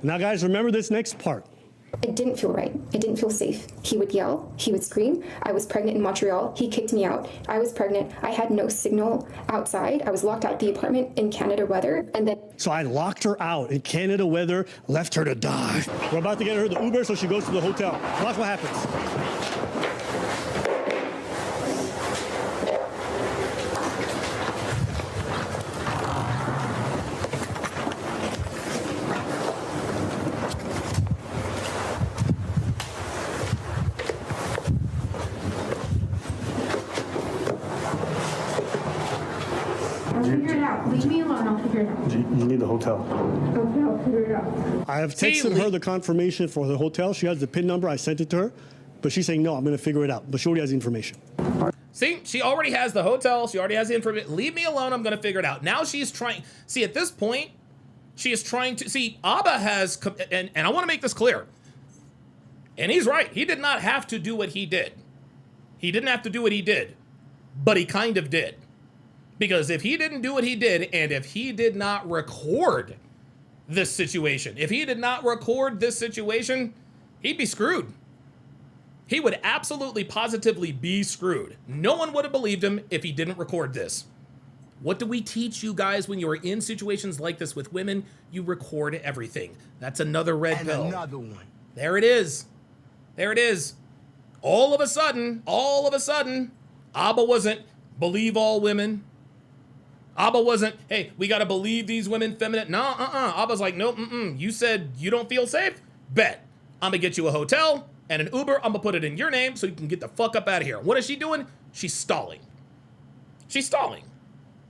Now, guys, remember this next part. It didn't feel right. It didn't feel safe. He would yell. He would scream. I was pregnant in Montreal. He kicked me out. I was pregnant. I had no signal outside. I was locked out the apartment in Canada weather. And then. So I locked her out in Canada weather, left her to die. We're about to get her the Uber, so she goes to the hotel. Watch what happens. out. Leave me alone. I'll figure it out. You need the hotel. Okay, I'll figure it out. I have texted her the confirmation for the hotel. She has the PIN number. I sent it to her. But she's saying, no, I'm going to figure it out. But she already has the information. See, she already has the hotel. She already has the information. Leave me alone. I'm going to figure it out. Now she's trying. See, at this point, she is trying to. See, Aba has. And I want to make this clear. And he's right. He did not have to do what he did. He didn't have to do what he did. But he kind of did. Because if he didn't do what he did, and if he did not record this situation, if he did not record this situation, he'd be screwed. He would absolutely positively be screwed. No one would have believed him if he didn't record this. What do we teach you guys when you are in situations like this with women? You record everything. That's another red And pill. another one. There it is. There it is. All of a sudden, Aba wasn't believe all women. Aba wasn't, hey, we got to believe these women feminine. No, Aba's like, no, you said you don't feel safe? Bet. I'm going to get you a hotel and an Uber. I'm going to put it in your name so you can get the fuck up out of here. What is she doing? She's stalling. She's stalling.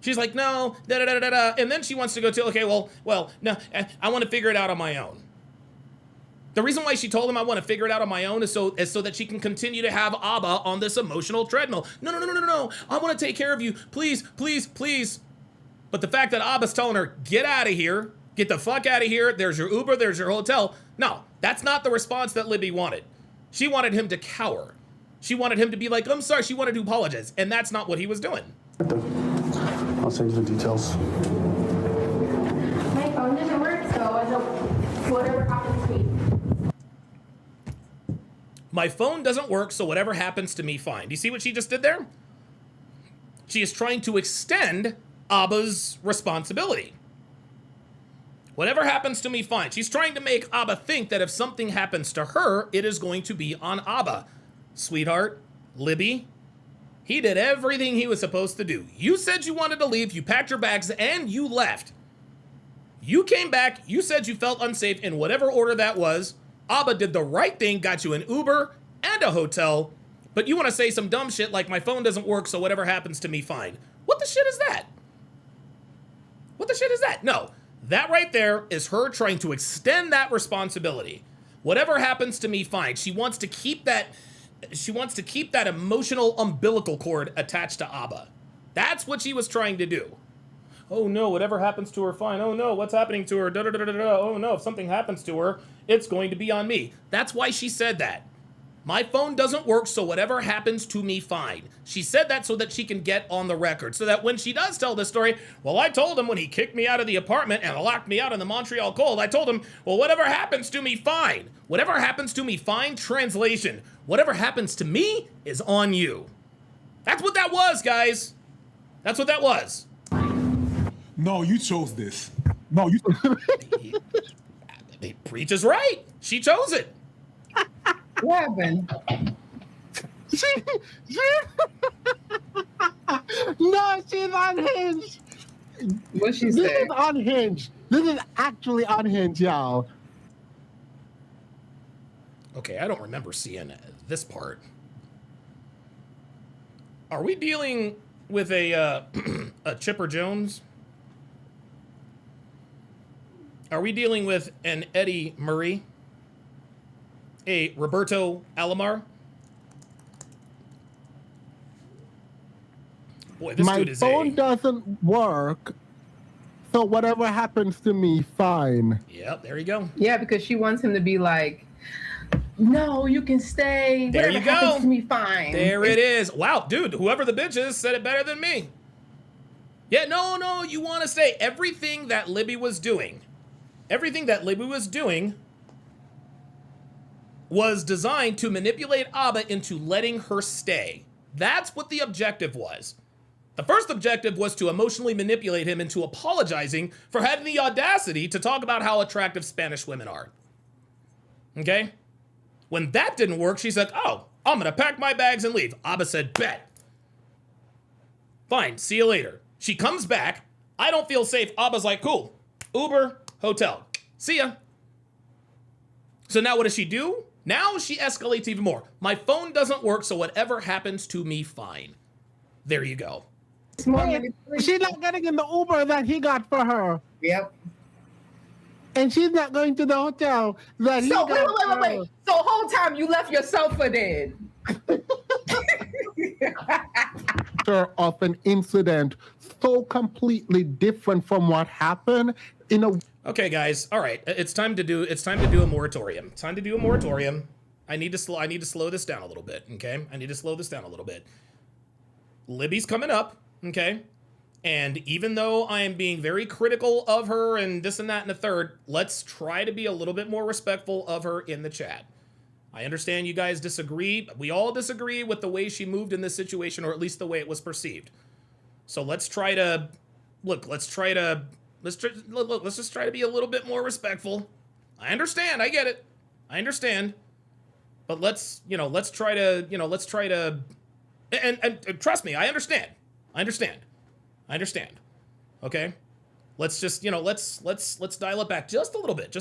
She's like, no, da-da-da-da-da. And then she wants to go to, okay, well, no, I want to figure it out on my own. The reason why she told him I want to figure it out on my own is so that she can continue to have Aba on this emotional treadmill. No. I want to take care of you. Please, please, please. But the fact that Aba's telling her, get out of here, get the fuck out of here, there's your Uber, there's your hotel. No, that's not the response that Libby wanted. She wanted him to cower. She wanted him to be like, I'm sorry, she wanted to apologize. And that's not what he was doing. I'll send you the details. My phone doesn't work, so whatever happens to me. My phone doesn't work, so whatever happens to me, fine. Do you see what she just did there? She is trying to extend Aba's responsibility. Whatever happens to me, fine. She's trying to make Aba think that if something happens to her, it is going to be on Aba. Sweetheart, Libby, he did everything he was supposed to do. You said you wanted to leave, you packed your bags, and you left. You came back, you said you felt unsafe in whatever order that was. Aba did the right thing, got you an Uber and a hotel, but you want to say some dumb shit like my phone doesn't work, so whatever happens to me, fine. What the shit is that? What the shit is that? No, that right there is her trying to extend that responsibility. Whatever happens to me, fine. She wants to keep that emotional umbilical cord attached to Aba. That's what she was trying to do. Oh no, whatever happens to her, fine. Oh no, what's happening to her? Da, da, da, da, da. Oh no, if something happens to her, it's going to be on me. That's why she said that. My phone doesn't work, so whatever happens to me, fine. She said that so that she can get on the record, so that when she does tell this story, well, I told him when he kicked me out of the apartment and locked me out in the Montreal cold, I told him, well, whatever happens to me, fine. Whatever happens to me, fine. Translation. Whatever happens to me is on you. That's what that was, guys. That's what that was. No, you chose this. No, you. Preach is right. She chose it. What happened? No, she's unhinged. What she This said? is unhinged. This is actually unhinged, y'all. Okay, I don't remember seeing this part. Are we dealing with a Chipper Jones? Are we dealing with an Eddie Murray? A Roberto Alomar? Boy, this My dude is phone doesn't work, so whatever happens to me, fine. Yep, there you go. Yeah, because she wants him to be like, no, you can stay. There Whatever you go. happens to me, fine. There it is. Wow, dude, whoever the bitch is said it better than me. Yeah, no, you want to stay. Everything that Libby was doing was designed to manipulate Aba into letting her stay. That's what the objective was. The first objective was to emotionally manipulate him into apologizing for having the audacity to talk about how attractive Spanish women are. Okay? When that didn't work, she's like, oh, I'm gonna pack my bags and leave. Aba said, bet. Fine, see you later. She comes back. I don't feel safe. Aba's like, cool. Uber, hotel. See ya. So now what does she do? Now she escalates even more. My phone doesn't work, so whatever happens to me, fine. There you go. It's more Hey, manipulation. she's not getting in the Uber that he got for her. Yep. And she's not going to the hotel that he So got wait. for her. So whole time you left yourself for dead. Of an incident so completely different from what happened in a Okay, guys. All right, it's time to do a moratorium. It's time to do a moratorium. I need to slow this down a little bit. Okay, I need to slow this down a little bit. Libby's coming up. Okay, and even though I am being very critical of her and this and that and the third, let's try to be a little bit more respectful of her in the chat. I understand you guys disagree. We all disagree with the way she moved in this situation, or at least the way it was perceived. So let's try to look. Let's just try to be a little bit more respectful. I understand. I get it. I understand. But let's try to, and trust me, I understand. I understand. Okay. Let's just, let's dial it back just a little bit.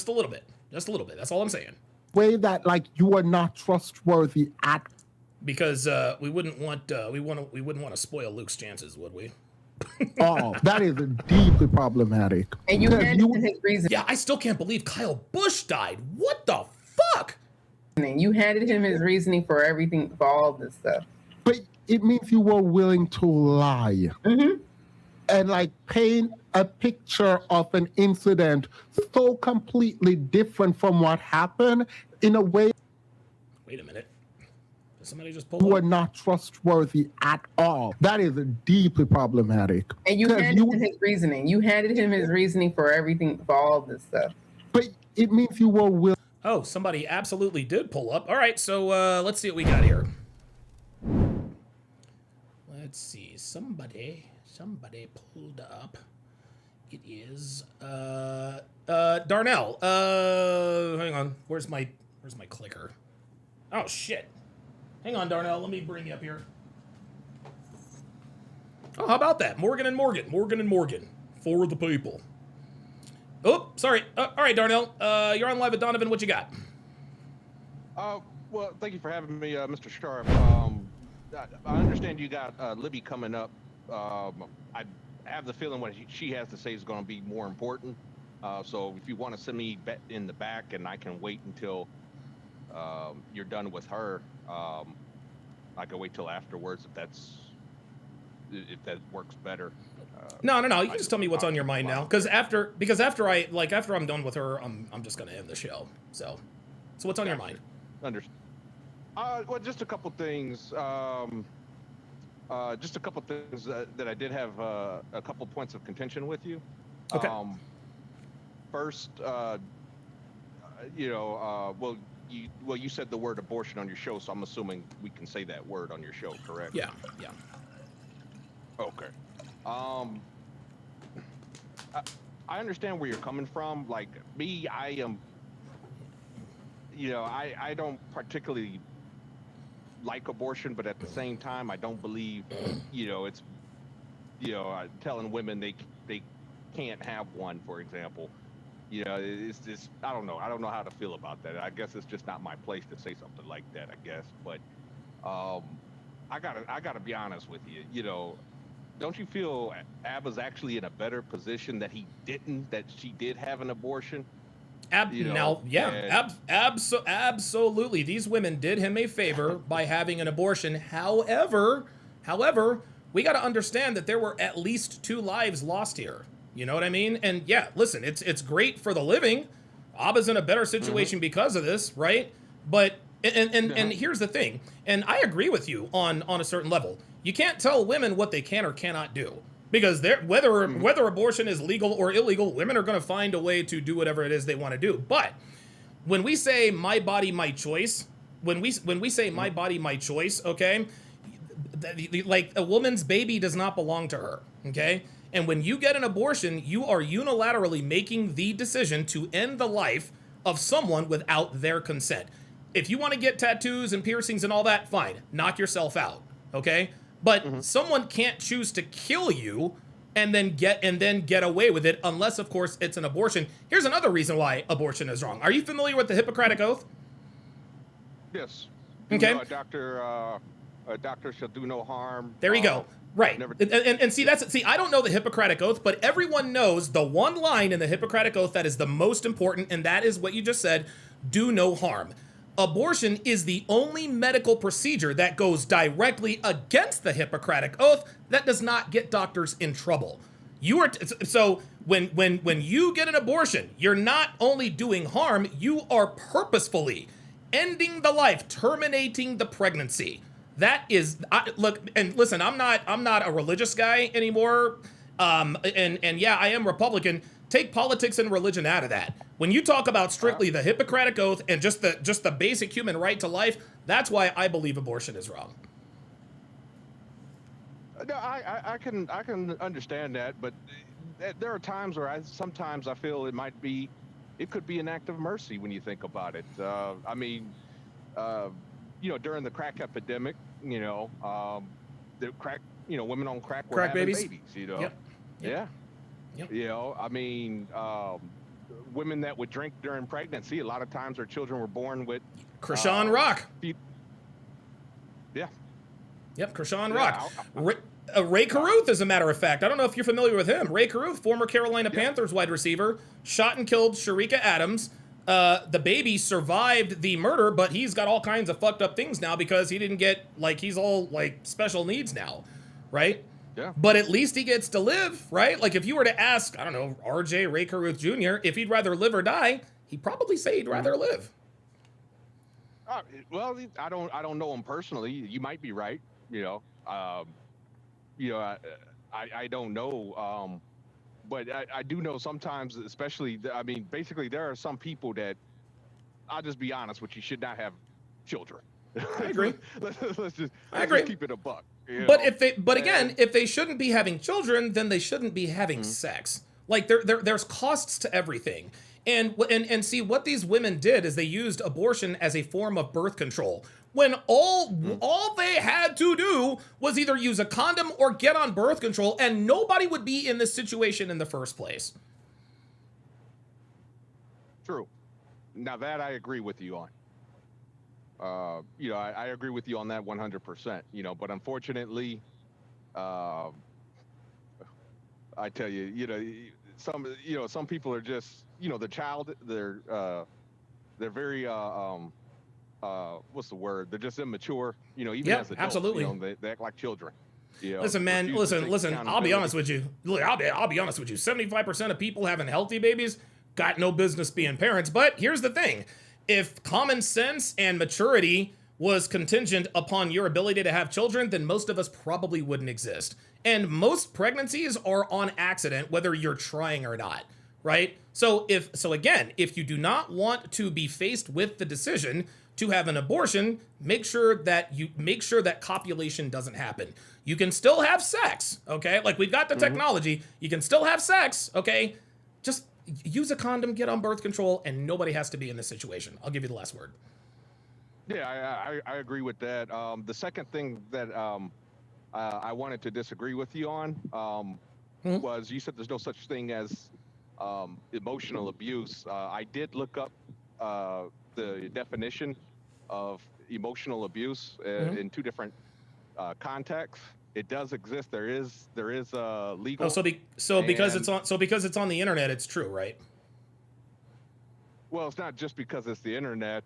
That's all I'm saying. way that like you are not trustworthy at. Because we wouldn't want to spoil Luke's chances, would we? Oh, that is deeply problematic. And you handed him his reason. Yeah, I still can't believe Kyle Busch died. What the fuck? And you handed him his reasoning for everything, for all this stuff. But it means you were willing to lie. Mm-hmm. And like paint a picture of an incident so completely different from what happened in a way. Wait a minute. Did somebody just pull you up? are not trustworthy at all. That is deeply problematic. And you handed him his reasoning. You handed him his reasoning for everything, for all this stuff. But it means you were willing. Oh, somebody absolutely did pull up. All right, so let's see what we got here. Let's see. Somebody pulled up. It is Darnell. Hang on. Where's my clicker? Oh shit. Hang on, Darnell. Let me bring you up here. Oh, how about that? Morgan and Morgan. For the people. Oh, sorry. All right, Darnell. You're on live with Donovan. What you got? Well, thank you for having me, Mr. Sharp. I understand you got Libby coming up. I have the feeling what she has to say is going to be more important. So if you want to send me in the back and I can wait until you're done with her, I can wait till afterwards if that works better. No. You can just tell me what's on your mind now, because after I'm done with her, I'm just gonna end the show. So what's on your mind? Understood. Well, just a couple things. Just a couple things that I did have a couple points of contention with you. Okay. First, you said the word abortion on your show, so I'm assuming we can say that word on your show, correct? Yeah. Okay. I understand where you're coming from. Like me, I am. I don't particularly like abortion, but at the same time, I don't believe, it's, telling women they can't have one, for example. It's just, I don't know how to feel about that. I guess it's just not my place to say something like that, I guess. But I gotta be honest with you. Don't you feel Abba's actually in a better position that she did have an abortion? Absolutely. These women did him a favor by having an abortion. However, we got to understand that there were at least 2 lives lost here. You know what I mean? And yeah, listen, it's great for the living. Abba's in a better situation because of this, right? But and here's the thing, and I agree with you on a certain level. You can't tell women what they can or cannot do. Because whether abortion is legal or illegal, women are going to find a way to do whatever it is they want to do. But when we say my body, my choice, okay, like a woman's baby does not belong to her, okay? And when you get an abortion, you are unilaterally making the decision to end the life of someone without their consent. If you want to get tattoos and piercings and all that, fine, knock yourself out, okay? But someone can't choose to kill you and then get away with it unless, of course, it's an abortion. Here's another reason why abortion is wrong. Are you familiar with the Hippocratic Oath? Yes. Okay. Dr. A doctor shall do no harm. There you go. Right. Never. And see, I don't know the Hippocratic Oath, but everyone knows the one line in the Hippocratic Oath that is the most important, and that is what you just said, do no harm. Abortion is the only medical procedure that goes directly against the Hippocratic Oath that does not get doctors in trouble. So when you get an abortion, you're not only doing harm, you are purposefully ending the life, terminating the pregnancy. That is, look, and listen, I'm not a religious guy anymore. And yeah, I am Republican. Take politics and religion out of that. When you talk about strictly the Hippocratic Oath and just the basic human right to life, that's why I believe abortion is wrong. No, I can understand that, but there are times where sometimes I feel it could be an act of mercy when you think about it. I mean, during the crack epidemic, the crack, women on crack were having babies. Yep. Yeah. Yep. I mean, women that would drink during pregnancy, a lot of times their children were born with Krishan Rock. Yeah. Yep, Krishan Rock. Ray Caruth, as a matter of fact. I don't know if you're familiar with him. Ray Caruth, former Carolina Panthers wide receiver, shot and killed Sharika Adams. The baby survived the murder, but he's got all kinds of fucked up things now because he didn't get, he's all, special needs now, right? Yeah. But at least he gets to live, right? Like, if you were to ask, I don't know, RJ, Ray Caruth Jr., if he'd rather live or die, he'd probably say he'd rather live. Well, I don't know him personally. You might be right, I don't know. But I do know sometimes, especially, basically there are some people that, I'll just be honest with you, should not have children. I agree. Let's just keep it a buck. But if they shouldn't be having children, then they shouldn't be having sex. Like there's costs to everything. And see, what these women did is they used abortion as a form of birth control. When all they had to do was either use a condom or get on birth control, and nobody would be in this situation in the first place. True. Now that I agree with you on. I agree with you on that 100%. But unfortunately, I tell you, some people are just, the child, they're very what's the word? They're just immature. Even as adults, absolutely. They act like children. Listen, man. Listen. I'll be honest with you. Look, I'll be honest with you. 75% of people having healthy babies got no business being parents. But here's the thing: if common sense and maturity was contingent upon your ability to have children, then most of us probably wouldn't exist. And most pregnancies are on accident, whether you're trying or not, right? So again, if you do not want to be faced with the decision to have an abortion, make sure that copulation doesn't happen. You can still have sex, okay? Like, we've got the technology. You can still have sex, okay? Just use a condom, get on birth control, and nobody has to be in this situation. I'll give you the last word. Yeah, I agree with that. The second thing that I wanted to disagree with you on was you said there's no such thing as emotional abuse. I did look up the definition of emotional abuse in two different contexts. It does exist. There is a legal. Because it's on the internet, it's true, right? Well, it's not just because it's the internet.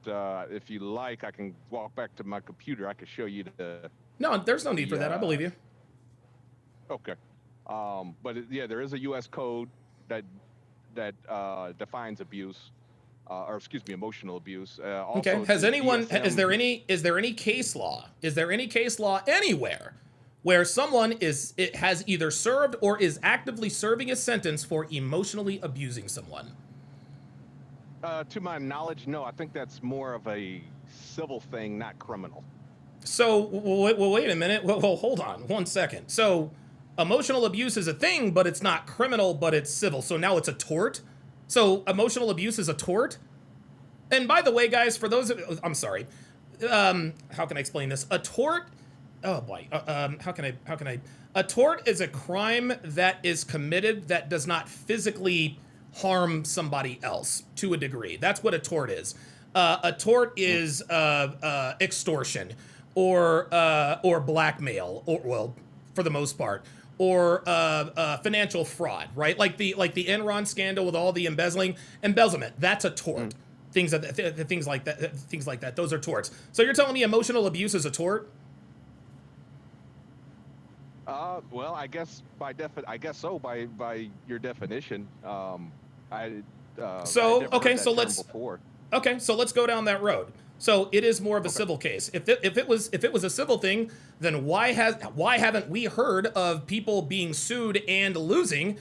If you like, I can walk back to my computer. I can show you the. No, there's no need for that. I believe you. Okay, but there is a U.S. code that defines abuse, emotional abuse. Okay. Is there any case law? Is there any case law anywhere where someone has either served or is actively serving a sentence for emotionally abusing someone? To my knowledge, no. I think that's more of a civil thing, not criminal. So, wait a minute. Well, hold on 1 second. So, emotional abuse is a thing, but it's not criminal, but it's civil. So now it's a tort? So, emotional abuse is a tort? And by the way, guys, for those of... I'm sorry. How can I explain this? A tort... Oh, boy. How can I... A tort is a crime that is committed that does not physically harm somebody else to a degree. That's what a tort is. A tort is extortion, or blackmail, or well, for the most part, or financial fraud, right? Like the Enron scandal with all the embezzlement. That's a tort. Things like that. Those are torts. So you're telling me emotional abuse is a tort? Well, I guess by your definition. I'd never heard that term before. Okay, so let's go down that road. So it is more of a civil case. If it was a civil thing, then why haven't we heard of people being sued and losing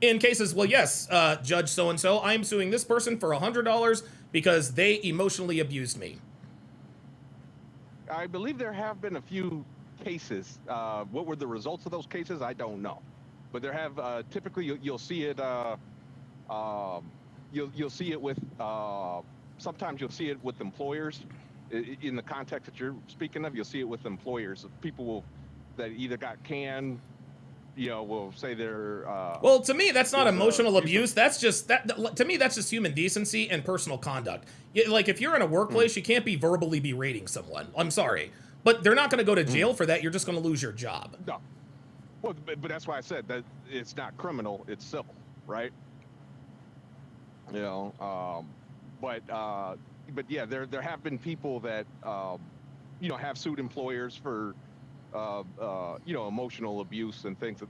in cases? Well, yes, Judge so and so, I'm suing this person for $100 because they emotionally abused me. I believe there have been a few cases. What were the results of those cases? I don't know, but there have typically you'll see it. You'll see it with. Sometimes you'll see it with employers. In the context that you're speaking of, you'll see it with employers. People that either got canned, will say they're. Well, to me, that's not emotional abuse. That's just that. To me, that's just human decency and personal conduct. Like if you're in a workplace, you can't be verbally berating someone. I'm sorry, but they're not going to go to jail for that. You're just going to lose your job. No. Well, but that's why I said that it's not criminal. It's civil, right? But yeah, there have been people that have sued employers for emotional abuse and things that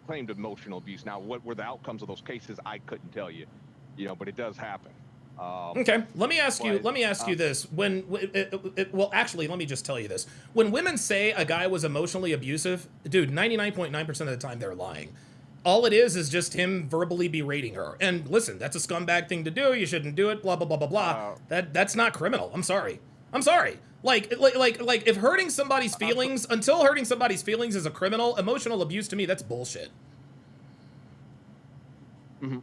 claimed emotional abuse. Now, what were the outcomes of those cases? I couldn't tell you, but it does happen. Okay, let me ask you this. Well, actually, let me just tell you this. When women say a guy was emotionally abusive, dude, 99.9% of the time they're lying. All it is just him verbally berating her. And listen, that's a scumbag thing to do. You shouldn't do it. Blah blah blah blah blah. That's not criminal. I'm sorry. Like if hurting somebody's feelings, until hurting somebody's feelings is a criminal, emotional abuse to me, that's bullshit. Mm-hmm.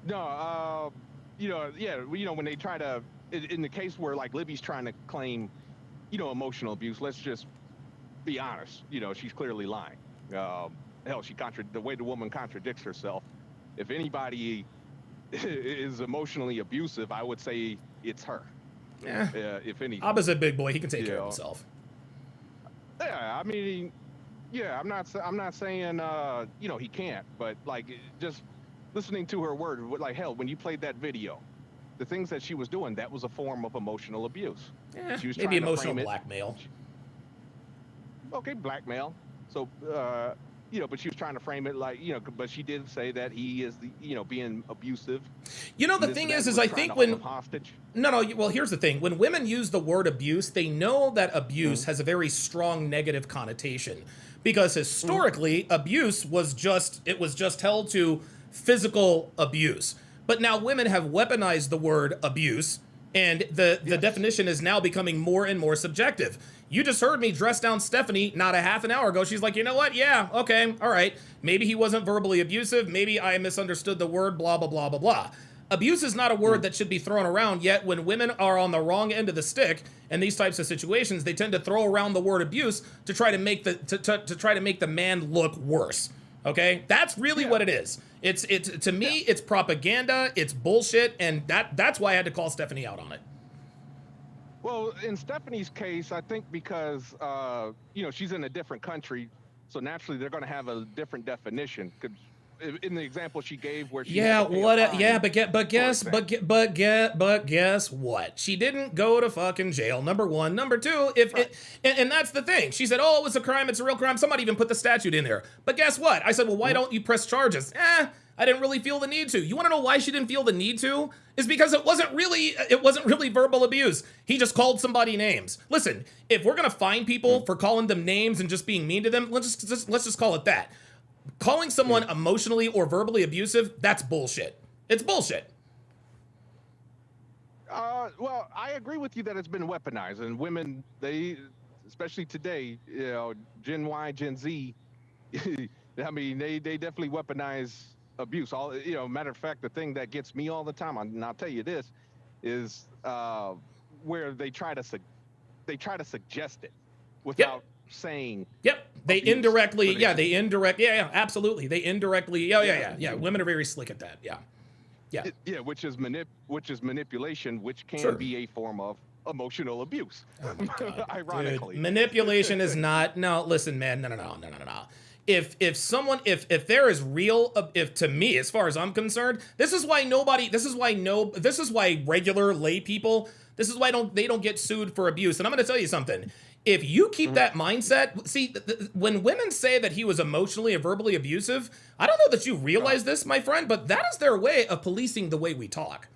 No, when they try to, in the case where like Libby's trying to claim, emotional abuse, let's just be honest. She's clearly lying. Hell, the way the woman contradicts herself. If anybody is emotionally abusive, I would say it's her. Yeah. If anything. Abba's a big boy. He can take care of himself. Yeah, I mean, yeah, I'm not saying he can't, but like just listening to her word, like hell, when you played that video, the things that she was doing, that was a form of emotional abuse. Yeah, she was maybe emotional blackmail. Okay, blackmail. So but she was trying to frame it like, but she did say that he is being abusive. The thing is I think when hostage. Well, here's the thing. When women use the word abuse, they know that abuse has a very strong negative connotation, because historically abuse was just held to physical abuse. But now women have weaponized the word abuse, and the definition is now becoming more and more subjective. You just heard me dress down Stephanie not a half an hour ago. She's like, you know what? Yeah, okay, all right. Maybe he wasn't verbally abusive. Maybe I misunderstood the word, blah, blah, blah, blah, blah. Abuse is not a word that should be thrown around, yet when women are on the wrong end of the stick in these types of situations, they tend to throw around the word abuse to try to make the man look worse. Okay? That's really what it is. It's to me, it's propaganda, it's bullshit, and that's why I had to call Stephanie out on it. Well, in Stephanie's case, I think because she's in a different country, so naturally they're going to have a different definition. In the example she gave, where she but guess what? She didn't go to fucking jail. Number one, number two, and that's the thing. She said, "Oh, it was a crime. It's a real crime." Somebody even put the statute in there. But guess what? I said, "Well, why don't you press charges?" I didn't really feel the need to. You want to know why she didn't feel the need to? Is because it wasn't really verbal abuse. He just called somebody names. Listen, if we're gonna fine people for calling them names and just being mean to them, let's just call it that. Calling someone emotionally or verbally abusive, that's bullshit. It's bullshit. Well, I agree with you that it's been weaponized, and women, they, especially today, Gen Y, Gen Z, I mean, they definitely weaponize abuse. Matter of fact, the thing that gets me all the time, and I'll tell you this, is where they try to suggest it without saying. Yep. They abuse, indirectly, absolutely. They indirectly, yeah. Women are very slick at that. Yeah. Which is manipulation, which can be a form of emotional abuse. Oh my God. Ironically. Dude, manipulation is not. No, listen, man. No. If there is real, if to me, as far as I'm concerned, this is why regular lay people, this is why they don't get sued for abuse. And I'm going to tell you something. If you keep that mindset, see, when women say that he was emotionally or verbally abusive, I don't know that you realize this, my friend, but that is their way of policing the way we talk.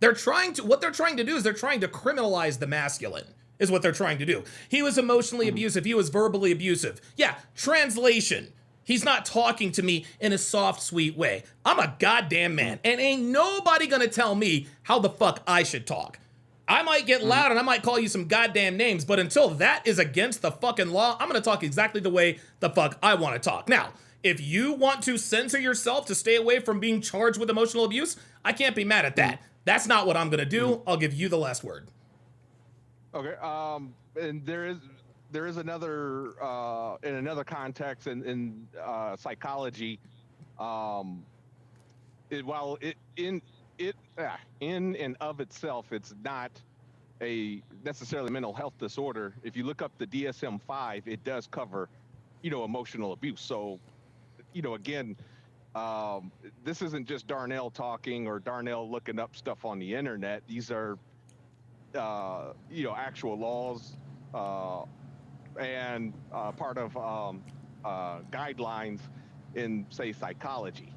What they're trying to do is they're trying to criminalize the masculine, is what they're trying to do. He was emotionally abusive. He was verbally abusive. Yeah, translation. He's not talking to me in a soft, sweet way. I'm a goddamn man, and ain't nobody gonna tell me how the fuck I should talk. I might get loud and I might call you some goddamn names, but until that is against the fucking law, I'm gonna talk exactly the way the fuck I wanna talk. Now, if you want to censor yourself to stay away from being charged with emotional abuse, I can't be mad at that. That's not what I'm gonna do. I'll give you the last word. Okay. And there is another in another context in psychology. In and of itself, it's not a necessarily mental health disorder. If you look up the DSM-5, it does cover, emotional abuse. So, again, this isn't just Darnell talking or Darnell looking up stuff on the internet. These are, actual laws and part of guidelines in, say, psychology.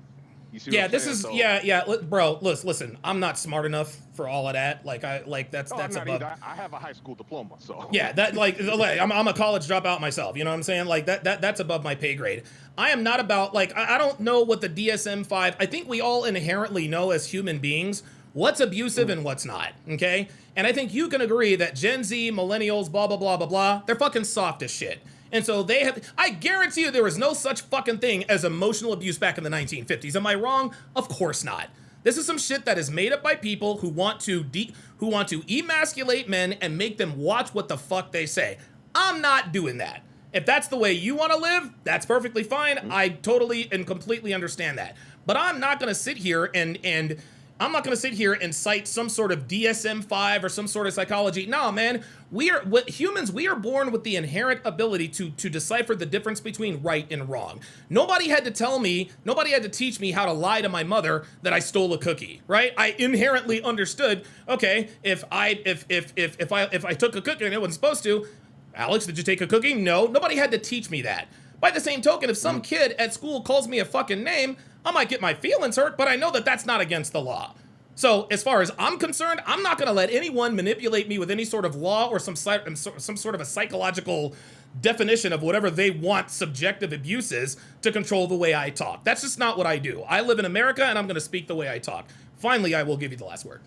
You see Yeah, what I'm saying? Bro, listen, I'm not smart enough for all of that. That's I'm not above. either. I have a high school diploma, so. Yeah, I'm a college dropout myself. You know what I'm saying? That's above my pay grade. I am not about, I don't know what the DSM-5, I think we all inherently know as human beings what's abusive and what's not, okay? And I think you can agree that Gen Z, millennials, blah, blah, blah, blah, blah, they're fucking soft as shit. And so I guarantee you there was no such fucking thing as emotional abuse back in the 1950s. Am I wrong? Of course not. This is some shit that is made up by people who want to emasculate men and make them watch what the fuck they say. I'm not doing that. If that's the way you want to live, that's perfectly fine. I totally and completely understand that. But I'm not going to sit here and I'm not going to sit here and cite some sort of DSM-5 or some sort of psychology. No, man, we are born with the inherent ability to decipher the difference between right and wrong. Nobody had to teach me how to lie to my mother that I stole a cookie, right? I inherently understood, okay, if I took a cookie and I wasn't supposed to, Alex, did you take a cookie? No, nobody had to teach me that. By the same token, if some kid at school calls me a fucking name, I might get my feelings hurt, but I know that that's not against the law. So as far as I'm concerned, I'm not going to let anyone manipulate me with any sort of law or some sort of a psychological definition of whatever they want subjective abuse is to control the way I talk. That's just not what I do. I live in America and I'm going to speak the way I talk. Finally, I will give you the last word.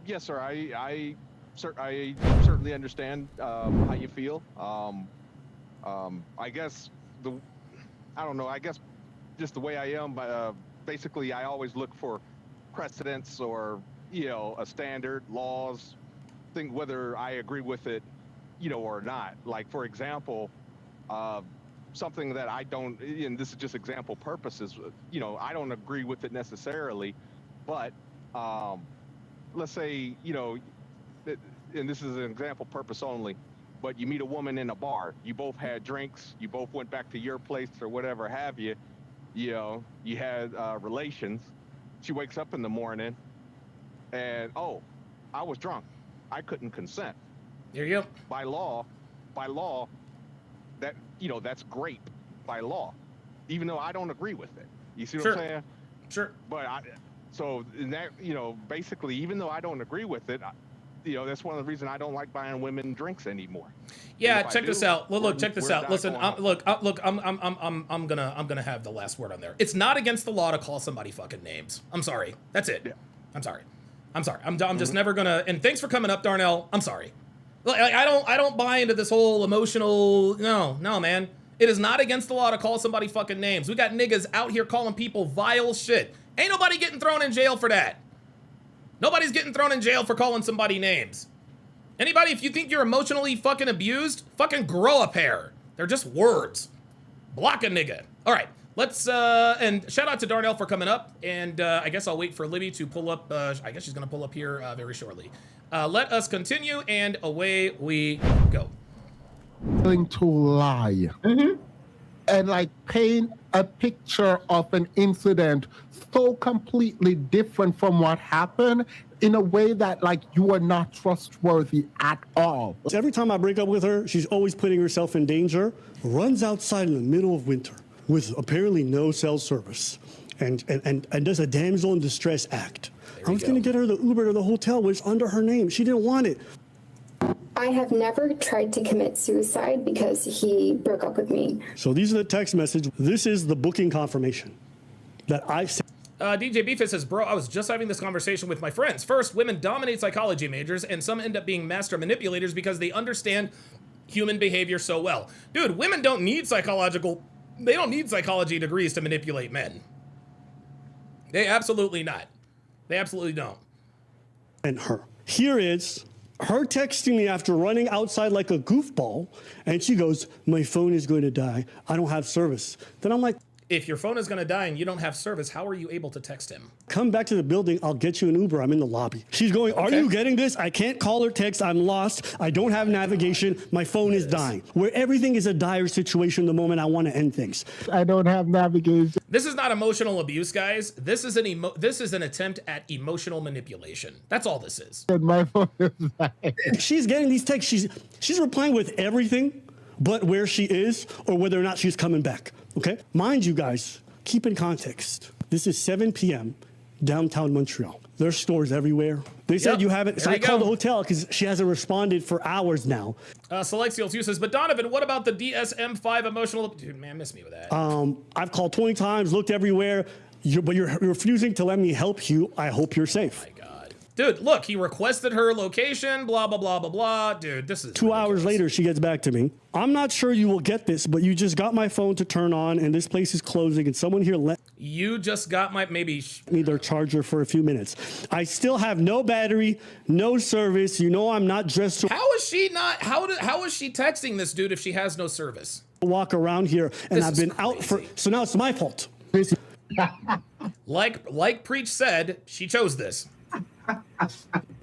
Yes, sir. I certainly understand how you feel. I guess just the way I am, basically I always look for precedents or, a standard, laws, think whether I agree with it, or not. Like, for example, something that I don't, and this is just example purposes, I don't agree with it necessarily, but let's say, and this is an example purpose only, but you meet a woman in a bar, you both had drinks, you both went back to your place or whatever have you, you had relations. She wakes up in the morning and, oh, I was drunk. I couldn't consent. There you go. By law, that, that's grape by law, even though I don't agree with it. You see what I'm saying? Sure. But so in that, basically, even though I don't agree with it, that's one of the reasons I don't like buying women drinks anymore. Yeah, check this out. Look, check this out. Listen, I'm gonna have the last word on there. It's not against the law to call somebody fucking names. I'm sorry. That's it. Yeah. I'm sorry. I'm just never gonna. And thanks for coming up, Darnell. I'm sorry. Look, I don't buy into this whole emotional. No, man. It is not against the law to call somebody fucking names. We got niggas out here calling people vile shit. Ain't nobody getting thrown in jail for that. Nobody's getting thrown in jail for calling somebody names. Anybody, if you think you're emotionally fucking abused, fucking grow a pair. They're just words. Block a nigga. All right, let's, and shout out to Darnell for coming up. And I guess I'll wait for Libby to pull up. I guess she's going to pull up here very shortly. Let us continue, and away we go. Willing to lie and like paint a picture of an incident so completely different from what happened in a way that like you are not trustworthy at all. Every time I break up with her, she's always putting herself in danger, runs outside in the middle of winter with apparently no cell service and does a damsel in distress act. I was going to get her the Uber to the hotel, which is under her name. She didn't want it. I have never tried to commit suicide because he broke up with me. So these are the text messages. This is the booking confirmation that I sent. DJ Beefus says, bro, I was just having this conversation with my friends. First, women dominate psychology majors, and some end up being master manipulators because they understand human behavior so well. Dude, women don't need they don't need psychology degrees to manipulate men. They absolutely not. They absolutely don't. And her. Here is her texting me after running outside like a goofball, and she goes, my phone is going to die. I don't have service. Then I'm like, if your phone is going to die and you don't have service, how are you able to text him? Come back to the building. I'll get you an Uber. I'm in the lobby. She's going, are you getting this? I can't call or text. I'm lost. I don't have navigation. My phone is dying. Where everything is a dire situation the moment I want to end things. I don't have navigation. This is not emotional abuse, guys. This is an attempt at emotional manipulation. That's all this is. My phone is dying. She's getting these texts. She's replying with everything but where she is or whether or not she's coming back. Okay? Mind you guys, keep in context. This is 7 p.m. downtown Montreal. There's stores everywhere. They said you haven't. So I called the hotel because she hasn't responded for hours now. Selectial 2 says, but Donovan, what about the DSM-5 emotional? Dude, man, miss me with that. I've called 20 times, looked everywhere, but you're refusing to let me help you. I hope you're safe. Oh my God. Dude, look, he requested her location, blah, blah, blah, blah, blah. Dude, this is 2 hours later, she gets back to me. I'm not sure you will get this, but you just got my phone to turn on, and this place is closing, and someone here let you just got my, maybe me their charger for a few minutes. I still have no battery, no service. You know I'm not dressed to How is she not, how is she texting this dude if she has no service? Walk around here, and I've been out for, so now it's my fault. Like Preach said, she chose this.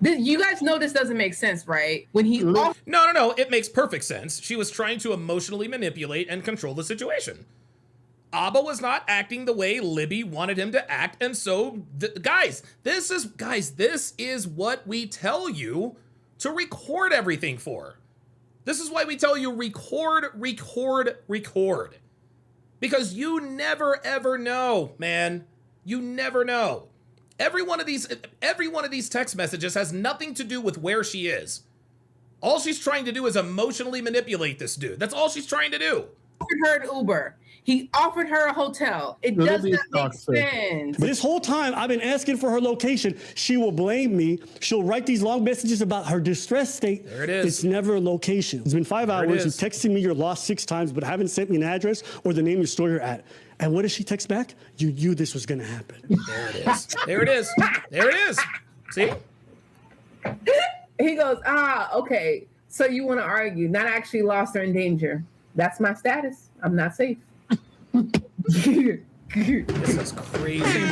You guys know this doesn't make sense, right? When he no, it makes perfect sense. She was trying to emotionally manipulate and control the situation. Abba was not acting the way Libby wanted him to act, and so guys, this is what we tell you to record everything for. This is why we tell you record, because you never ever know, man. You never know. Every one of these text messages has nothing to do with where she is. All she's trying to do is emotionally manipulate this dude. That's all she's trying to do. Offered her an Uber. He offered her a hotel. It does not make sense. This whole time, I've been asking for her location. She will blame me. She'll write these long messages about her distress state. There it is. It's never a location. It's been 5 hours. You've texted me you're lost 6 times, but haven't sent me an address or the name of the store you're at. And what does she text back? You knew this was going to happen. There it is. There it is. There it is. See? He goes, okay. So you want to argue, not actually lost or in danger. That's my status. I'm not safe. This is crazy.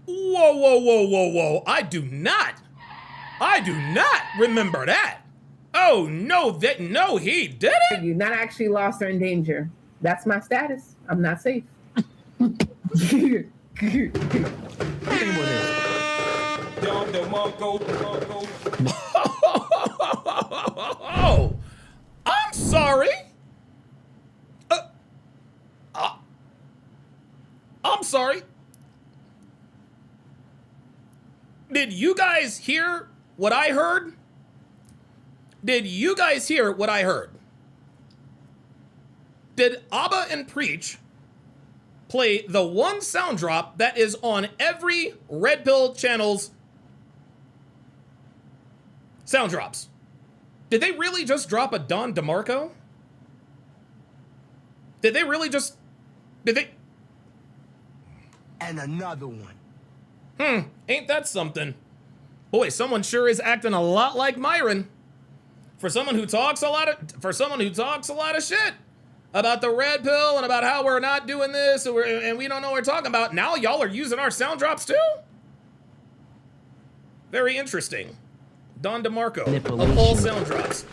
Whoa. I do not remember that. Oh, no, he didn't. You're not actually lost or in danger. That's my status. I'm not safe. Oh, I'm sorry. I'm sorry. Did you guys hear what I heard? Did you guys hear what I heard? Did AbaNPreach play the one sound drop that is on every Red Pill channel's sound drops? Did they really just drop a Don DeMarco? Did they really just... Did they... And another one. Ain't that something? Boy, someone sure is acting a lot like Myron. For someone who talks a lot of shit about the Red Pill and about how we're not doing this and we don't know what we're talking about. Now y'all are using our sound drops too? Very interesting. Don DeMarco of all sound drops.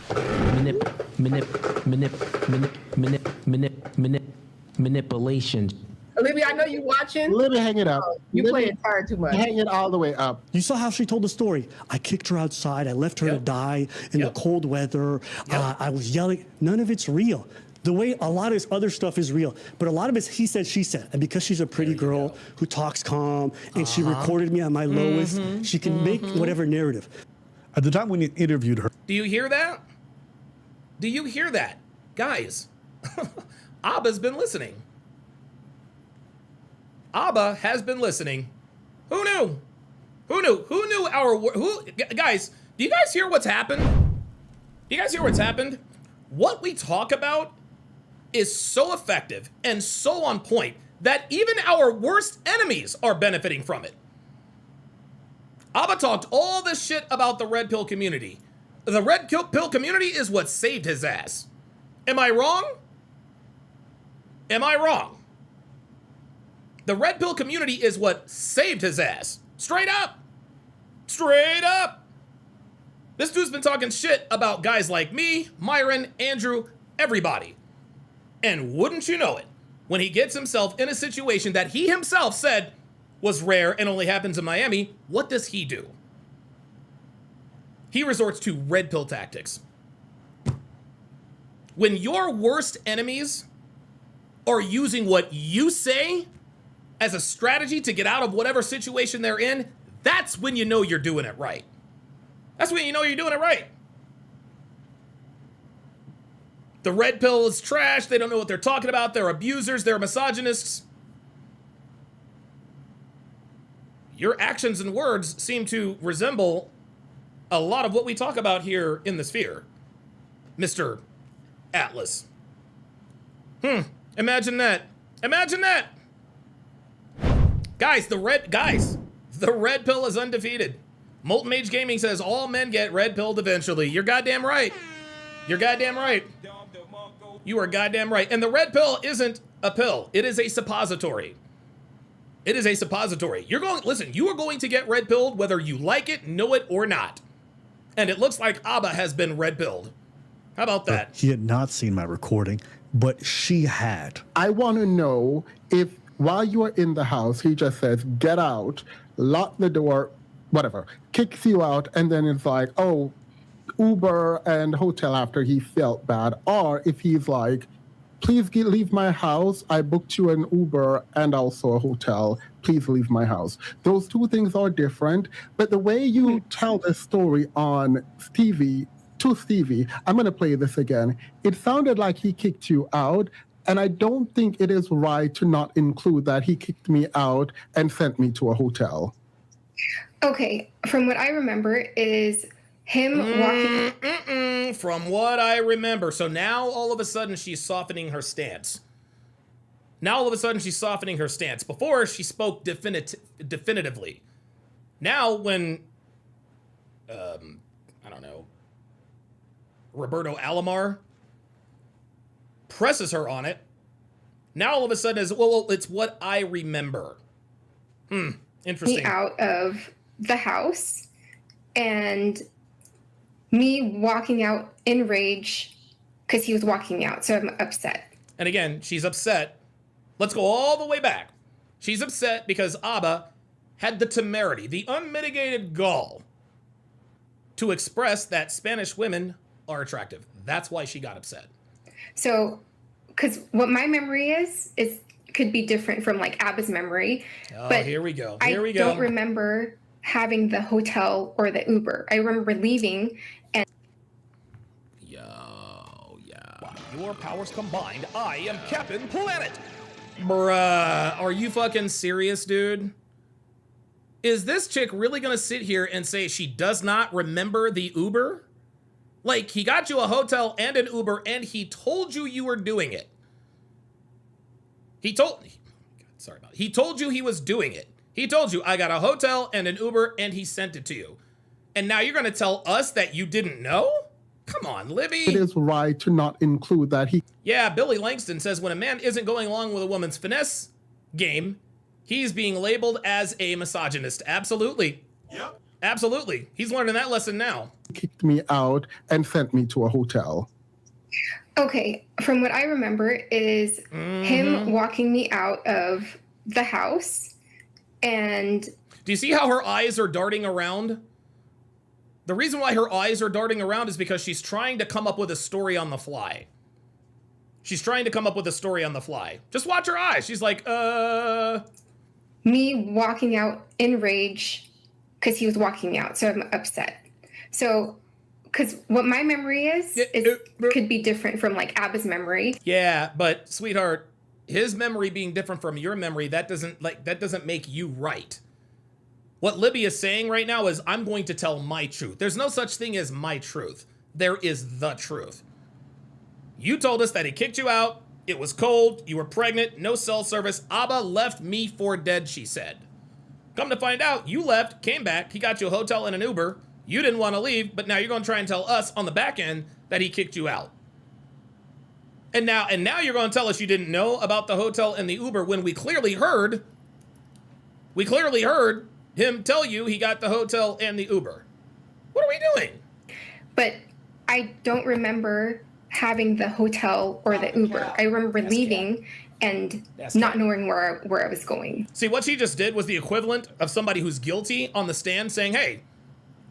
Manipulation. Olivia, I know you watching. Libby, hang it up. You playing tired too much. Hang it all the way up. You saw how she told the story. I kicked her outside. I left her to die in the cold weather. I was yelling. None of it's real. The way a lot of this other stuff is real, but a lot of it's he said, she said. And because she's a pretty girl who talks calm and she recorded me at my lowest, she can make whatever narrative. At the time when you interviewed her. Do you hear that? Do you hear that? Guys, Abba's been listening. Abba has been listening. Who knew? Who knew? Who knew guys, do you guys hear what's happened? Do you guys hear what's happened? What we talk about is so effective and so on point that even our worst enemies are benefiting from it. Abba talked all this shit about the red pill community. The red pill community is what saved his ass. Am I wrong? Am I wrong? The red pill community is what saved his ass. Straight up. Straight up. This dude's been talking shit about guys like me, Myron, Andrew, everybody. And wouldn't you know it, when he gets himself in a situation that he himself said was rare and only happens in Miami, what does he do? He resorts to red pill tactics. When your worst enemies are using what you say as a strategy to get out of whatever situation they're in, that's when you know you're doing it right. That's when you know you're doing it right. The red pill is trash. They don't know what they're talking about. They're abusers. They're misogynists. Your actions and words seem to resemble a lot of what we talk about here in the sphere, Mr. Atlas. Imagine that. Imagine that. Guys, the red pill is undefeated. Molten Mage Gaming says all men get red pilled eventually. You're goddamn right. You're goddamn right. You are goddamn right. And the red pill isn't a pill. It is a suppository. It is a suppository. You are going to get red pilled whether you like it, know it, or not. And it looks like Abba has been red pilled. How about that? He had not seen my recording, but she had. I want to know if while you are in the house, he just says, get out, lock the door, whatever, kicks you out, and then it's like, oh, Uber and hotel after he felt bad. Or if he's like, please leave my house. I booked you an Uber and also a hotel. Please leave my house. Those two things are different. But the way you tell the story on Stevie, I'm going to play this again. It sounded like he kicked you out. And I don't think it is right to not include that he kicked me out and sent me to a hotel. Okay, from what I remember is him walking. From what I remember. So now all of a sudden she's softening her stance. Before she spoke definitively. Now when, I don't know, Roberto Alomar presses her on it, now all of a sudden is, well, it's what I remember. Interesting. Me out of the house and me walking out in rage because he was walking me out. So I'm upset. And again, she's upset. Let's go all the way back. She's upset because Abba had the temerity, the unmitigated gall to express that Spanish women are attractive. That's why she got upset. So, because what my memory is could be different from like Abba's memory. Oh, but here we go. I don't remember having the hotel or the Uber. I remember leaving and. Your powers combined, I am Captain Planet. Bruh, are you fucking serious, dude? Is this chick really gonna sit here and say she does not remember the Uber? Like, he got you a hotel and an Uber, and he told you were doing it. He told you he was doing it. He told you, I got a hotel and an Uber, and he sent it to you. And now you're gonna tell us that you didn't know? Come on, Libby. It is right to not include that he... Yeah, Billy Langston says when a man isn't going along with a woman's finesse game, he's being labeled as a misogynist. Absolutely. Yep. Absolutely. He's learning that lesson now. Kicked me out and sent me to a hotel. Okay, from what I remember is him walking me out of the house, and do you see how her eyes are darting around? The reason why her eyes are darting around is because she's trying to come up with a story on the fly. She's trying to come up with a story on the fly. Just watch her eyes. She's like, me walking out in rage because he was walking me out, so I'm upset. So, because what my memory is could be different from like Abba's memory. Yeah, but sweetheart, his memory being different from your memory, that doesn't make you right. What Libby is saying right now is, I'm going to tell my truth. There's no such thing as my truth. There is the truth. You told us that he kicked you out. It was cold. You were pregnant. No cell service. Abba left me for dead, she said. Come to find out, you left, came back. He got you a hotel and an Uber. You didn't want to leave, but now you're going to try and tell us on the back end that he kicked you out. And now you're going to tell us you didn't know about the hotel and the Uber when we clearly heard him tell you he got the hotel and the Uber. What are we doing? But I don't remember having the hotel or the Uber. I remember leaving and not knowing where I was going. See, what she just did was the equivalent of somebody who's guilty on the stand saying, hey,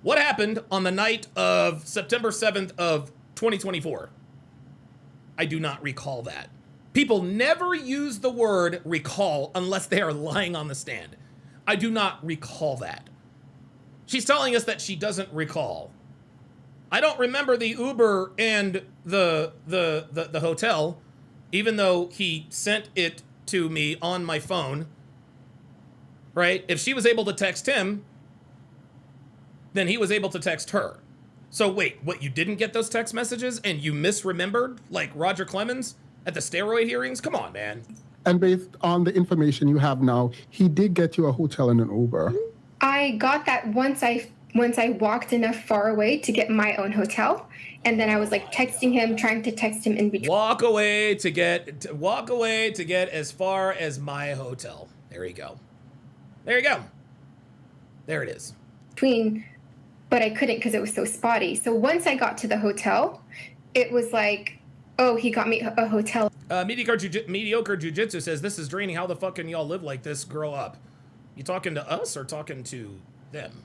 what happened on the night of September 7th of 2024? I do not recall that. People never use the word recall unless they are lying on the stand. I do not recall that. She's telling us that she doesn't recall. I don't remember the Uber and the hotel, even though he sent it to me on my phone, right? If she was able to text him, then he was able to text her. So wait, what, you didn't get those text messages and you misremembered like Roger Clemens at the steroid hearings? Come on, man. And based on the information you have now, he did get you a hotel and an Uber. I got that once I walked enough far away to get my own hotel, and then I was like texting him, trying to text him in between. Walk away to get as far as my hotel. There you go. There you go. There it is. But I couldn't because it was so spotty. So once I got to the hotel, it was like, oh, he got me a hotel. Mediocre Jiu-Jitsu says, this is draining. How the fuck can y'all live like this? Grow up. You talking to us or talking to them?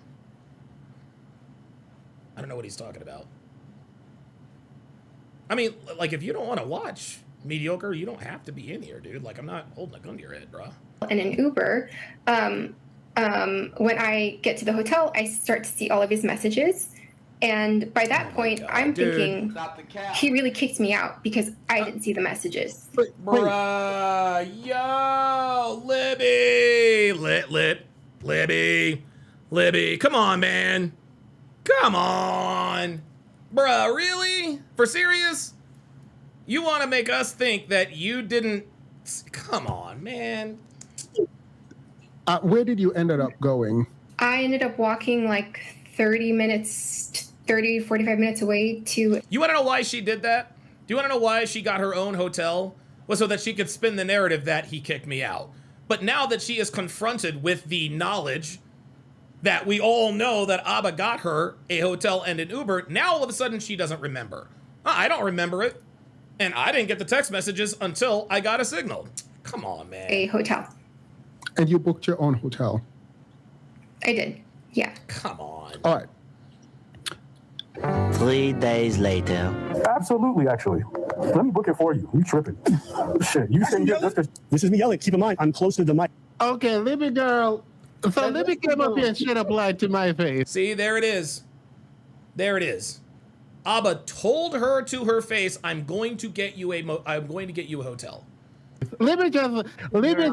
I don't know what he's talking about. I mean, like, if you don't want to watch Mediocre, you don't have to be in here, dude. Like, I'm not holding a gun to your head, bro. And an Uber, when I get to the hotel, I start to see all of his messages. And by that point, I'm thinking he really kicked me out because I didn't see the messages. Bruh, yo, Libby, come on, man. Come on. Bruh, really? For serious? You want to make us think that you didn't... Come on, man. Where did you end up going? I ended up walking like 45 minutes away to... You want to know why she did that? Do you want to know why she got her own hotel? Was so that she could spin the narrative that he kicked me out. But now that she is confronted with the knowledge that we all know that Abba got her a hotel and an Uber, now all of a sudden she doesn't remember. I don't remember it. And I didn't get the text messages until I got a signal. Come on, man. A hotel. And you booked your own hotel? I did, yeah. Come on. All right. 3 days later. Absolutely, actually. Let me book it for you. You tripping. Shit, you saying just because... This is me yelling. Keep in mind, I'm close to the mic. Okay, Libby girl. So Libby came up here and straight up lied to my face. See, there it is. There it is. Abba told her to her face, I'm going to get you a hotel. Libby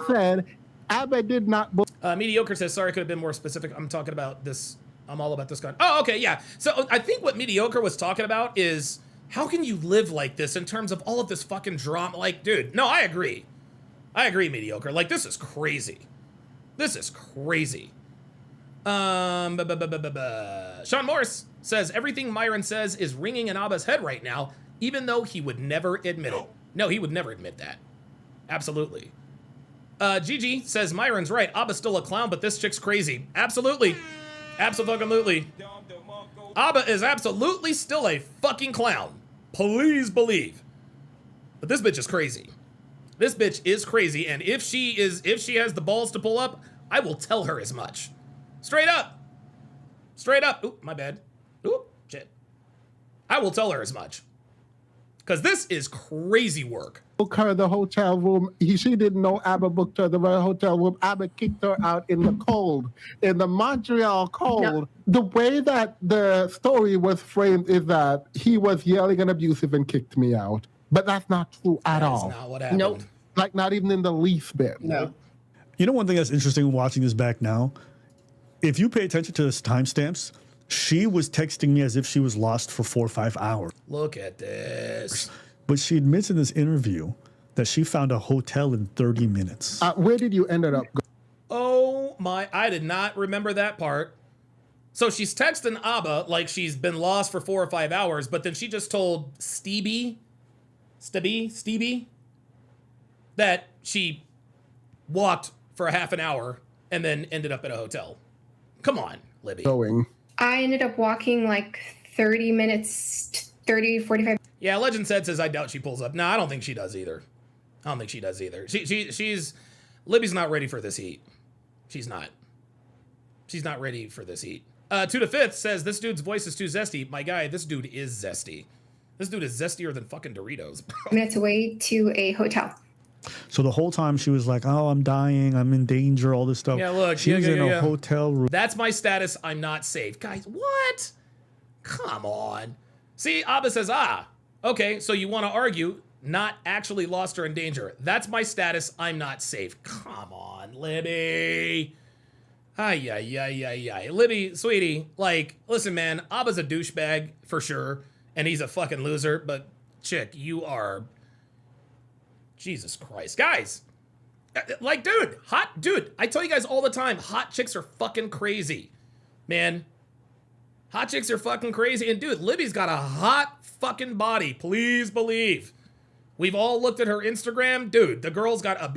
said Abba did not book. Mediocre says, sorry, I could have been more specific. I'm talking about this. I'm all about this gun. Oh, okay, yeah. So I think what Mediocre was talking about is how can you live like this in terms of all of this fucking drama? Like, dude, no, I agree. I agree, Mediocre. Like, this is crazy. This is crazy. Sean Morris says, everything Myron says is ringing in Abba's head right now, even though he would never admit it. No, he would never admit that. Absolutely. Gigi says, Myron's right. Abba's still a clown, but this chick's crazy. Absolutely. Absolutely. Aba is absolutely still a fucking clown. Please believe. But this bitch is crazy. This bitch is crazy, and if she has the balls to pull up, I will tell her as much. Straight up. Straight up. Oop, my bad. Oop, shit. I will tell her as much. Because this is crazy work. Book her the hotel room. She didn't know ABBA booked her the hotel room. ABBA kicked her out in the cold, in the Montreal cold. No. The way that the story was framed is that he was yelling and abusive and kicked me out. But that's not true at all. That's not what happened. Nope. Like not even in the least bit. No. You know one thing that's interesting watching this back now? If you pay attention to the timestamps, she was texting me as if she was lost for 4 or 5 hours. Look at this. But she admits in this interview that she found a hotel in 30 minutes. Where did you end up? Oh my, I did not remember that part. So she's texting Abba like she's been lost for 4 or 5 hours, but then she just told Stevie, that she walked for a half an hour and then ended up at a hotel. Come on, Libby. I ended up walking like 30 minutes, 30, 45. Yeah, Legend says I doubt she pulls up. No, I don't think she does either. I don't think she does either. She's Libby's not ready for this heat. She's not. She's not ready for this heat. 2 to 5th says this dude's voice is too zesty. My guy, this dude is zesty. This dude is zestier than fucking Doritos. Minutes away to a hotel. So the whole time she was like, oh, I'm dying, I'm in danger, all this stuff. Yeah, look. She was in a hotel room. That's my status. I'm not safe. Guys, what? Come on. See, Abba says, okay, so you want to argue, not actually lost or in danger. That's my status. I'm not safe. Come on, Libby. Ay. Libby, sweetie, like, listen, man, Abba's a douchebag for sure, and he's a fucking loser, but chick, you are... Jesus Christ. Guys, like, dude, I tell you guys all the time, hot chicks are fucking crazy, man. Hot chicks are fucking crazy. And dude, Libby's got a hot fucking body. Please believe. We've all looked at her Instagram. Dude, the girl's got a,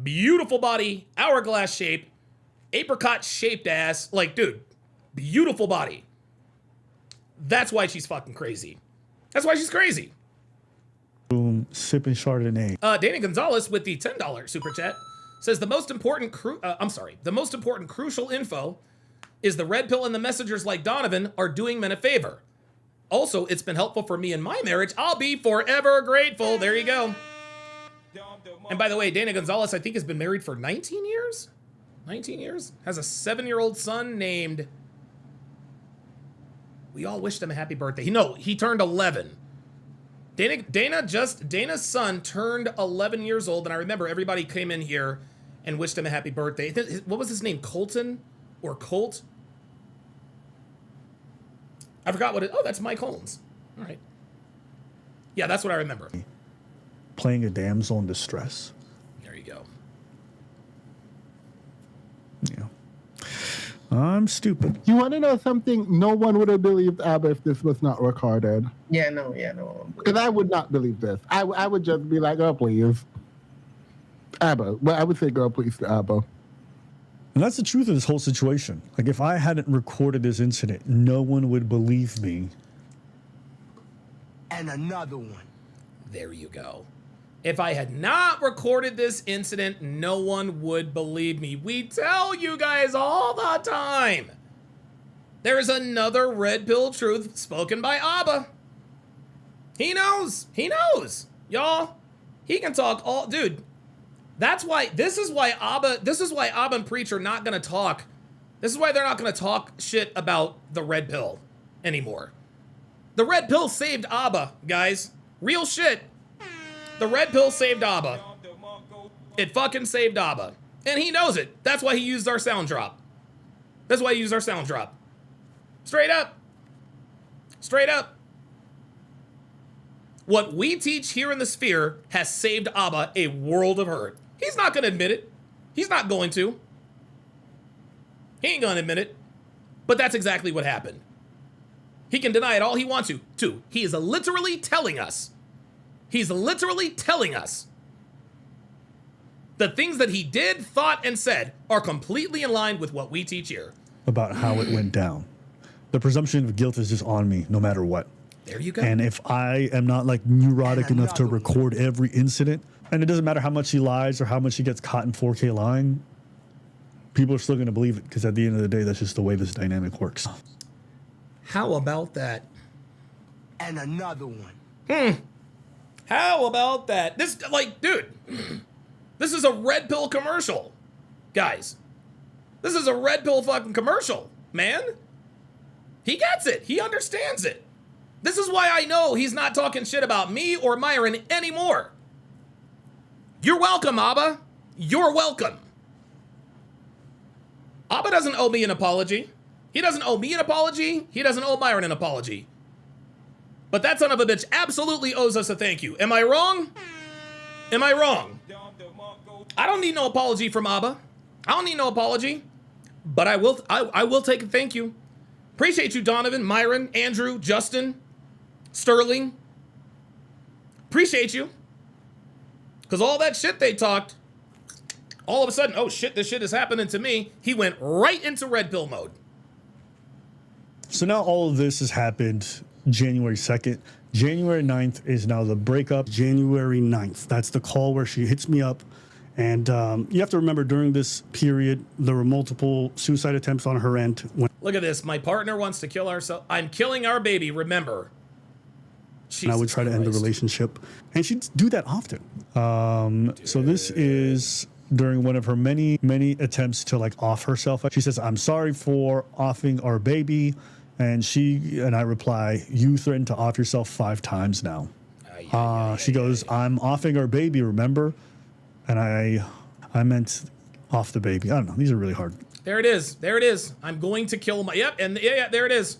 beautiful body, hourglass shape, apricot shaped ass. Like, dude, beautiful body. That's why she's fucking crazy. That's why she's crazy. Boom, sipping Chardonnay. Danny Gonzalez with the $10 super chat says the most important crucial info is the red pill and the messengers like Donovan are doing men a favor. Also, it's been helpful for me in my marriage. I'll be forever grateful. There you go. And by the way, Danny Gonzalez, I think, has been married for 19 years. 19 years? Has a 7-year-old son named... We all wished him a happy birthday. He turned 11. Dana's son turned 11 years old, and I remember everybody came in here and wished him a happy birthday. What was his name? Colton? Or Colt? I forgot what it... Oh, that's Mike Holmes. All right. Yeah, that's what I remember. Playing a damsel in distress. There you go. Yeah. I'm stupid. You want to know something? No one would have believed ABBA if this was not recorded. Yeah, no. Because I would not believe this. I would just be like, oh, please. ABBA. Well, I would say, girl, please to ABBA. And that's the truth of this whole situation. Like, if I hadn't recorded this incident, no one would believe me. And another one. There you go. If I had not recorded this incident, no one would believe me. We tell you guys all the time. There's another red pill truth spoken by Abba. He knows. He knows. Y'all, he can talk all... Dude, that's why... This is why AbaNPreach are not going to talk. This is why they're not going to talk shit about the red pill anymore. The red pill saved Abba, guys. Real shit. The red pill saved Abba. It fucking saved Abba. And he knows it. That's why he used our sound drop. That's why he used our sound drop. Straight up. Straight up. What we teach here in the sphere has saved Abba a world of hurt. He's not going to admit it. He's not going to. He ain't going to admit it. But that's exactly what happened. He can deny it all he wants to. He is literally telling us. He's literally telling us the things that he did, thought, and said are completely in line with what we teach here. about how it went down. The presumption of guilt is just on me no matter what. There you go. And if I am not like neurotic enough to record every incident, and it doesn't matter how much she lies or how much she gets caught in 4K lying, people are still going to believe it because at the end of the day, that's just the way this dynamic works. How about that? And another one. How about that? This, like, dude, this is a red pill commercial, guys. This is a red pill fucking commercial, man. He gets it. He understands it. This is why I know he's not talking shit about me or Myron anymore. You're welcome, Abba. You're welcome. Abba doesn't owe me an apology. He doesn't owe me an apology. He doesn't owe Myron an apology. But that son of a bitch absolutely owes us a thank you. Am I wrong? Am I wrong? I don't need no apology from Abba. I don't need no apology. But I will take a thank you. Appreciate you, Donovan, Myron, Andrew, Justin, Sterling. Appreciate you. Because all that shit they talked, all of a sudden, oh shit, this shit is happening to me. He went right into red pill mode. So now all of this has happened January 2nd. January 9th is now the breakup. January 9th. That's the call where she hits me up. And you have to remember during this period, there were multiple suicide attempts on her end. Look at this. My partner wants to kill ourselves. I'm killing our baby, remember. And I would try to end the relationship. And she'd do that often. So this is during one of her many, many attempts to like off herself. She says, I'm sorry for offing our baby. And I reply, you threatened to off yourself 5 times now. She goes, I'm offing our baby, remember? And I meant off the baby. I don't know. These are really hard. There it is. There it is. I'm going to kill my... Yep, and yeah, there it is.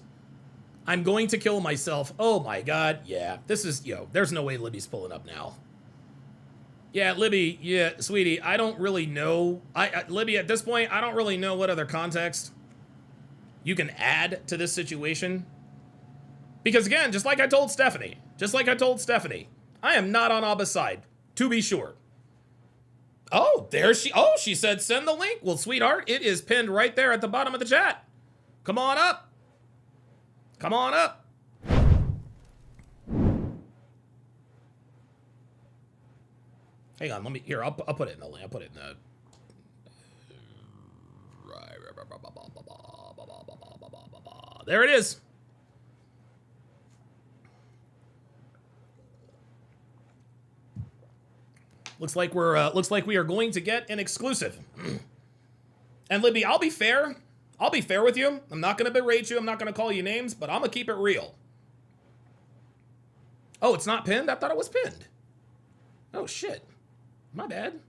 I'm going to kill myself. Oh my God. Yeah, this is... there's no way Libby's pulling up now. Yeah, Libby. Yeah, sweetie, I don't really know. Libby, at this point, I don't really know what other context you can add to this situation. Because again, just like I told Stephanie, I am not on Abba's side, to be sure. Oh, she said send the link. Well, sweetheart, it is pinned right there at the bottom of the chat. Come on up. Come on up. Hang on, I'll put it in the link. I'll put it in the... There it is. Looks like we are going to get an exclusive. And Libby, I'll be fair with you. I'm not gonna berate you. I'm not gonna call you names, but I'm gonna keep it real. Oh, it's not pinned? I thought it was pinned. Oh shit. My bad.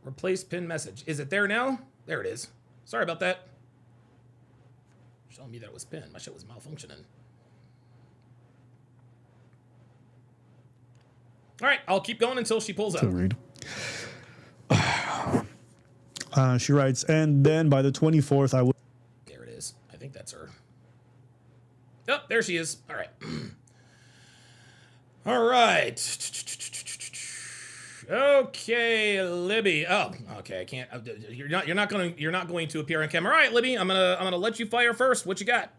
Replace pin message. Is it there now? There it is. Sorry about that. Showing me that it was pinned. My shit was malfunctioning. All right, I'll keep going until she pulls up. Read. She writes, and then by the 24th, I would... There it is. I think that's her. Oh, there she is. All right. All right. Okay, Libby. Oh, okay. I can't. You're not going to appear on camera. All right, Libby. I'm gonna let you fire first. What you got?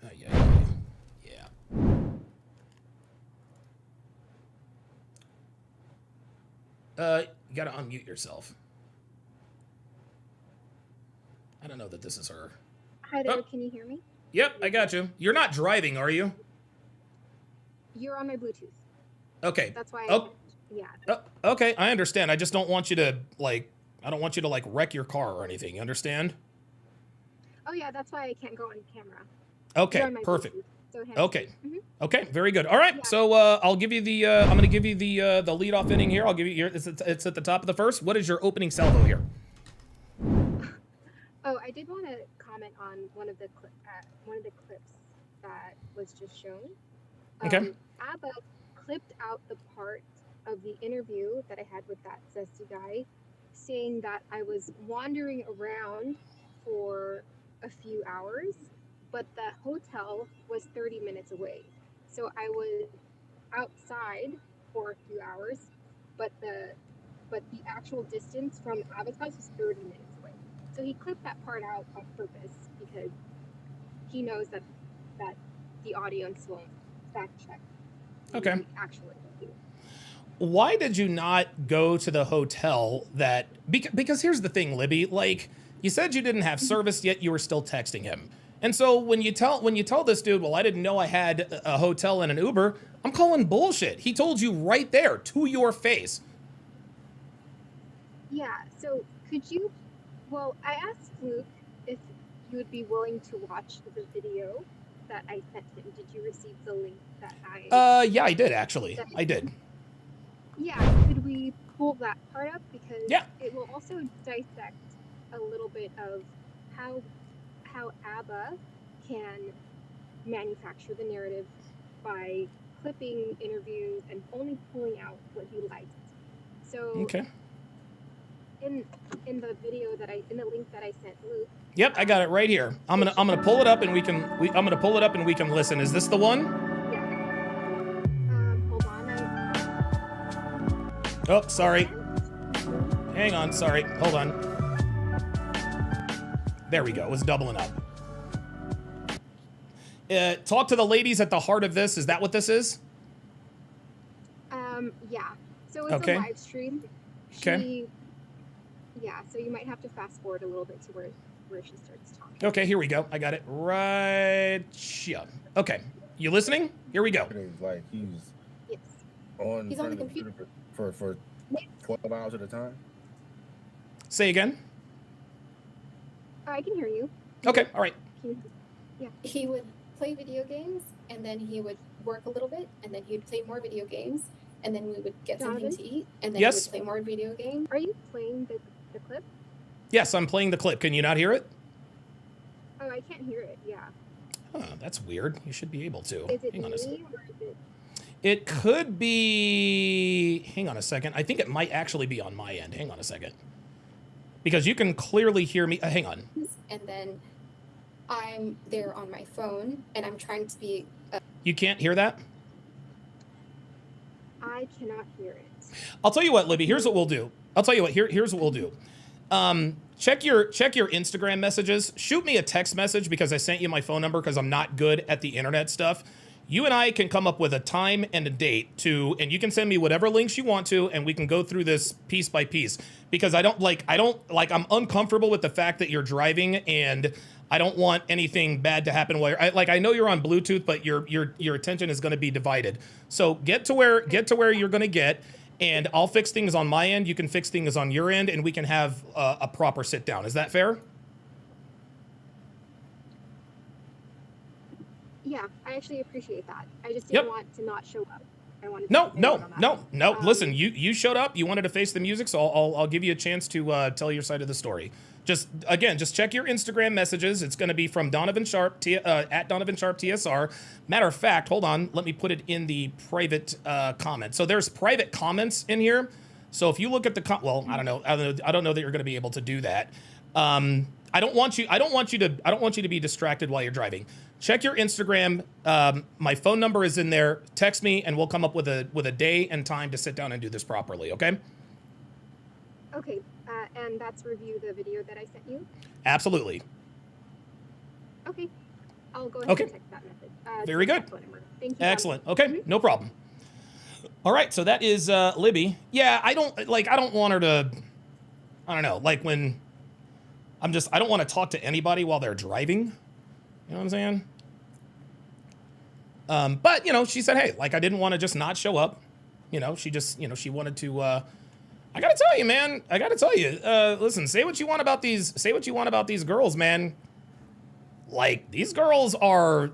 Oh yeah. You gotta unmute yourself. I don't know that this is her. Hi there, can you hear me? Yep, I got you. You're not driving, are you? You're on my Bluetooth. Okay. That's why. Yeah. Okay, I understand. I just don't want you to wreck your car or anything. You understand? Oh yeah, that's why I can't go on camera. Okay, perfect. So okay. Okay, very good. All right, yeah. So I'll give you the. I'm gonna give you the lead off inning here. I'll give you your. It's at the top of the first. What is your opening salvo here? Oh, I did want to comment on one of the clips that was just shown. Okay. Abba clipped out the part of the interview that I had with that zesty guy, saying that I was wandering around for a few hours, but the hotel was 30 minutes away. So I was outside for a few hours, but the actual distance from Abba's house was 30 minutes away. So he clipped that part out on purpose because he knows that the audience won't fact check. Okay. Actually. Why did you not go to the hotel that, because here's the thing, Libby, like you said you didn't have service yet you were still texting him. And so when you tell this dude, well, I didn't know I had a hotel and an Uber, I'm calling bullshit. He told you right there to your face. Yeah, so I asked Luke if he would be willing to watch the video that I sent him. Did you receive the link that I... Yeah, I did actually. I did. Yeah, could we pull that part up? Because it will also dissect a little bit of how Abba can manufacture the narrative by clipping interviews and only pulling out what he likes. So okay. In the video in the link that I sent Luke. Yep, I got it right here. I'm gonna pull it up and I'm gonna pull it up and we can listen. Is this the one? Hold on. Oh, sorry. Hang on, sorry. Hold on. There we go. It was doubling up. Talk to the ladies at the heart of this. Is that what this is? Yeah. So it's a live stream. Okay. Yeah, so you might have to fast forward a little bit to where she starts talking. Okay, here we go. I got it right here. Okay, you listening? Here we go. Like he's on the computer for 12 hours at a time. Say again. I can hear you. Okay, all right. Yeah. He would play video games, and then he would work a little bit, and then he would play more video games, and then we would get something to eat, and then he would play more video games. Are you playing the clip? Yes, I'm playing the clip. Can you not hear it? Oh, I can't hear it. Yeah. Oh, that's weird. You should be able to. Is it Hang on a second. me or is it? It could be. Hang on a second. I think it might actually be on my end. Hang on a second. Because you can clearly hear me. Hang on. And then I'm there on my phone, and I'm trying to be. You can't hear that? I cannot hear it. I'll tell you what, Libby. Here's what we'll do. I'll tell you what. Here's what we'll do. Check your Instagram messages. Shoot me a text message because I sent you my phone number because I'm not good at the internet stuff. You and I can come up with a time and a date and you can send me whatever links you want to, and we can go through this piece by piece because I'm uncomfortable with the fact that you're driving and I don't want anything bad to happen while I know you're on Bluetooth, but your attention is going to be divided. So get to where you're going to get. And I'll fix things on my end. You can fix things on your end, and we can have a proper sit down. Is that fair? Yeah, I actually appreciate that. I just didn't want to not show up. I wanted. No. Listen, you showed up. You wanted to face the music, so I'll give you a chance to tell your side of the story. Just check your Instagram messages. It's going to be from Donovan Sharp at Donovan Sharp TSR. Matter of fact, hold on. Let me put it in the private comment. So there's private comments in here. So if you look at the I don't know that you're going to be able to do that. I don't want you to be distracted while you're driving. Check your Instagram. My phone number is in there. Text me, and we'll come up with a day and time to sit down and do this properly. Okay. Okay. And that's review the video that I sent you? Absolutely. Okay. I'll go ahead and text that message. Very good. Thank you. Excellent. Okay, no problem. All right, so that is Libby. Yeah, I don't want her to, I don't know, like when I don't want to talk to anybody while they're driving. You know what I'm saying? But, she said, hey, I didn't want to just not show up. She just, she wanted to, I gotta tell you, man. Listen, say what you want about these girls, man. These girls, they're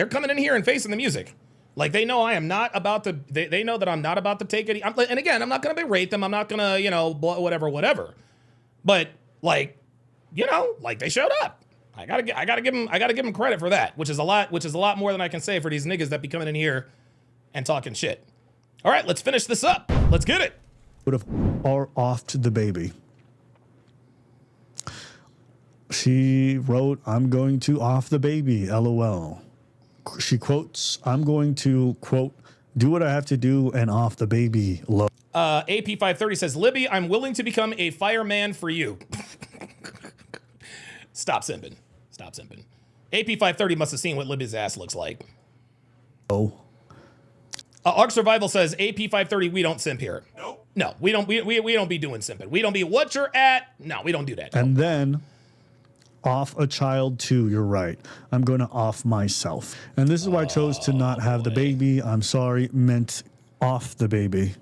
coming in here and facing the music. They know I am not about to, they know that I'm not about to take it. And again, I'm not gonna berate them. I'm not gonna, whatever. But they showed up. I gotta give them credit for that, which is a lot more than I can say for these niggas that be coming in here and talking shit. All right, let's finish this up. Let's get it. Would have offed the baby. She wrote, "I'm going to off the baby, LOL." she quotes, I'm going to, quote, do what I have to do and off the baby low. AP530 says, Libby, I'm willing to become a fireman for you. Stop simping. Stop simping. AP530 must have seen what Libby's ass looks like. Oh. Arc Survival says, AP530, we don't simp here. Nope. No, we don't be doing simping. We don't be what you're at. No, we don't do that. And then off a child too, you're right. I'm going to off myself. And this is why I chose to not have the baby. I'm sorry, meant off the baby.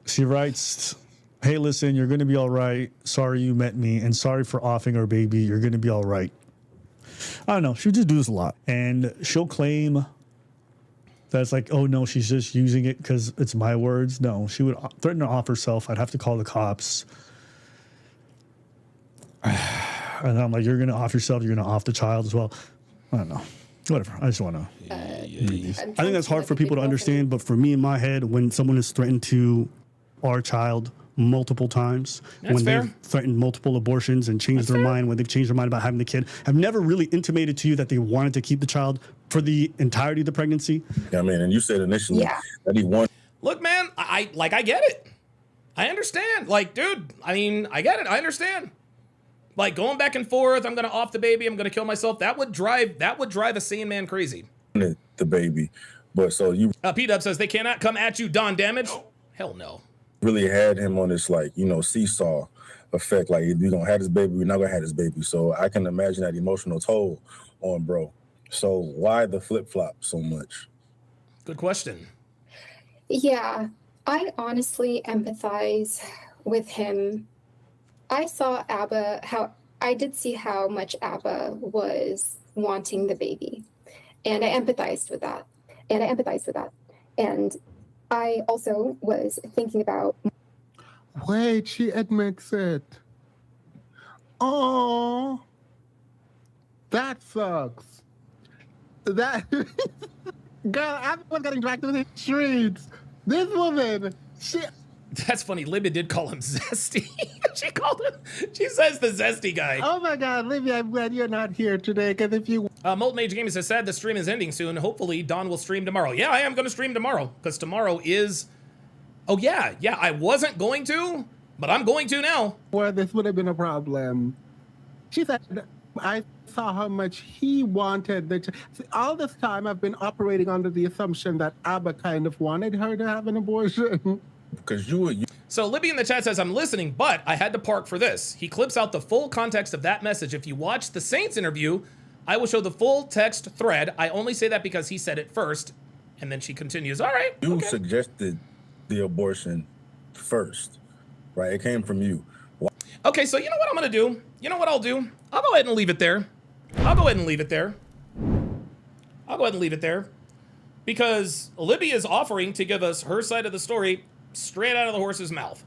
She writes, hey, listen, you're going to be all right. Sorry you met me, and sorry for offing our baby. You're going to be all right. I don't know. She'll just do this a lot. And she'll claim that's like, oh, no, she's just using it because it's my words. No, she would threaten to off herself. I'd have to call the cops. And I'm like, you're going to off yourself. You're going to off the child as well. I don't know. Whatever. I just want to read these. I think that's hard for people to understand. But for me in my head, when someone has threatened to our child multiple times, when they've threatened multiple abortions and changed their mind, when they've changed their mind about having the kid, have never really intimated to you that they wanted to keep the child for the entirety of the pregnancy. Yeah, I mean, and you said initially that he wanted. Look, man, I get it. I understand. Like, dude, I mean, I get it. I understand. Like, going back and forth, I'm going to off the baby, I'm going to kill myself. That would drive a sane man crazy. The baby. But so you. P-Dub says, they cannot come at you, Don Damage. Hell no. Really had him on this, like, you know, seesaw effect. Like, if you're going to have this baby, we're not going to have this baby. So I can imagine that emotional toll on bro. So why the flip-flop so much? Good question. Yeah, I honestly empathize with him. I saw I did see how much Abba was wanting the baby. And I empathized with that. And I also was thinking about. Wait, she admits it. Oh, that sucks. That girl, everyone's getting dragged through the streets. This woman, That's funny. Libby did call him Zesty. She says the Zesty guy. Oh my God, Libby, I'm glad you're not here today. Because if you. Molten Mage Gaming says, sad the stream is ending soon. Hopefully, Don will stream tomorrow. Yeah, I am going to stream tomorrow. Because tomorrow is. Oh, yeah. Yeah, I wasn't going to, but I'm going to now. Well, this would have been a problem. She said, I saw how much he wanted. All this time, I've been operating under the assumption that Abba kind of wanted her to have an abortion. Because you. So Libby in the chat says, I'm listening, but I had to park for this. He clips out the full context of that message. If you watch the Saints interview, I will show the full text thread. I only say that because he said it first. And then she continues, all right. You suggested the abortion first, right? It came from you. Okay, so you know what I'm going to do? You know what I'll do? I'll go ahead and leave it there. Because Libby is offering to give us her side of the story straight out of the horse's mouth.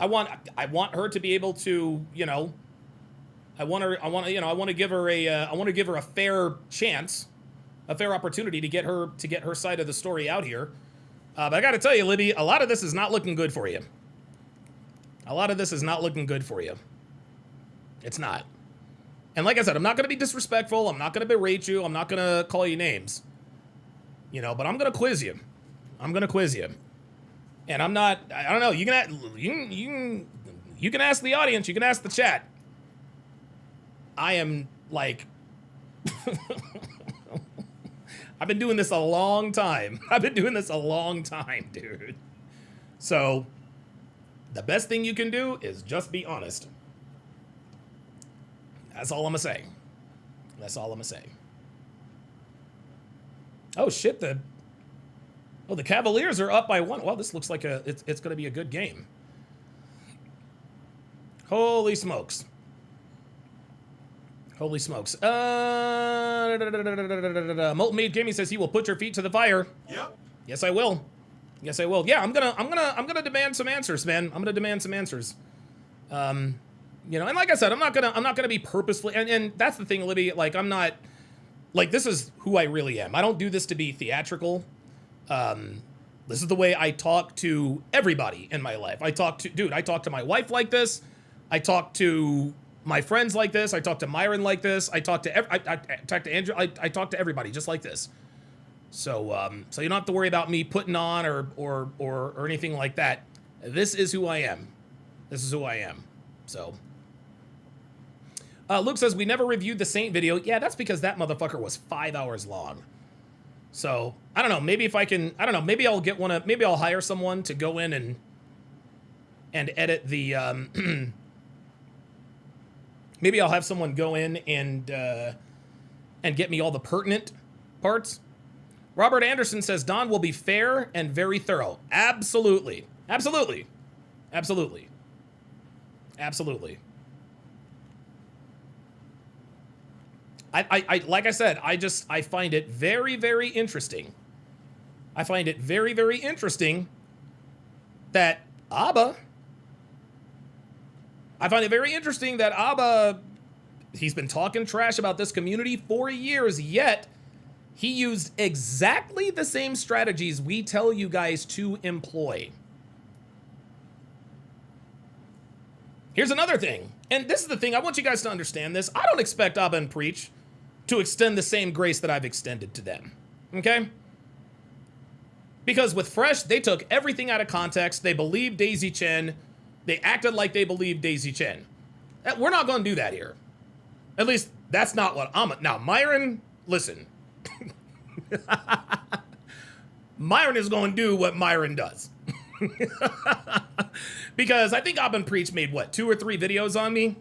I want her to be able to, you know, I want to give her a fair chance, a fair opportunity to get her side of the story out here. But I got to tell you, Libby, a lot of this is not looking good for you. It's not. And like I said, I'm not going to be disrespectful. I'm not going to berate you. I'm not going to call you names. You know, but I'm going to quiz you. And I'm not, I don't know, you can ask the audience, you can ask the chat. I am like, I've been doing this a long time, dude. So the best thing you can do is just be honest. That's all I'm gonna say. Oh shit, the Cavaliers are up by 1. Well, this looks like it's gonna be a good game. Holy smokes. Molten Made Gaming says he will put your feet to the fire. Yep. Yes, I will. Yeah, I'm gonna demand some answers, man. I'm gonna demand some answers. You know, and like I said, I'm not gonna be purposefully, and that's the thing, Libby, like I'm not, like this is who I really am. I don't do this to be theatrical. This is the way I talk to everybody in my life. I talk to my wife like this. I talk to my friends like this. I talk to Myron like this. I talk to I talk to Andrew. I talk to everybody just like this. So so you don't have to worry about me putting on or anything like that. This is who I am. This is who I am. So Luke says we never reviewed the Saint video. Yeah, that's because that motherfucker was 5 hours long. So I don't know. Maybe if I can, I don't know. Maybe I'll get one of. Maybe I'll hire someone to go in and edit the. Maybe I'll have someone go in and get me all the pertinent parts. Robert Anderson says Don will be fair and very thorough. Absolutely, absolutely, absolutely, absolutely. I like I said, I find it very, very interesting. I find it very, very interesting that Aba, he's been talking trash about this community for years, yet he used exactly the same strategies we tell you guys to employ. Here's another thing, and this is the thing, I want you guys to understand this. I don't expect AbaNPreach to extend the same grace that I've extended to them, okay? Because with Fresh, they took everything out of context. They believed Daisy Chen. They acted like they believed Daisy Chen. We're not going to do that here. At least, that's not what I'm... Now, Myron, listen. Myron is going to do what Myron does. Because I think AbaNPreach made, what, 2 or 3 videos on me?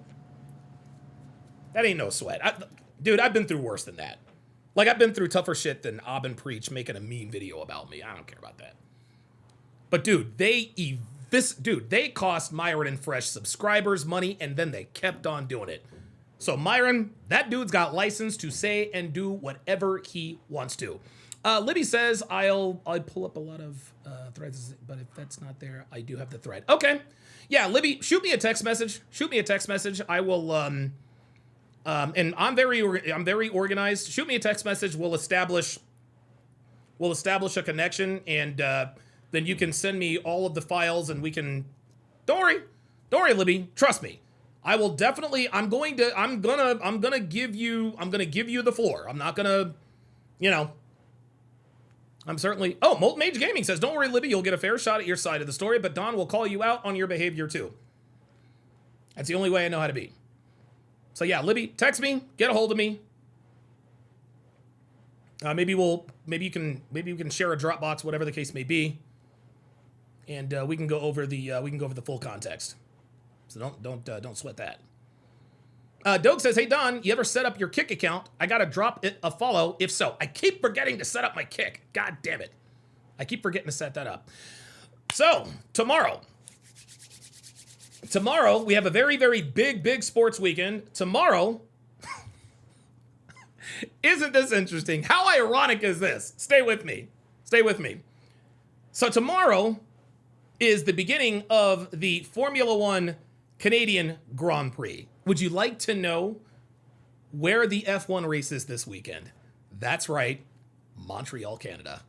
That ain't no sweat. Dude, I've been through worse than that. Like, I've been through tougher shit than AbaNPreach making a mean video about me. I don't care about that. But, dude, they cost Myron and Fresh subscribers money, and then they kept on doing it. So, Myron, that dude's got license to say and do whatever he wants to. Libby says, I'll pull up a lot of threads, but if that's not there, I do have the thread. Okay. Yeah, Libby, shoot me a text message. Shoot me a text message. I will... and I'm very organized. Shoot me a text message. We'll establish a connection, and then you can send me all of the files, and we can. Don't worry, Libby. Trust me. I will definitely. I'm gonna give you the floor. I'm not gonna, I'm certainly. Oh, Molten Mage Gaming says, "Don't worry, Libby. You'll get a fair shot at your side of the story, but Don will call you out on your behavior too. That's the only way I know how to be." So yeah, Libby, text me, get a hold of me. Maybe you can share a Dropbox, whatever the case may be, and we can go over the full context. So don't sweat that. Doug says, "Hey Don, you ever set up your Kick account? I gotta drop it a follow. If so, I keep forgetting to set up my Kick. God damn it, I keep forgetting to set that up." So tomorrow. We have a very, very big sports weekend. Tomorrow, isn't this interesting? How ironic is this? Stay with me. So tomorrow is the beginning of the Formula One Canadian Grand Prix. Would you like to know where the F1 race is this weekend? That's right, Montreal, Canada.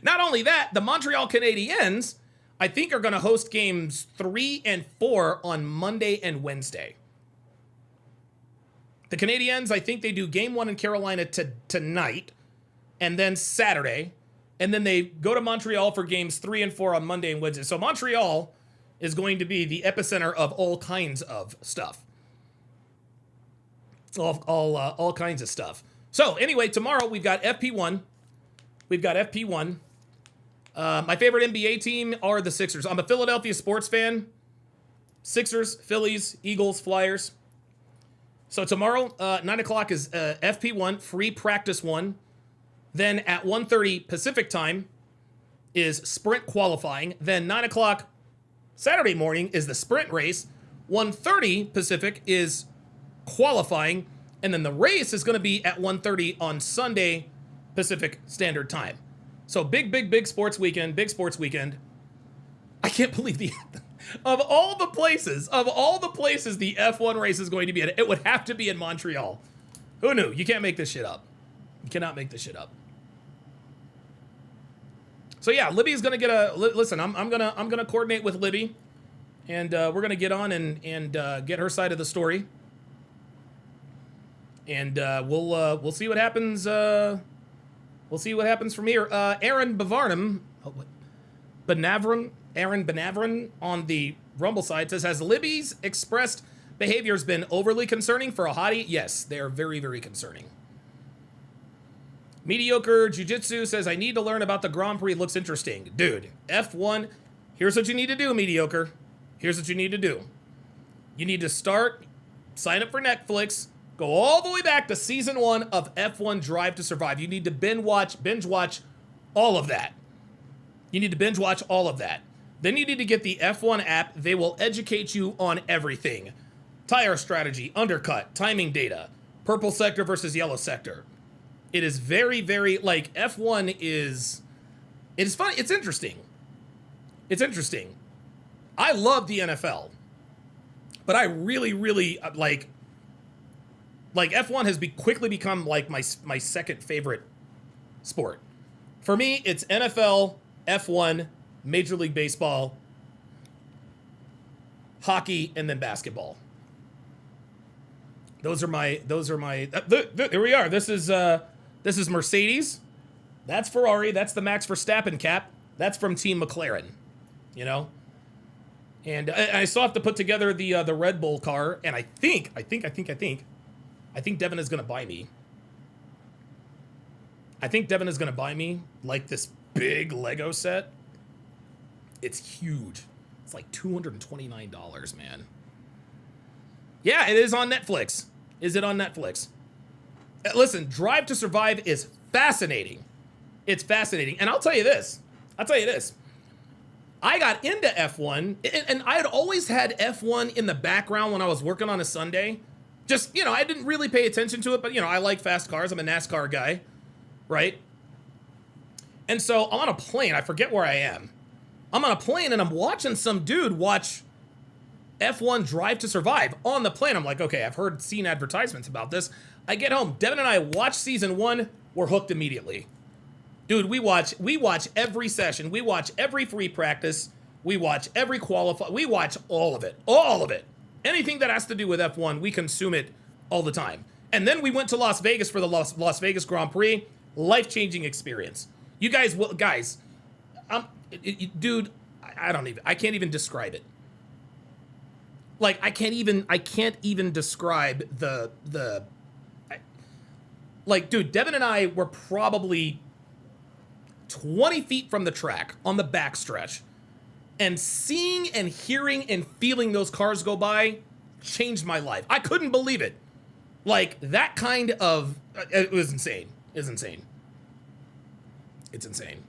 Not only that, the Montreal Canadiens, I think, are going to host games 3 and 4 on Monday and Wednesday. The Canadiens, I think they do game 1 in Carolina tonight, and then Saturday, and then they go to Montreal for games 3 and 4 on Monday and Wednesday. So Montreal is going to be the epicenter of all kinds of stuff. All kinds of stuff. So anyway, tomorrow we've got FP1. My favorite NBA team are the Sixers. I'm a Philadelphia sports fan. Sixers, Phillies, Eagles, Flyers. So tomorrow, 9 o'clock is FP1, free practice 1. Then at 1:30 Pacific time is sprint qualifying. Then 9 o'clock Saturday morning is the sprint race. 1:30 Pacific is qualifying. And then the race is going to be at 1:30 on Sunday Pacific Standard Time. So big sports weekend, I can't believe of all the places the F1 race is going to be at, it would have to be in Montreal. Who knew? You can't make this shit up. You cannot make this shit up. So yeah, Libby's gonna get listen, I'm gonna coordinate with Libby, and we're gonna get on and get her side of the story, and we'll see what happens. We'll see what happens from here. Aaron Bavarnum, Aaron Benavran on the Rumble side says, has Libby's expressed behavior has been overly concerning for a hottie? Yes, they are very, very concerning. Mediocre Jiu-Jitsu says, I need to learn about the Grand Prix. Looks interesting. Dude, F1, here's what you need to do, Mediocre. Here's what you need to do. You need to sign up for Netflix, go all the way back to season 1 of F1 Drive to Survive. You need to binge watch all of that. You need to binge watch all of that. Then you need to get the F1 app. They will educate you on everything. Tire strategy, undercut, timing data, purple sector versus yellow sector. It is very, very, like, F1 is, it is fun. It's interesting. It's interesting. I love the NFL, but I really, really, like F1 has quickly become, like, my second favorite sport. For me, it's NFL, F1, Major League Baseball, hockey, and then basketball. Those are my, here we are. This is Mercedes. That's Ferrari. That's the Max Verstappen cap. That's from Team McLaren, you know? And I still have to put together the Red Bull car, and I think Devin is gonna buy me. I think Devin is gonna buy me, like, this big Lego set. It's huge. It's like $229, man. Yeah, it is on Netflix. Is it on Netflix? Listen, Drive to Survive is fascinating. It's fascinating. And I'll tell you this. I got into F1, and I had always had F1 in the background when I was working on a Sunday. Just, you know, I didn't really pay attention to it, but, you know, I like fast cars. I'm a NASCAR guy, right? And so I'm on a plane. I forget where I am. I'm on a plane, and I'm watching some dude watch F1 Drive to Survive on the plane. I'm like, okay, I've seen advertisements about this. I get home. Devin and I watch season 1. We're hooked immediately. Dude, we watch every session. We watch every free practice. We watch every qualify. We watch all of it. All of it. Anything that has to do with F1, we consume it all the time. And then we went to Las Vegas for the Las Vegas Grand Prix. Life-changing experience. You guys, dude, I can't even describe it. Like, I can't even describe like, dude, Devin and I were probably 20 feet from the track on the backstretch, and seeing and hearing and feeling those cars go by changed my life. I couldn't believe it. Like, that kind of, it was insane. It's insane. It's insane.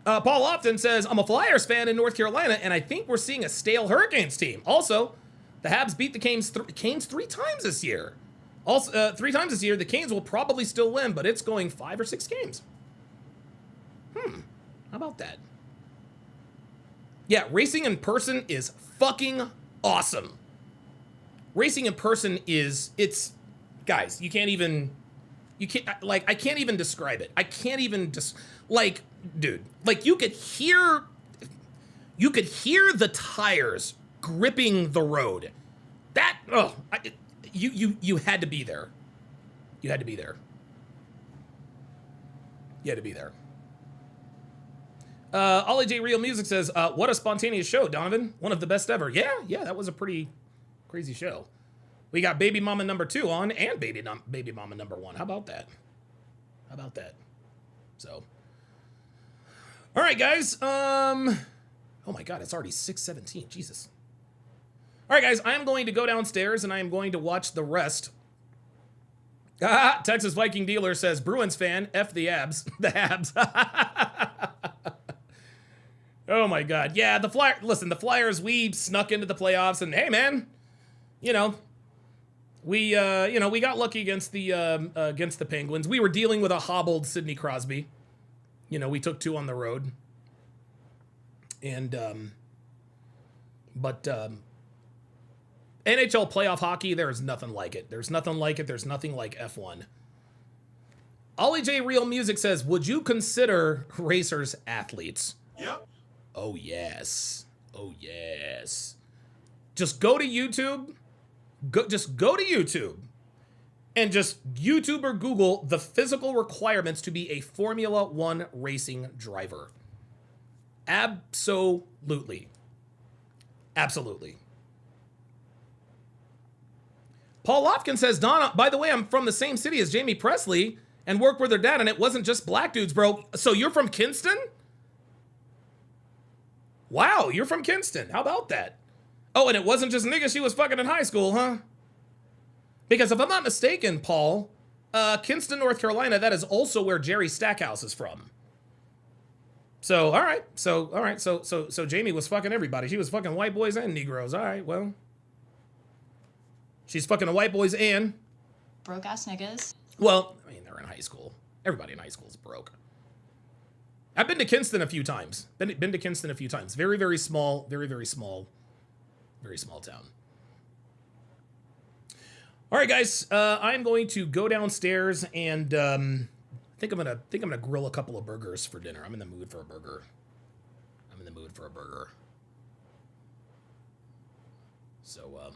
Paul Lofton says, I'm a Flyers fan in North Carolina, and I think we're seeing a stale Hurricanes team. Also, the Habs beat the Canes 3 times this year. Also, 3 times this year, the Canes will probably still win, but it's going 5 or 6 games. How about that? Yeah, racing in person is fucking awesome. Racing in person it's, guys, I can't even describe it. I can't even like, dude, like, you could hear the tires gripping the road. That, you had to be there. You had to be there. You had to be there. Ollie J Real Music says, what a spontaneous show, Donovan. One of the best ever. Yeah, that was a pretty crazy show. We got Baby Mama number 2 on, and Baby Mama number 1. How about that? How about that? So, all right, guys. Oh my God, it's already 6:17. Jesus. All right, guys, I am going to go downstairs, and I am going to watch the rest. Texas Viking Dealer says, Bruins fan, F the abs. The Habs. Oh my God. Yeah, the Flyers, we snuck into the playoffs, and hey, man, you know, we got lucky against the Penguins. We were dealing with a hobbled Sidney Crosby. You know, we took 2 on the road. And, NHL playoff hockey, there is nothing like it. There's nothing like it. There's nothing like F1. Ollie J Real Music says, would you consider racers athletes? Yep. Oh, yes. Oh, yes. Just go to YouTube. Just go to YouTube. And just YouTube or Google the physical requirements to be a Formula One racing driver. Absolutely. Absolutely. Paul Lofkin says, Donna, by the way, I'm from the same city as Jamie Presley and worked with her dad, and it wasn't just black dudes, bro. So you're from Kinston? Wow, you're from Kinston. How about that? Oh, and it wasn't just niggas she was fucking in high school, huh? Because if I'm not mistaken, Paul, Kinston, North Carolina, that is also where Jerry Stackhouse is from. So, all right. So Jamie was fucking everybody. She was fucking white boys and Negroes. All right, well. She's fucking the white boys and... Broke ass niggas. Well, I mean, they're in high school. Everybody in high school is broke. I've been to Kinston a few times. Been to Kinston a few times. Very, very small. Very, very small. Very small town. All right, guys. I'm going to go downstairs and I think I'm gonna grill a couple of burgers for dinner. I'm in the mood for a burger. So,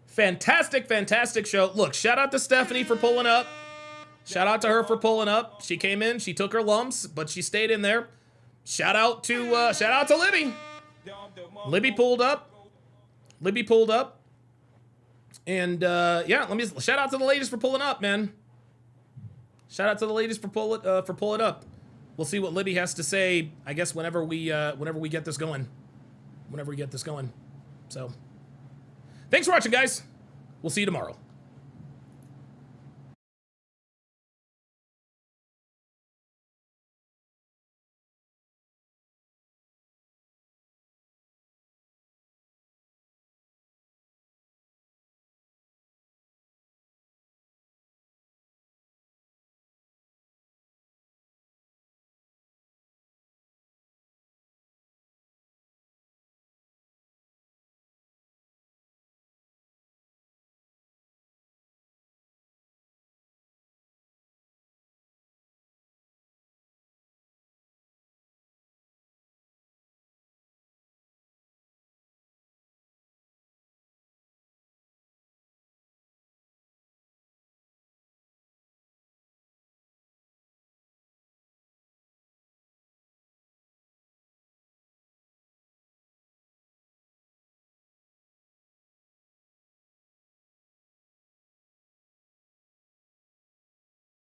fantastic show. Look, shout out to Stephanie for pulling up. Shout out to her for pulling up. She came in, she took her lumps, but she stayed in there. Shout out to Libby. Libby pulled up. And yeah, let me shout out to the ladies for pulling up, man. Shout out to the ladies for pulling up. We'll see what Libby has to say, I guess, whenever we get this going. So, thanks for watching, guys. We'll see you tomorrow.